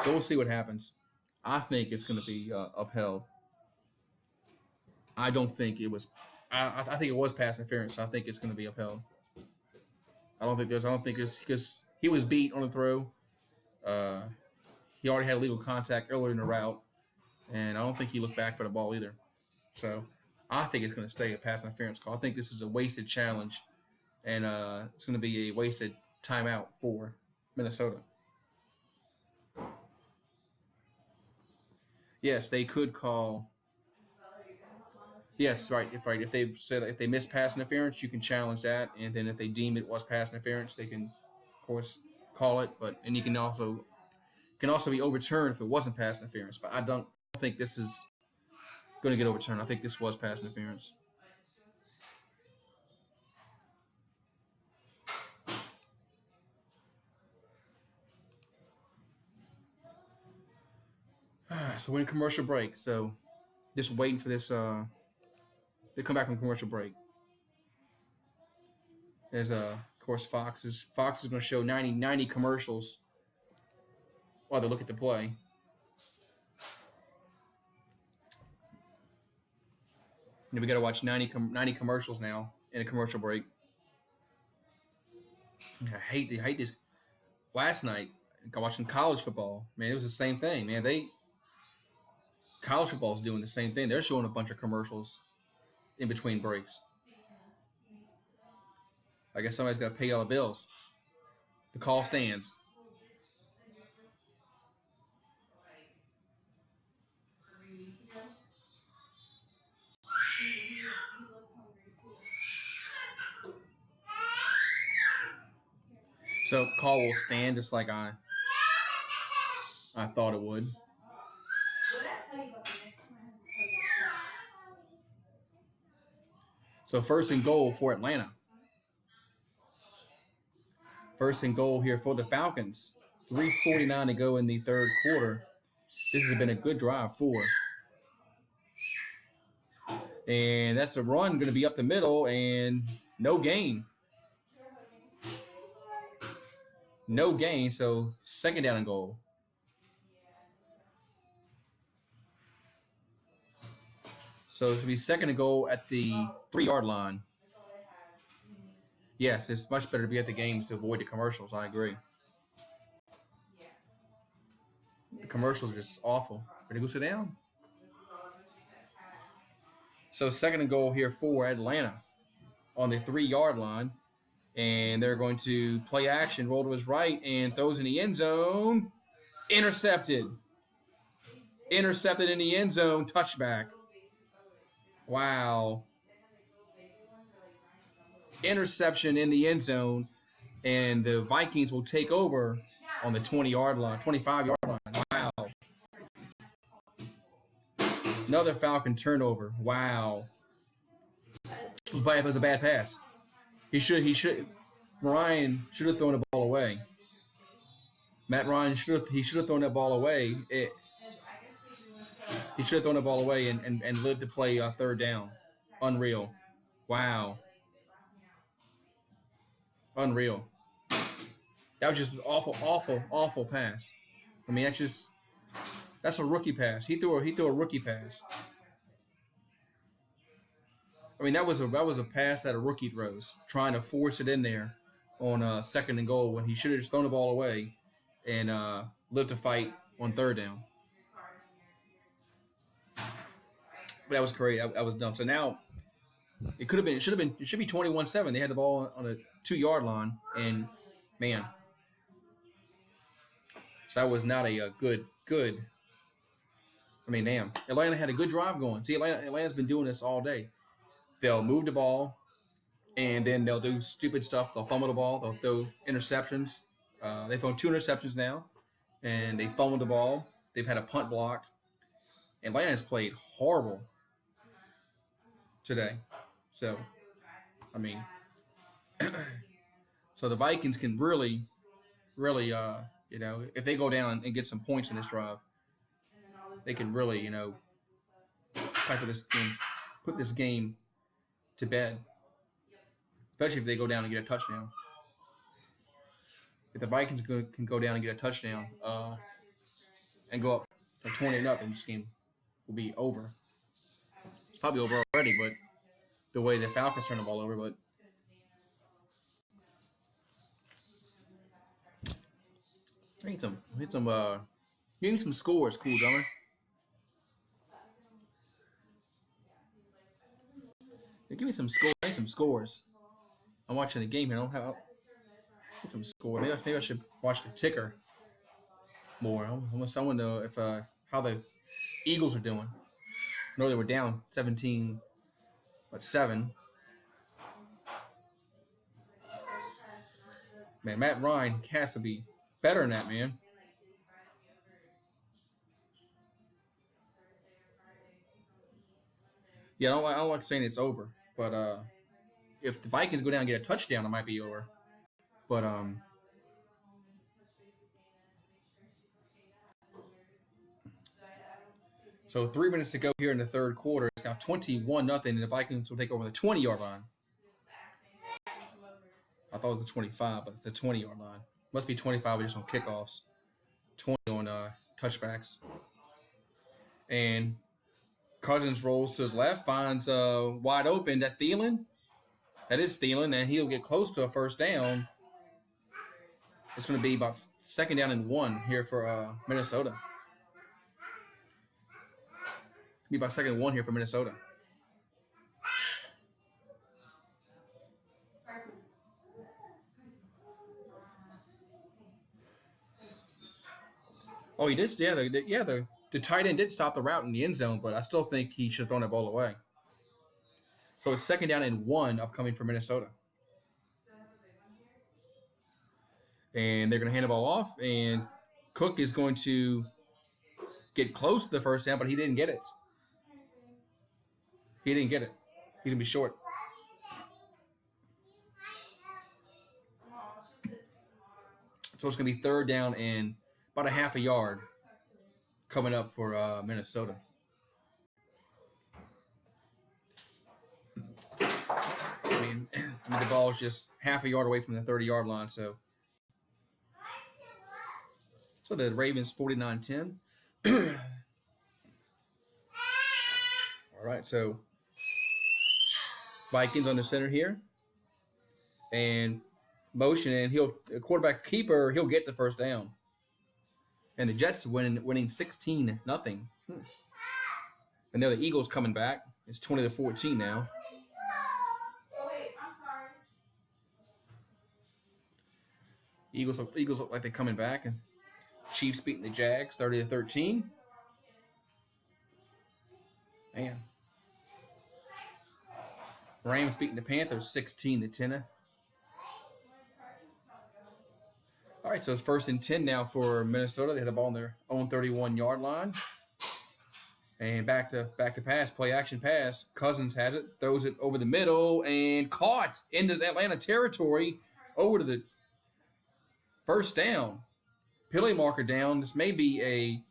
we'll see what happens. I think it's going to be upheld. I don't think it was. I think it was pass interference. So I think it's going to be upheld. I don't think it's because he was beat on the throw. He already had legal contact earlier in the route, and I don't think he looked back for the ball either. So I think it's going to stay a pass interference call. I think this is a wasted challenge, and it's going to be a wasted timeout for Minnesota. Yes, they could call. Yes, right. If they said if they miss pass interference, you can challenge that, and then if they deem it was pass interference, they can, of course, call it. And you can also be overturned if it wasn't pass interference. But I don't think this is going to get overturned. I think this was pass interference. So we're in commercial break. So just waiting for this. They come back from commercial break. As of course Fox is going to show 90 commercials while they look at the play. And we got to watch 90 commercials now in a commercial break. I hate this. Last night, watching college football, man, it was the same thing, man. College football is doing the same thing. They're showing a bunch of commercials in between breaks. I guess somebody's got to pay all the bills. The call stands. So call will stand just like I thought it would. So first and goal for Atlanta. First and goal here for the Falcons. 3:49 to go in the third quarter. This has been a good drive for. And that's a run going to be up the middle and no gain. No gain, so second down and goal. So it should be second and goal at the 3-yard line. Yes, it's much better to be at the games to avoid the commercials. I agree. The commercials are just awful. Ready to go sit down? So second and goal here for Atlanta on the 3-yard line. And they're going to play action, roll to his right, and throws in the end zone. Intercepted. Intercepted in the end zone. Touchback. Wow. Interception in the end zone. And the Vikings will take over on the 20-yard line, 25-yard line. Wow. Another Falcon turnover. Wow. It was a bad pass. Ryan should have thrown the ball away. Matt Ryan should have thrown that ball away. He should have thrown the ball away and lived to play third down. Unreal. Wow. Unreal. That was just an awful pass. I mean, that's a rookie pass. He threw a rookie pass. I mean, that was a pass that a rookie throws, trying to force it in there on second and goal when he should have just thrown the ball away and lived to fight on third down. But that was crazy. That was dumb. So now it should be 21-7. They had the ball on the 2-yard line, and man, so that was not a good. I mean, damn, Atlanta had a good drive going. See, Atlanta's been doing this all day. They'll move the ball, and then they'll do stupid stuff. They'll fumble the ball. They'll throw interceptions. They've thrown 2 interceptions now, and they fumbled the ball. They've had a punt blocked. Atlanta has played horrible today. So, I mean, so the Vikings can really, if they go down and get some points in this drive, they can really, put this game to bed, especially if they go down and get a touchdown. If the Vikings can go down and get a touchdown and go up to 20-0, this game will be over. It's probably over already, but the way the Falcons turn the ball over, but I need some give me some scores, cool drummer. Yeah, give me some scores. I need some scores. I'm watching the game here. I don't have some score. Maybe I should watch the ticker more. I want to know if how the Eagles are doing. I know they were down 17, but 7. Man, Matt Ryan has to be better than that, man. Yeah, I don't like saying it's over, but if the Vikings go down and get a touchdown, it might be over. But so 3 minutes to go here in the third quarter. It's now 21-0, and the Vikings will take over the 20-yard line. I thought it was the 25, but it's the 20-yard line. Must be 25 just on kickoffs, 20 on touchbacks. And Cousins rolls to his left, finds wide open. That Thielen? That is Thielen, and he'll get close to a first down. It's going to be about second down and 1 here for Minnesota. Be about second and 1 here for Minnesota. Oh, he did. Yeah, the tight end did stop the route in the end zone, but I still think he should have thrown that ball away. So it's second down and 1 upcoming for Minnesota. And they're going to hand the ball off, and Cook is going to get close to the first down, but he didn't get it. He didn't get it. He's going to be short. So it's going to be third down and about a half a yard coming up for Minnesota. I mean, the ball is just half a yard away from the 30-yard line. So the Ravens 49-10. All right, so Vikings on the center here. And motion, and a quarterback keeper, he'll get the first down. And the Jets winning 16-0. And now the Eagles coming back. It's 20-14 now. Oh, wait, I'm sorry. Eagles look like they're coming back, and Chiefs beating the Jags 30-13. Man. Rams beating the Panthers 16-10. All right, so it's 1st and 10 now for Minnesota. They had the ball on their own 31-yard line. And back to pass, play action pass. Cousins has it, throws it over the middle, and caught into the Atlanta territory over to the first down. Penalty marker down. This may be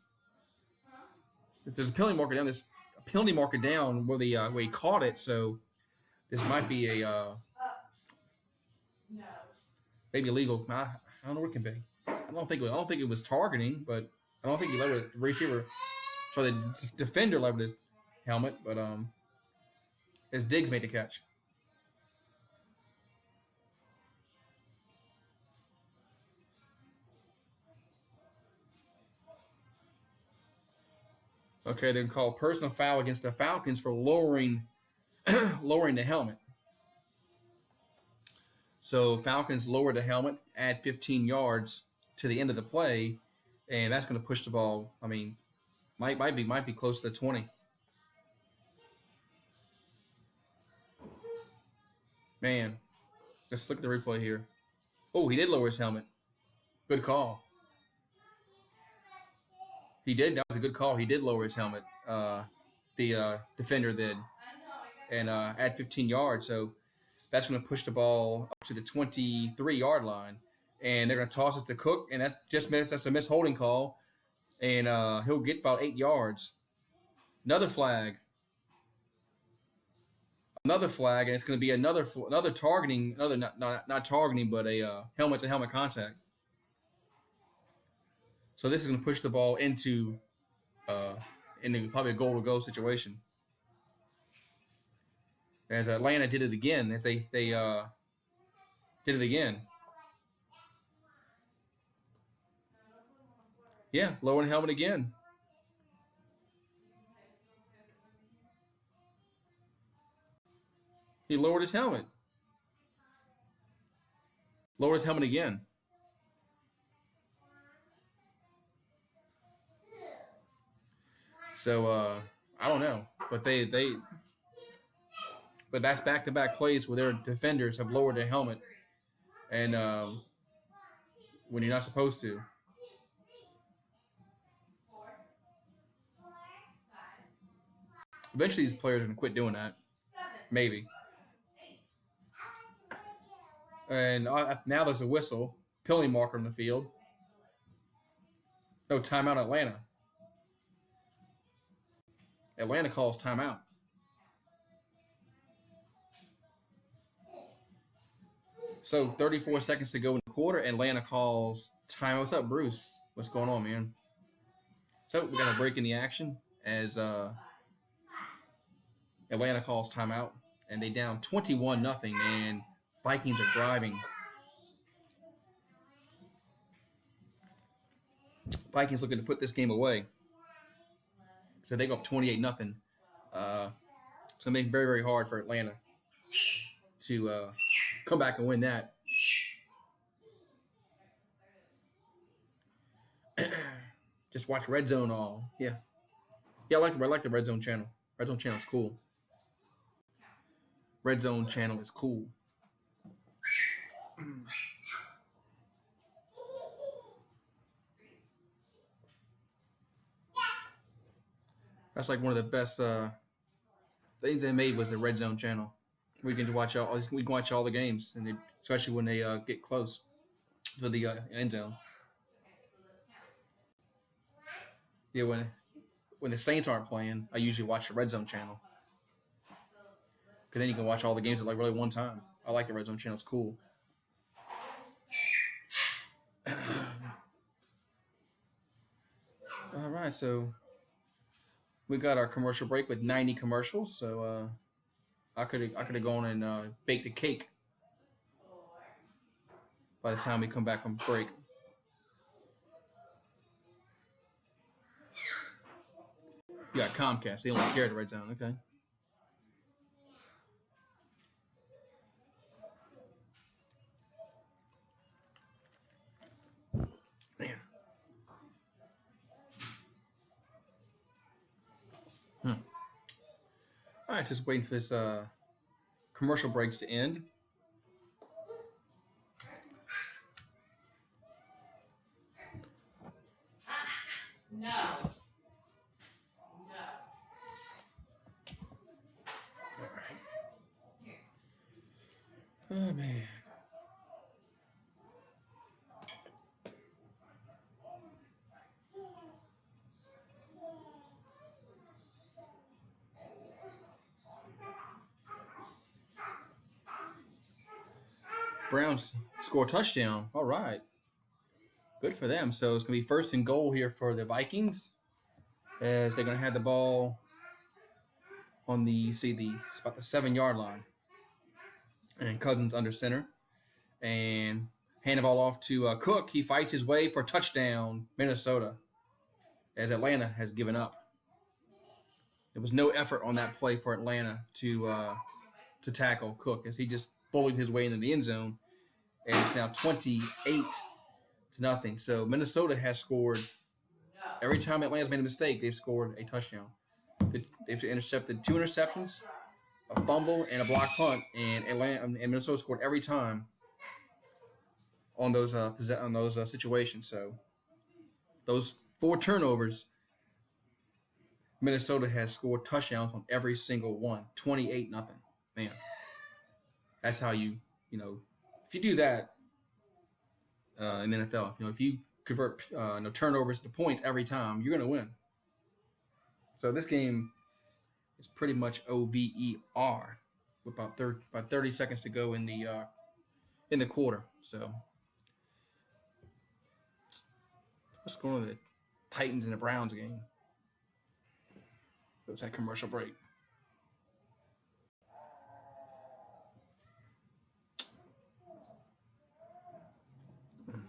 there's a penalty marker down. This penalty marker down where he caught it. So this might be No. maybe illegal. I don't know what it can be. I don't think it was targeting, but I don't think he let the receiver. So the defender leveled his helmet, but as Diggs made the catch. Okay, they're called personal foul against the Falcons for lowering the helmet. So Falcons lowered the helmet, add 15 yards to the end of the play, and that's going to push the ball. I mean, might be close to the 20. Man, let's look at the replay here. Oh, he did lower his helmet. Good call. He did. That was a good call. He did lower his helmet. The defender did, and add 15 yards. So that's going to push the ball up to the 23-yard line, and they're going to toss it to Cook, and that's a missed holding call, and he'll get about 8 yards. Another flag, and it's going to be another targeting, not targeting, but a helmet to helmet contact. So this is going to push the ball into probably a goal-to-go situation. As Atlanta did it again, as they did it again. Yeah, lowering the helmet again. He lowered his helmet. Lowered his helmet again. So I don't know, but but that's back-to-back plays where their defenders have lowered their helmet, and when you're not supposed to. Eventually, these players are going to quit doing that. Maybe. And now there's a whistle, penalty marker on the field. No, timeout Atlanta. Atlanta calls timeout. So 34 seconds to go in the quarter. Atlanta calls timeout. What's up, Bruce? What's going on, man? So we got a break in the action as Atlanta calls timeout, and they down 21-0, and Vikings are driving. Vikings looking to put this game away. So they go up 28-0. It's going to make it very, very hard for Atlanta to come back and win that. Just watch Red Zone all. Yeah. Yeah, I like the Red Zone channel. Red Zone channel is cool. Red Zone channel is cool. That's like one of the best things they made was the Red Zone channel. We can watch all the games, and especially when they get close to the end zones. Yeah, when the Saints aren't playing, I usually watch the Red Zone channel because then you can watch all the games at like really one time. I like the Red Zone channel; it's cool. All right, so we got our commercial break with 90 commercials. So I could have gone and baked a cake by the time we come back from break. You got Comcast. They only care the Red Zone. Okay. Man. All right, just waiting for this commercial breaks to end. No. Oh man. Browns score a touchdown. All right. Good for them. So it's going to be first and goal here for the Vikings as they're going to have the ball on it's about the 7-yard line. And Cousins under center. And hand the ball off to Cook. He fights his way for a touchdown, Minnesota, as Atlanta has given up. There was no effort on that play for Atlanta to tackle Cook as he just bullied his way into the end zone. And it's now 28-0. So Minnesota has scored. Every time Atlanta's made a mistake, they've scored a touchdown. They've intercepted 2 interceptions, a fumble, and a block punt, and Minnesota scored every time on those situations. So those 4 turnovers, Minnesota has scored touchdowns on every single one. 28-0. Man, that's how you if you do that in the NFL, if you convert turnovers to points every time, you're going to win. So this game is pretty much OVER with about 30 seconds to go in the quarter. So let's go to the Titans and the Browns game. It was that commercial break.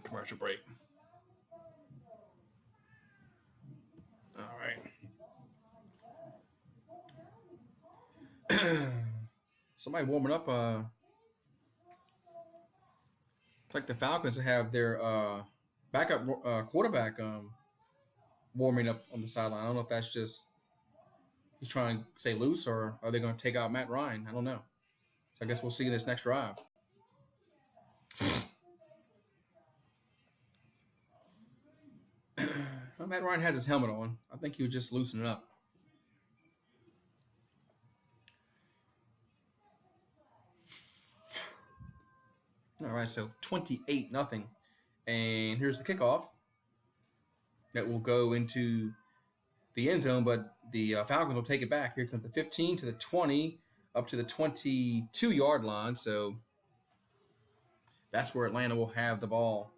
Commercial break. All right. Somebody warming up. It's like the Falcons have their backup quarterback warming up on the sideline. I don't know if that's just he's trying to stay loose, or are they going to take out Matt Ryan? I don't know. So I guess we'll see in this next drive. Well, Matt Ryan has his helmet on. I think he was just loosening up. All right, so 28-0. And here's the kickoff that will go into the end zone, but the Falcons will take it back. Here comes the 15 to the 20, up to the 22-yard line. So that's where Atlanta will have the ball.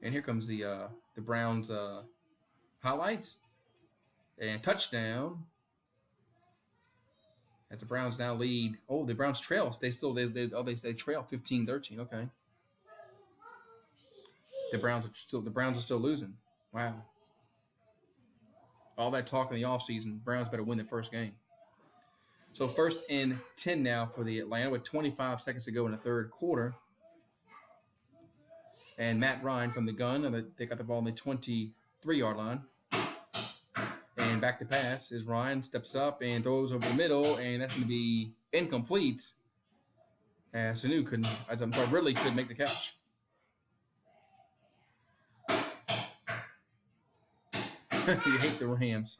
And here comes the Browns highlights and touchdown. As the Browns now lead. Oh, the Browns trail. They trail 15-13. Okay. The Browns are still losing. Wow. All that talk in the offseason, Browns better win the first game. So 1st and 10 now for the Atlanta with 25 seconds to go in the third quarter. And Matt Ryan from the gun, they got the ball on the 23-yard line. And back to pass is Ryan, steps up and throws over the middle, and that's going to be incomplete. And Sanu Ridley couldn't make the catch. You hate the Rams.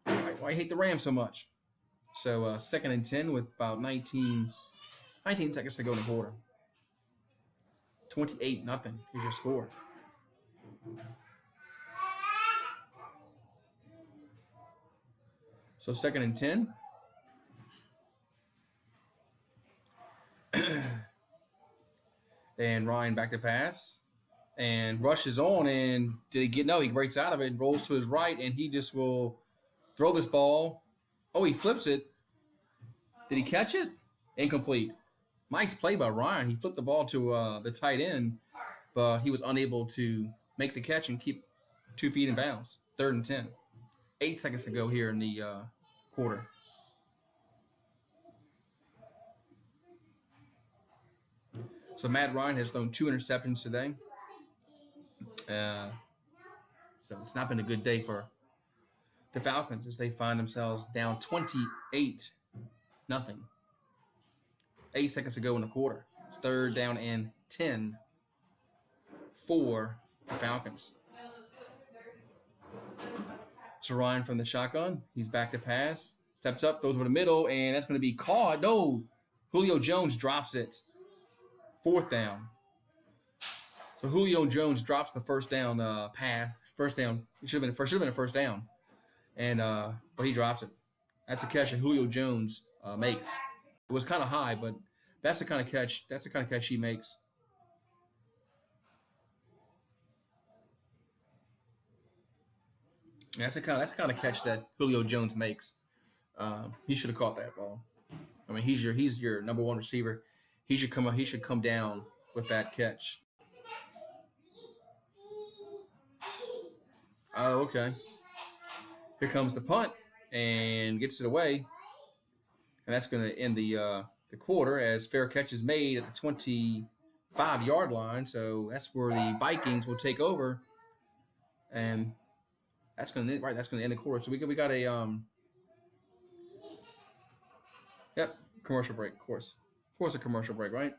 Why you hate the Rams so much? So 2nd and 10 with about 19 seconds to go in the quarter. 28-0 is your score. So 2nd and 10. And Ryan back to pass. And rushes on, and did he get? No, he breaks out of it and rolls to his right, and he just will throw this ball. Oh, he flips it. Did he catch it? Incomplete. Nice play by Ryan. He flipped the ball to the tight end, but he was unable to make the catch and keep 2 feet in bounds. 3rd and 10. 8 seconds to go here in the quarter. So Matt Ryan has thrown 2 interceptions today. So it's not been a good day for the Falcons as they find themselves down 28-0. 8 seconds to go in the quarter. It's 3rd down and 10 for the Falcons. So Ryan from the shotgun. He's back to pass. Steps up, throws over the middle, and that's going to be caught. No! Julio Jones drops it. 4th down. So Julio Jones drops the first down pass. First down. It should have been a first down. And but he drops it. That's a catch that Julio Jones makes. It was kind of high, but that's the kind of catch he makes. And that's the kind of catch that Julio Jones makes. He should have caught that ball. I mean, he's your number 1 receiver. He should come down with that catch. Oh, okay. Here comes the punt and gets it away. And that's going to end the quarter as fair catch is made at the 25-yard line. So that's where the Vikings will take over. And that's going to end the quarter. So we got a commercial break, of course. Of course a commercial break, right?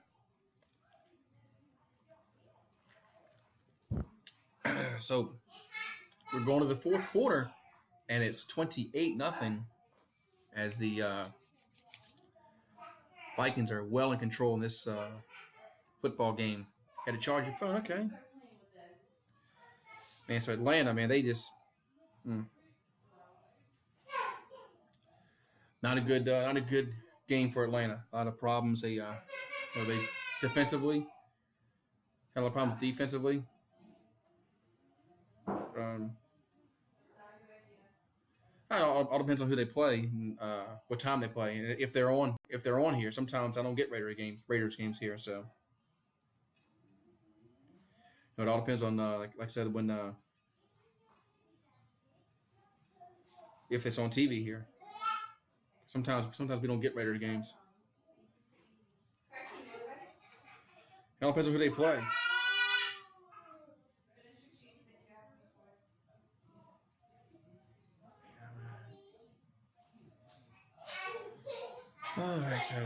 So we're going to the fourth quarter, and it's 28-0 as the Vikings are well in control in this football game. Had to charge your phone, okay. Man, so Atlanta, man, they just not a good game for Atlanta. A lot of problems. They defensively had a lot of problems defensively. I don't know, all depends on who they play, and, what time they play, and if they're on here. Sometimes I don't get Raiders games here, so it all depends on like I said when if it's on TV here. Sometimes we don't get Raiders games. It all depends on who they play. All right, so.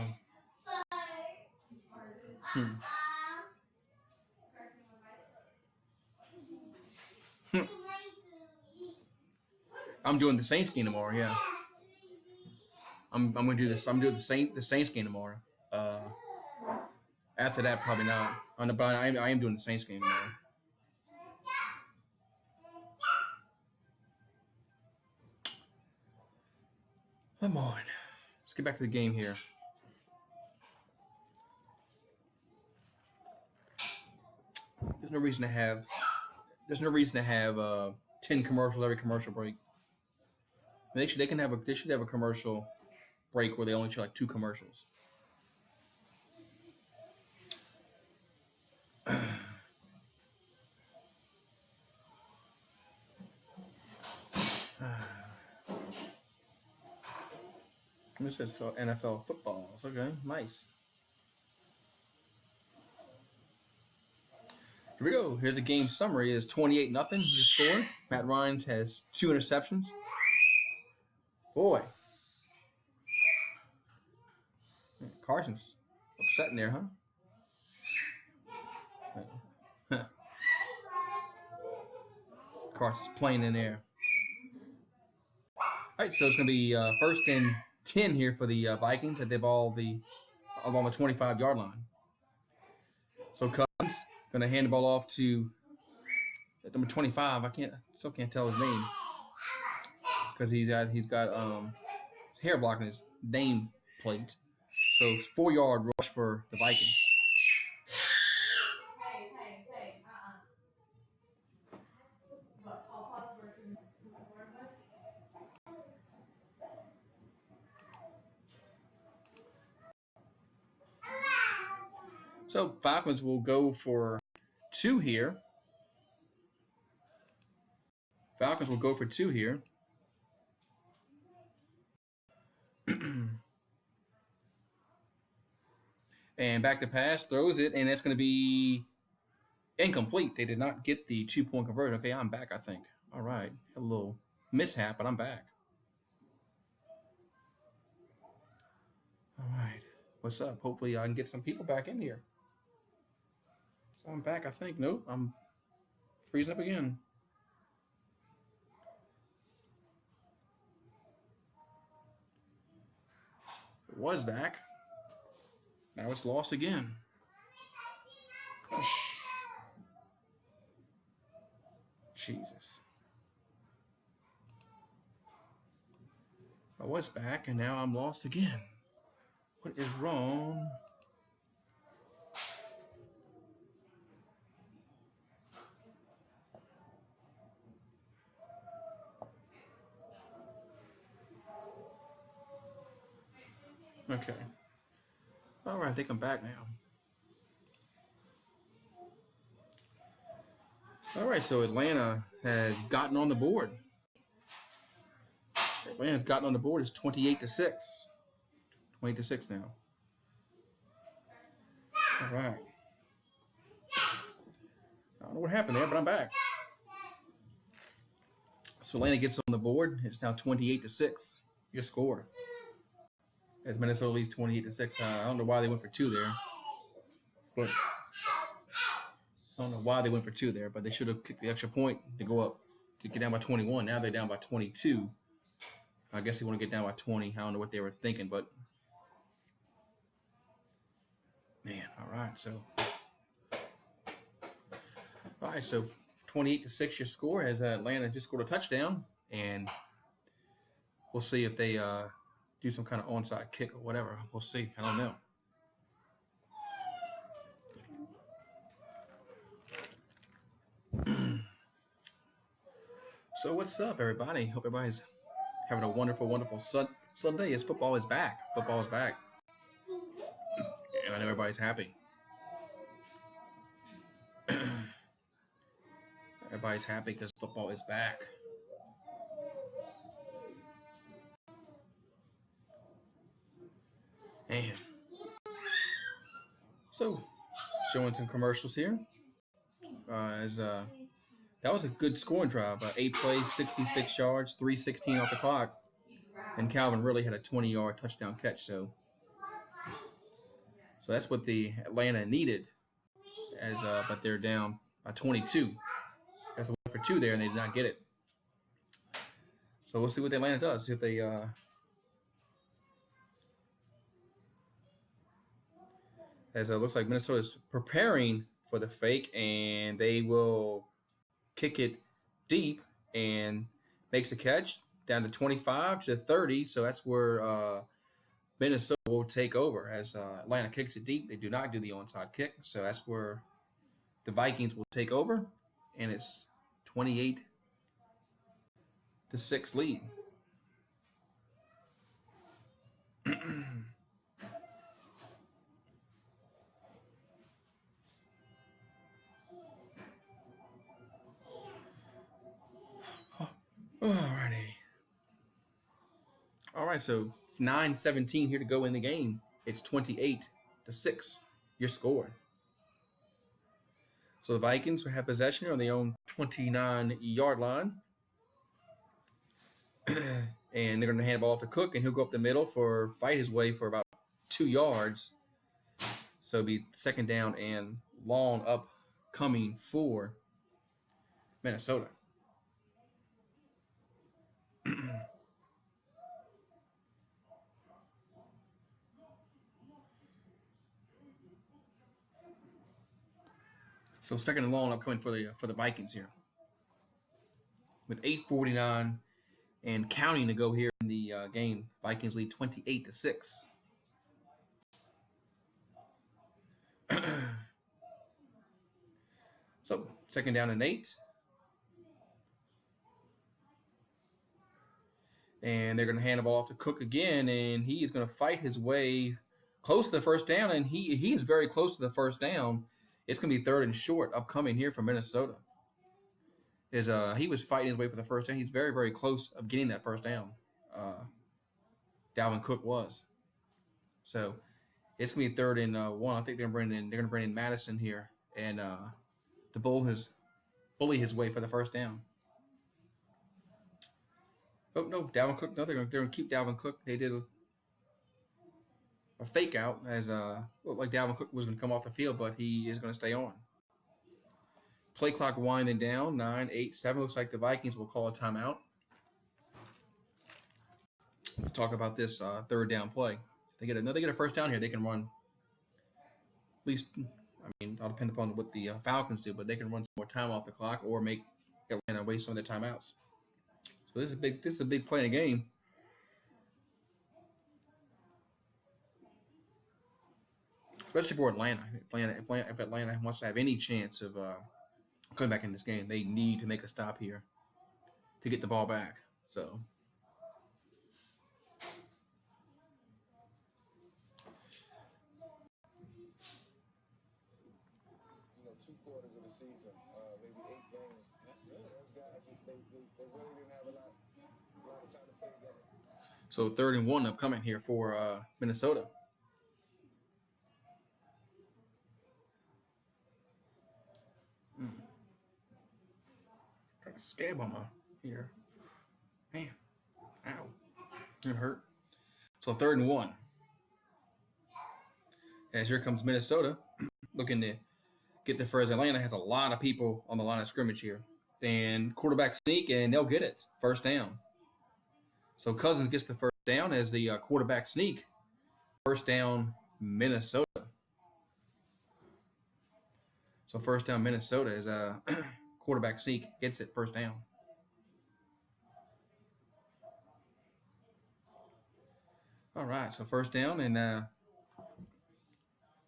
I'm doing the Saints game tomorrow. Yeah, I'm gonna do this. I'm doing the Saints game tomorrow. After that, probably not. But I am doing the Saints game tomorrow. Come on, let's get back to the game here. There's no reason to have 10 commercials every commercial break. They should have a commercial break where they only show like 2 commercials. This is for NFL footballs. Okay, nice. Here we go. Here's the game summary. It's 28-0. The score. Matt Ryan has 2 interceptions. Boy. Carson's upset in there, huh? Carson's playing in there. All right, so it's going to be first and 10 here for the Vikings at the ball along the 25-yard line. So Cousins going to hand the ball off to number 25. Still can't tell his name because he's got hair blocking his name plate. So 4-yard rush for the Vikings. So Falcons will go for 2 here. And back to pass, throws it, and it's going to be incomplete. They did not get the 2-point conversion. Okay, I'm back, I think. All right. A little mishap, but I'm back. All right. What's up? Hopefully I can get some people back in here. So I'm back, I think. Nope, I'm freezing up again. It was back. Now it's lost again. Jesus. I was back and now I'm lost again. What is wrong? Okay. All right, I think I'm back now. All right, so Atlanta has gotten on the board. Atlanta's gotten on the board. It's 28-6. 28-6 now. All right. I don't know what happened there, but I'm back. So Atlanta gets on the board. It's now 28-6. Your score. As Minnesota leads 28-6. I don't know why they went for 2 there. But I don't know why they went for 2 there, but they should have kicked the extra point to go up, to get down by 21. Now they're down by 22. I guess they want to get down by 20. I don't know what they were thinking, but man, all right, so 28-6 your score as Atlanta just scored a touchdown, and we'll see if they do some kind of onside kick or whatever. We'll see. I don't know. So what's up, everybody? Hope everybody's having a wonderful, wonderful Sunday. As football is back. Football is back. And I know everybody's happy. Everybody's happy because football is back. Man. So, showing some commercials here. That was a good scoring drive. 8 plays, 66 yards, 3:16 off the clock. And Calvin really had a 20-yard touchdown catch. So that's what the Atlanta needed. But they're down by 22. That's a win for 2 there, and they did not get it. So we'll see what Atlanta does. See if they as it looks like Minnesota's preparing for the fake, and they will kick it deep and makes a catch down to 25 to 30. So that's where Minnesota will take over as Atlanta kicks it deep. They do not do the onside kick. So that's where the Vikings will take over, and it's 28-6 lead. Alrighty. All right, so 9:17 here to go in the game. It's 28-6. Your score. So the Vikings have possession on their own 29-yard line. And they're going to hand the ball off to Cook, and he'll go up the middle fight his way for about 2 yards. So it'll be second down and long upcoming for Minnesota. So second and long upcoming for the Vikings here. With 8:49 and counting to go here in the game, Vikings lead 28-6. So second down and 8. And they're going to hand the ball off to Cook again, and he is going to fight his way close to the first down, and he is very close to the first down. It's going to be third and short upcoming here for Minnesota. He was fighting his way for the first down. He's very, very close of getting that first down. Dalvin Cook was. So it's going to be third and 1. I think they're going to bring in Madison here and to bully his way for the first down. Oh, no, Dalvin Cook. No, they're going to keep Dalvin Cook. They did a fake out as looked like Dalvin Cook was going to come off the field, but he is going to stay on. Play clock winding down, 9, 8, 7. Looks like the Vikings will call a timeout. We'll talk about this third down play. If they get a first down here, they can run at least, it'll depend upon what the Falcons do, but they can run some more time off the clock or make Atlanta waste some of their timeouts. So this is a big play in the game. Especially for Atlanta. If Atlanta wants to have any chance of coming back in this game, they need to make a stop here to get the ball back. So two quarters of the season, maybe 8 games. Those guys, they really didn't have a lot of time to play together. So third and 1 upcoming here for Minnesota. Got a scab on my ear. Man, ow, it hurt. So third and 1. As here comes Minnesota, looking to get the first. Atlanta has a lot of people on the line of scrimmage here. And quarterback sneak, and they'll get it. First down. So Cousins gets the first down as the quarterback sneak. First down, Minnesota. So first down, Minnesota is a quarterback sneak. Gets it first down. All right, so first down, and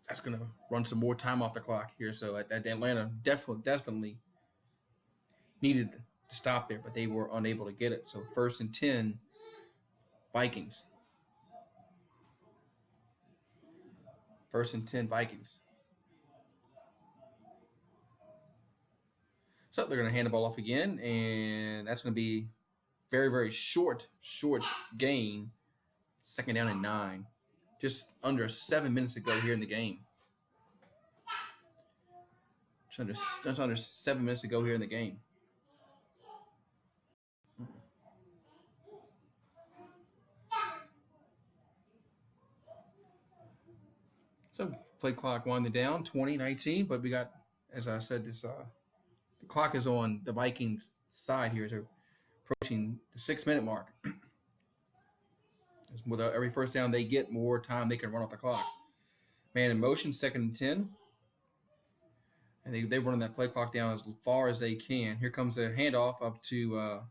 that's going to run some more time off the clock here. So Atlanta definitely needed to stop there, but they were unable to get it. So first and 10, Vikings. First and 10, Vikings. So they're going to hand the ball off again, and that's going to be very, very short gain. Second down and 9. Just under 7 minutes to go here in the game. Just under 7 minutes to go here in the game. So play clock winding down, 20-19, but we got, as I said, this the clock is on the Vikings side here. They're approaching the 6-minute mark. With every first down they get, more time they can run off the clock. Man in motion, second and 10. And they're running that play clock down as far as they can. Here comes the handoff up to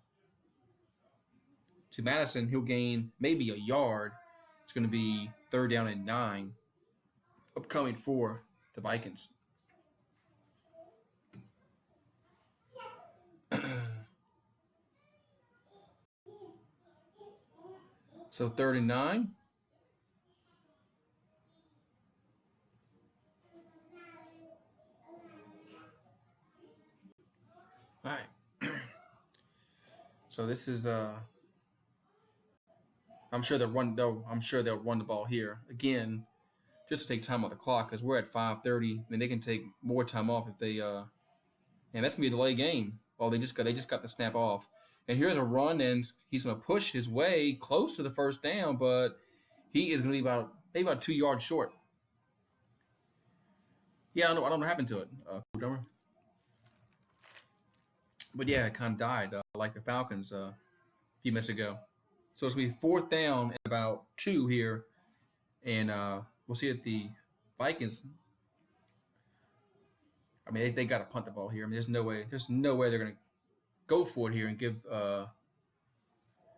Madison. He'll gain maybe a yard. It's going to be third down and 9 upcoming for the Vikings. So third and 9. All right. So this is I'm sure they'll run. I'm sure they'll run the ball here again, just to take time off the clock because we're at 5:30. And they can take more time off if they. And that's gonna be a delay game. Oh, they just got the snap off. And here's a run, and he's gonna push his way close to the first down, but he is gonna be maybe about 2 yards short. Yeah, I don't know what happened to it, cool drummer. But yeah, it kind of died like the Falcons a few minutes ago. So it's gonna be fourth down and about 2 here, and we'll see if the Vikings. I mean, they got to punt the ball here. I mean, there's no way. There's no way they're gonna go for it here and give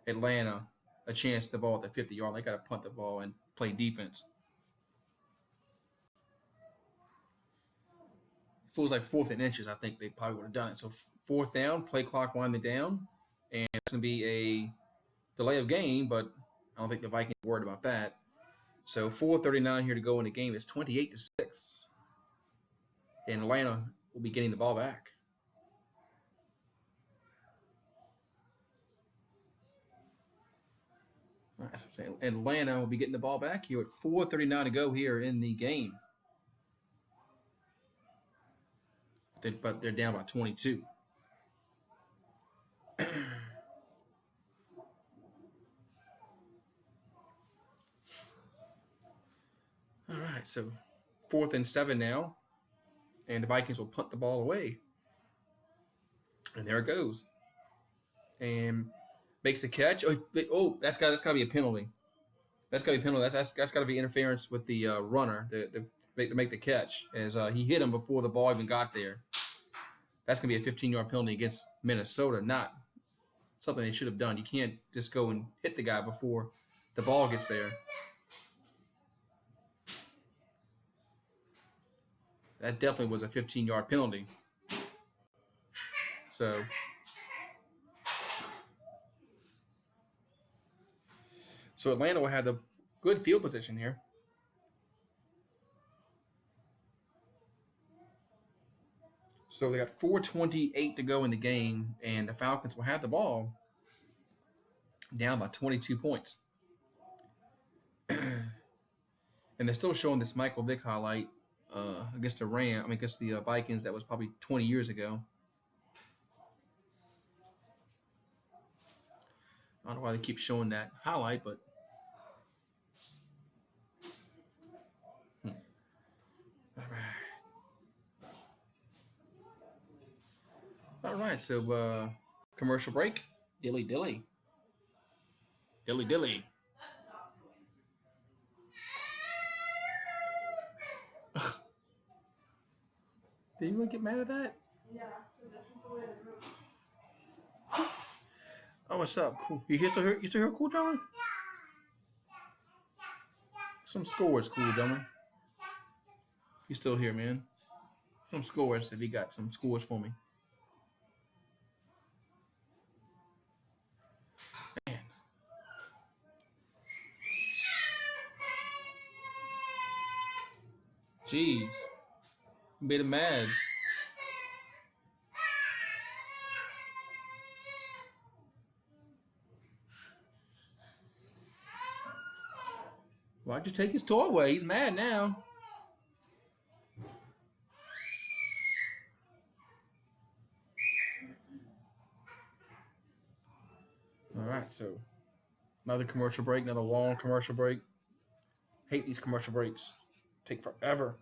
Atlanta a chance to the ball at the 50-yard. They got to punt the ball and play defense. If it was like 4th and inches, I think they probably would have done it. So fourth down, play clock winding down, and it's going to be a delay of game, but I don't think the Vikings are worried about that. So 4:39 here to go in the game. It's 28-6, and Atlanta will be getting the ball back. Atlanta will be getting the ball back here at 4:39 to go here in the game. But they're down by 22. All right, so 4th and 7 now, and the Vikings will punt the ball away. And there it goes. And makes a catch. That's got to be a penalty. That's got to be a penalty. That's got to be interference with the runner to make the catch, as he hit him before the ball even got there. That's going to be a 15-yard penalty against Minnesota, not something they should have done. You can't just go and hit the guy before the ball gets there. That definitely was a 15-yard penalty. So Atlanta will have the good field position here. So they got 4:28 to go in the game, and the Falcons will have the ball down by 22 points. And they're still showing this Michael Vick highlight against the Vikings. That was probably 20 years ago. I don't know why they keep showing that highlight, but all right. So commercial break. Dilly. Dilly. Did you really get mad at that? Yeah, because that's the way it moves. Oh, what's up? Cool. You still here, cool, John? Some scores, cool, John. You still here, man? Some scores. If you got some scores for me. Man. Jeez. You made him mad. Why'd you take his toy away? He's mad now. All right, so another commercial break, another long commercial break. Hate these commercial breaks. Take forever.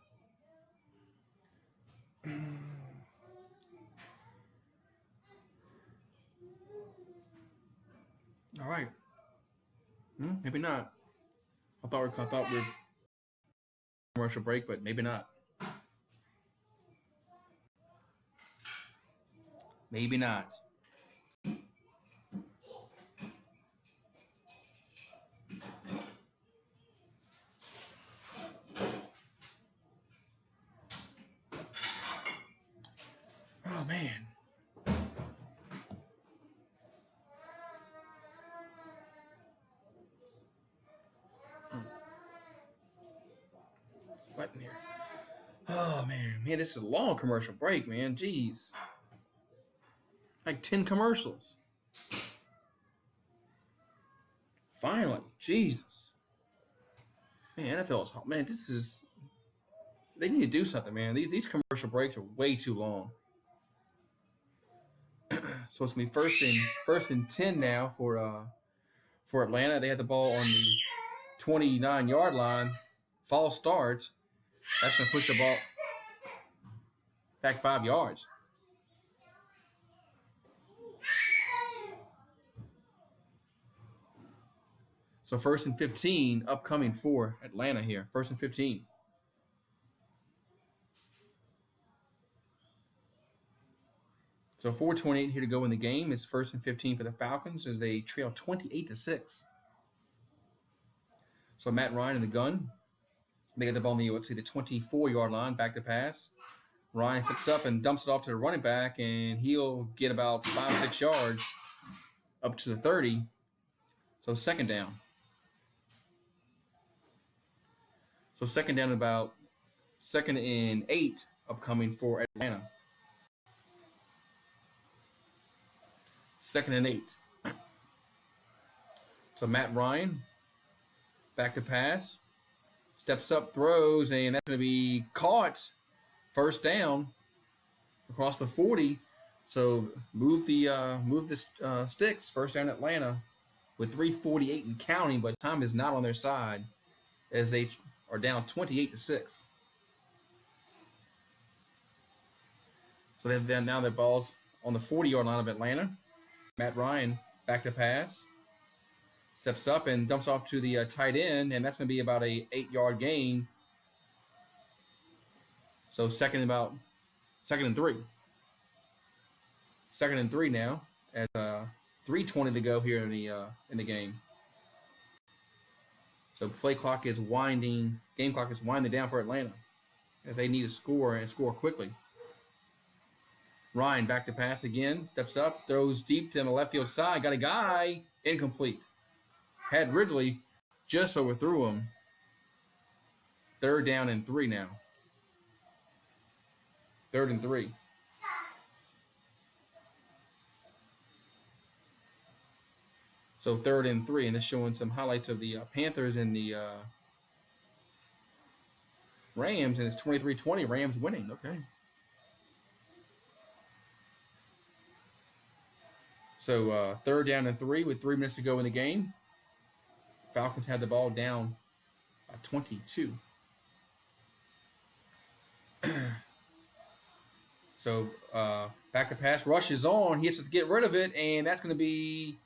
All right. Maybe not. I thought we were commercial break, but maybe not. Maybe not. Oh man. Sweating here. Oh man, this is a long commercial break, man. Jeez. Like 10 commercials. Finally. Jesus. Man, NFL is hot. Man, this is. They need to do something, man. These commercial breaks are way too long. So it's gonna be first and 10 now for Atlanta. They had the ball on the 29-yard line. False start. That's gonna push the ball back 5 yards. So first and 15 upcoming for Atlanta here. First and 15. So 4:28 here to go in the game. It's first and 15 for the Falcons as they trail 28-6. So Matt Ryan in the gun. They get the ball on the 24-yard line, back to pass. Ryan steps up and dumps it off to the running back, and he'll get about 5-6 yards up to the 30. So second down. So second down, about 2nd and 8 upcoming for Atlanta. 2nd and 8. So Matt Ryan, back to pass, steps up, throws, and that's going to be caught. First down across the 40. So move the sticks. First down Atlanta with 3:48 and counting, but time is not on their side as they are down 28-6. So then now their ball's on the 40-yard line of Atlanta. Matt Ryan back to pass, steps up and dumps off to the tight end, and that's going to be about a 8-yard gain. So second and 3. 2nd and 3 now, at 3:20 to go here in the game. So game clock is winding down for Atlanta as they need to score and score quickly. Ryan back to pass again, steps up, throws deep to the left field side, got a guy, incomplete. Had Ridley, just overthrew him. 3rd down and 3 now. 3rd and 3. So 3rd and 3, and it's showing some highlights of the Panthers and the Rams, and it's 23-20. Rams winning. Okay. So 3rd down and 3 with 3 minutes to go in the game. Falcons had the ball down by 22. So back to pass, rush is on. He has to get rid of it, and that's going to be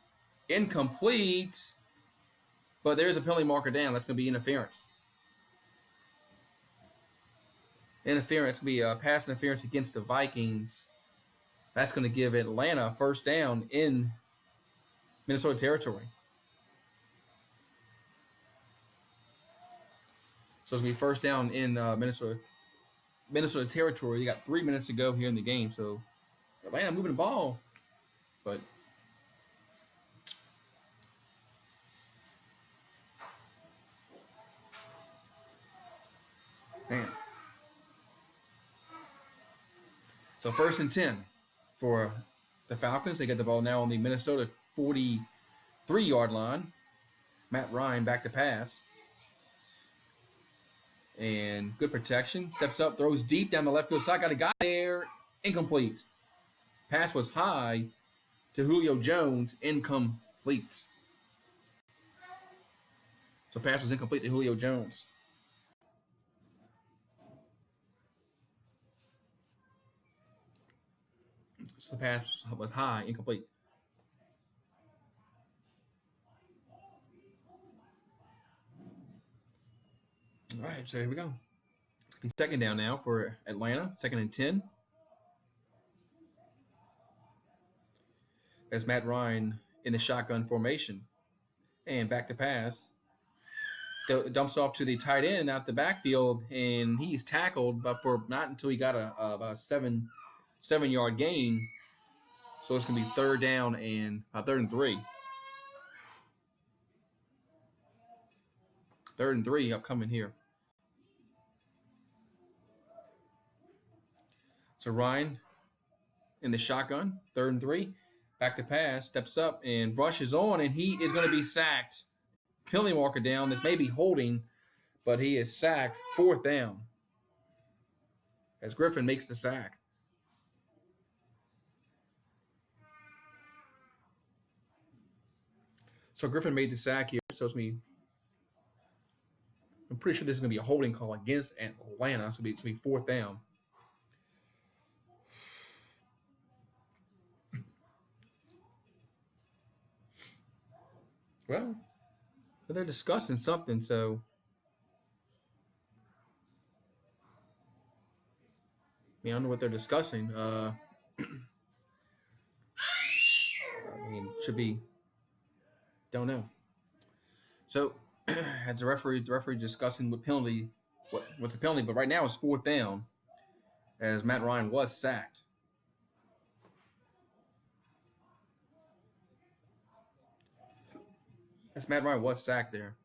incomplete. But there's a penalty marker down. That's going to be interference. Interference will be pass interference against the Vikings. That's going to give Atlanta first down in Minnesota territory. So it's going to be first down in Minnesota territory. You got 3 minutes to go here in the game. So Atlanta moving the ball, but man. So 1st and 10 for the Falcons. They get the ball now on the Minnesota 43-yard line. Matt Ryan back to pass. And good protection. Steps up, throws deep down the left field side. Got a guy there. Incomplete. Pass was high to Julio Jones. Incomplete. So pass was incomplete to Julio Jones. So the pass was high, incomplete. All right, so here we go. Second down now for Atlanta, 2nd and 10. As Matt Ryan in the shotgun formation. And back to pass. Dumps off to the tight end out the backfield, and he's tackled, but for not until he got about a 7-yard gain. So it's going to be 3rd down and 3rd and 3. 3rd and 3 upcoming here. So Ryan in the shotgun, 3rd and 3. Back to pass, steps up and rushes on, and he is going to be sacked penalty marker down. This may be holding, but he is sacked. 4th down as Griffin makes the sack. So Griffin made the sack here. So it's me. I'm pretty sure this is going to be a holding call against Atlanta. So it's going to be 4th down. Well, they're discussing something, so I don't know what they're discussing. I mean, should be. Don't know. So, as the referee discussing what penalty, what's the penalty? But right now it's 4th down, as Matt Ryan was sacked. As Matt Ryan was sacked there.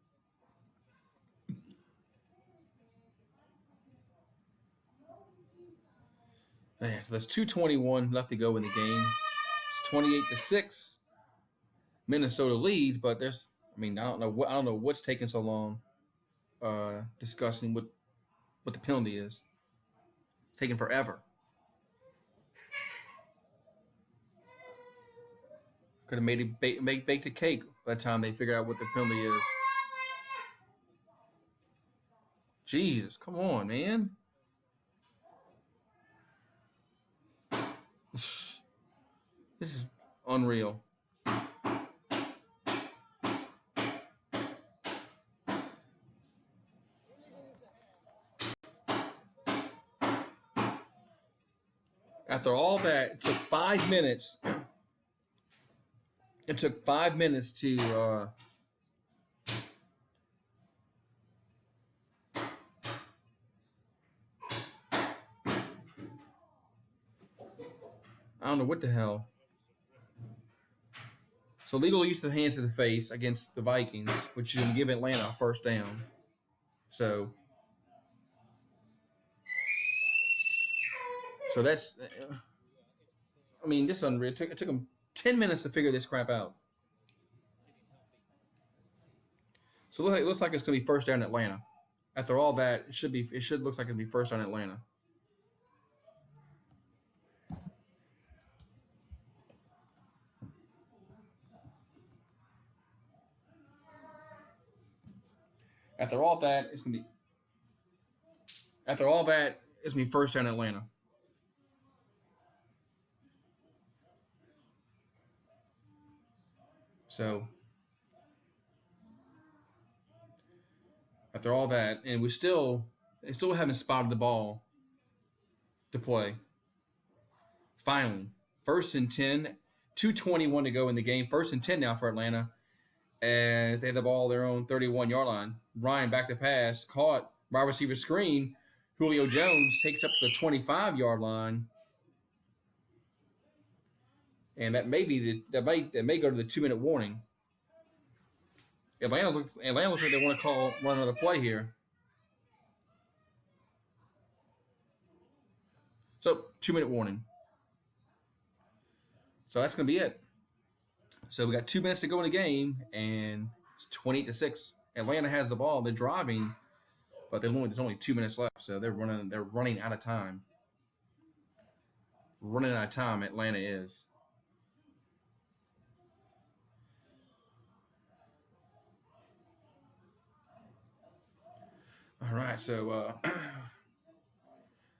Man, so there's 2:21 left to go in the game. It's 28-6. Minnesota leads, but I don't know what's taking so long. Discussing what the penalty is. It's taking forever. Could have made it baked a cake by the time they figure out what the penalty is. Jesus, come on, man. This is unreal. After all that, it took 5 minutes. It took 5 minutes to I don't know what the hell. So legal use of the hands to the face against the Vikings, which is going to give Atlanta a 1st down. So that's, this is unreal. It took them 10 minutes to figure this crap out. So it looks like it's going to be 1st down Atlanta. After all that, it looks like it'll be 1st down Atlanta. After all that, it's going to be 1st down Atlanta. So after all that, and they still haven't spotted the ball to play. Finally, 1st and 10, 2:21 to go in the game. 1st and 10 now for Atlanta, as they have the ball their own 31-yard line. Ryan back to pass, caught wide receiver screen. Julio Jones takes up to the 25-yard line, and that may go to the 2-minute warning. Atlanta looks like they want to run another play here. So 2-minute warning. So that's going to be it. So we got 2 minutes to go in the game, and it's 28-6. Atlanta has the ball. They're driving, but there's only 2 minutes left. So they're running out of time. Running out of time, Atlanta is. All right, so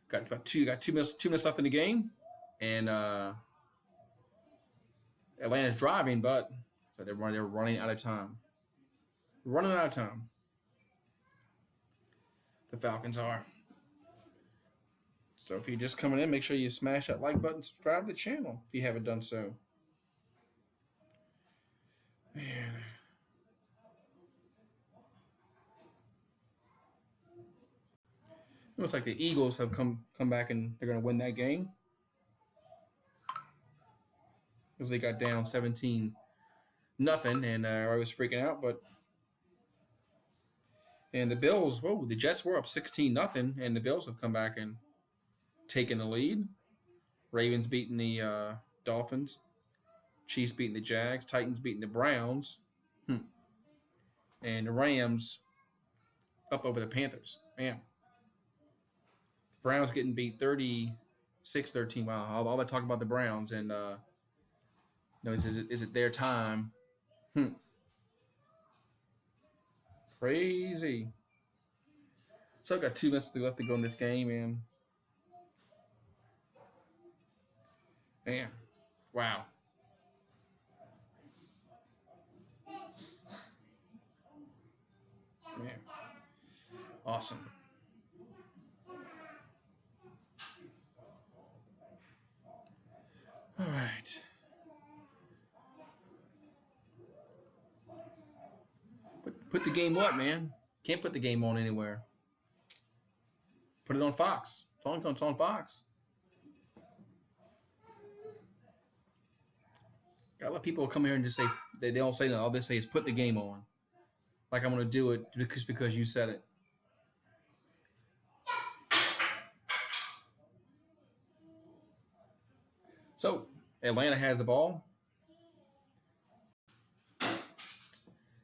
got 2 minutes left in the game, and Atlanta's driving, but they're running out of time. Running out of time. The Falcons are. So if you're just coming in, make sure you smash that like button, subscribe to the channel if you haven't done so. Man. Looks like the Eagles have come back and they're going to win that game. Because they got down 17-0, and I was freaking out. And the Bills, the Jets were up 16-0, and the Bills have come back and taken the lead. Ravens beating the Dolphins. Chiefs beating the Jags. Titans beating the Browns. and the Rams up over the Panthers. Man, Browns getting beat 36-13. Wow, all that talk about the Browns and is it their time? Crazy. So I've got 2 minutes left to go in this game, and man, wow. Man, awesome. All right. Put the game what, man? Can't put the game on anywhere. Put it on Fox. It's on Fox. Gotta let people come here and just say they don't say no. All they say is put the game on. Like I'm gonna do it because you said it. So Atlanta has the ball.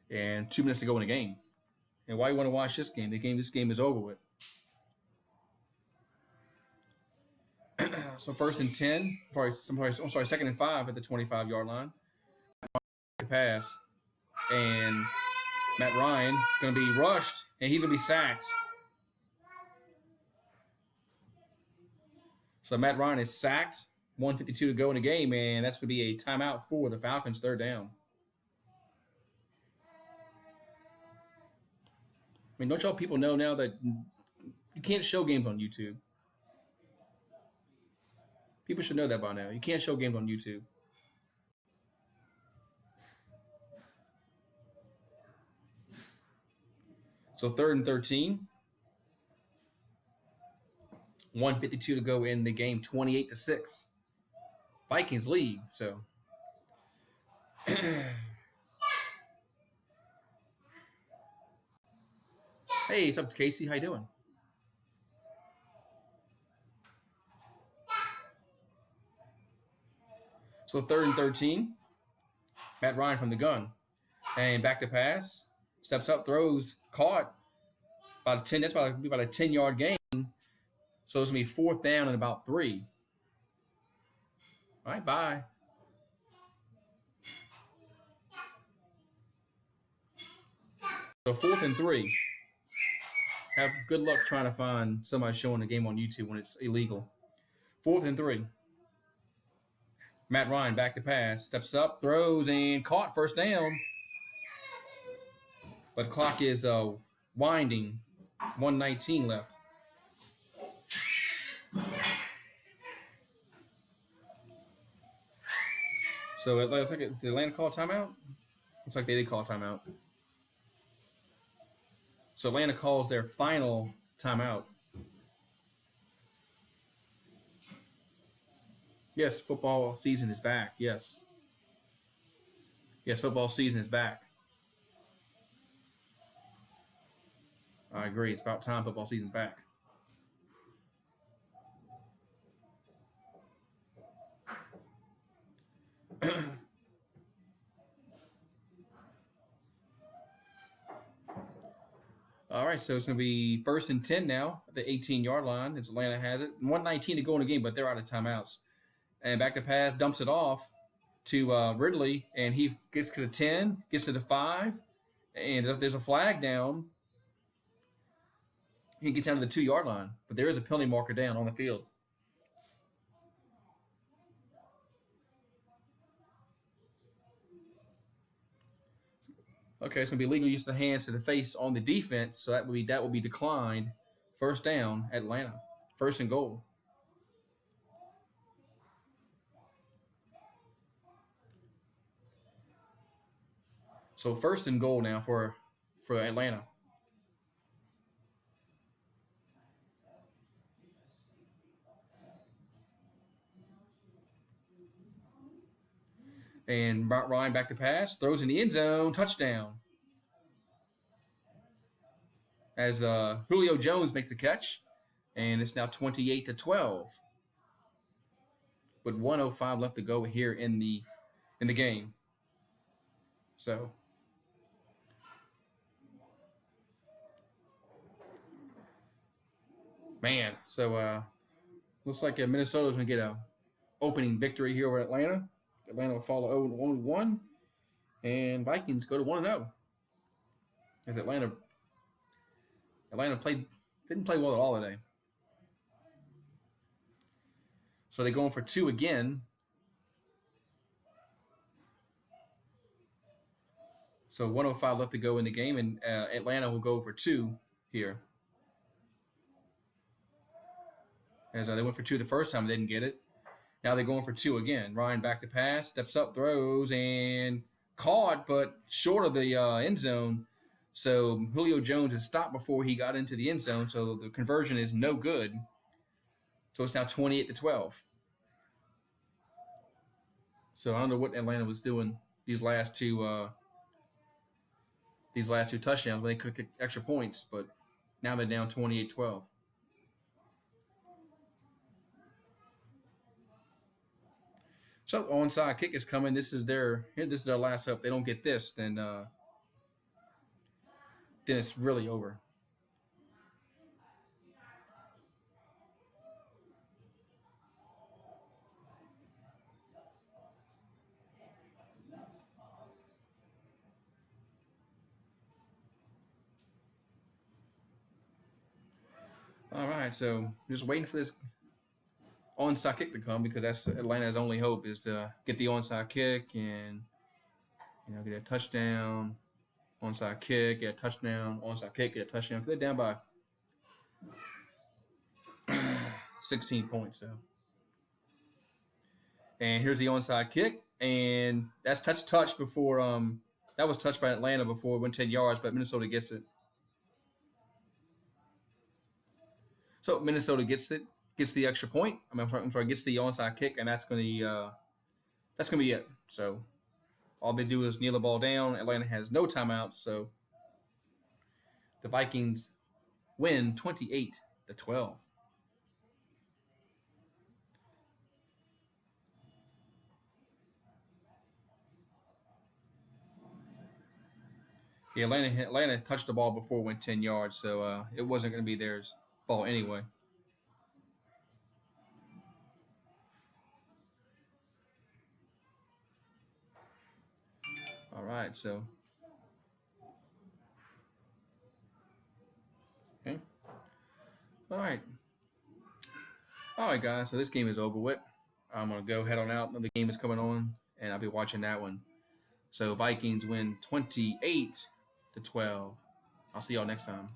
And 2 minutes to go in the game. And why you want to watch this game? This game is over with. So 1st and 10. I'm sorry, 2nd and 5 at the 25-yard line. Pass. And Matt Ryan going to be rushed, and he's going to be sacked. So Matt Ryan is sacked. 1:52 to go in the game, and that's going to be a timeout for the Falcons, 3rd down. I mean, don't y'all people know now that you can't show games on YouTube? People should know that by now. You can't show games on YouTube. So 3rd and 13. 1:52 to go in the game, 28-6. Vikings lead, so. Hey, what's up, Casey? How you doing? So 3rd and 13. Matt Ryan from the gun. And back to pass. Steps up, throws, caught. About a 10. That's about a 10-yard gain. So it's going to be 4th down and about 3. All right, bye. So 4th and 3. Have good luck trying to find somebody showing the game on YouTube when it's illegal. 4th and 3. Matt Ryan back to pass. Steps up, throws, and caught. 1st down. But the clock is winding. 1:19 left. So it looks like did Atlanta call timeout? Looks like they did call timeout. So Atlanta calls their final timeout. Yes, football season is back. Yes. Yes, football season is back. I agree. It's about time football season's back. All right, so it's going to be 1st and 10 now at the 18-yard line. It's Atlanta has it. 1:19 to go in the game, but they're out of timeouts. And back to pass, dumps it off to Ridley, and he gets to the 10, gets to the 5, and if there's a flag down, he gets down to the 2-yard line. But there is a penalty marker down on the field. Okay, it's going to be legal use of the hands to the face on the defense, so that will be declined. 1st down, Atlanta. 1st and goal. So 1st and goal now for Atlanta. And Ryan back to pass, throws in the end zone, touchdown. As Julio Jones makes a catch, and it's now 28-12. With 1:05 left to go here in the game. So Man, so looks like Minnesota's going to get a opening victory here over Atlanta. Atlanta will fall 0-1, and Vikings go to 1-0. As Atlanta didn't play well at all today. So they're going for 2 again. So 1:05 left to go in the game, and Atlanta will go for 2 here. As they went for 2 the first time, they didn't get it. Now they're going for 2 again. Ryan back to pass, steps up, throws, and caught, but short of the end zone. So Julio Jones is stopped before he got into the end zone, so the conversion is no good. So it's now 28-12. So I don't know what Atlanta was doing these last two touchdowns when they could get extra points, but now they're down 28-12. So onside kick is coming. This is their last hope. They don't get this, then it's really over. All right, so just waiting for this onside kick to come because that's Atlanta's only hope is to get the onside kick and get a touchdown, onside kick, get a touchdown, onside kick, get a touchdown. They're down by 16 points. So, and here's the onside kick, and that's touch before that was touched by Atlanta before it went 10 yards, but Minnesota gets it. So Minnesota gets the extra point. I'm sorry, gets the onside kick, and that's gonna be it. So all they do is kneel the ball down. Atlanta has no timeouts, so the Vikings win 28-12. Yeah, Atlanta touched the ball before it went 10 yards, so it wasn't going to be theirs ball anyway. All right, so okay. All right, guys. So this game is over with. I'm gonna go head on out. Another game is coming on, and I'll be watching that one. So Vikings win 28-12. I'll see y'all next time.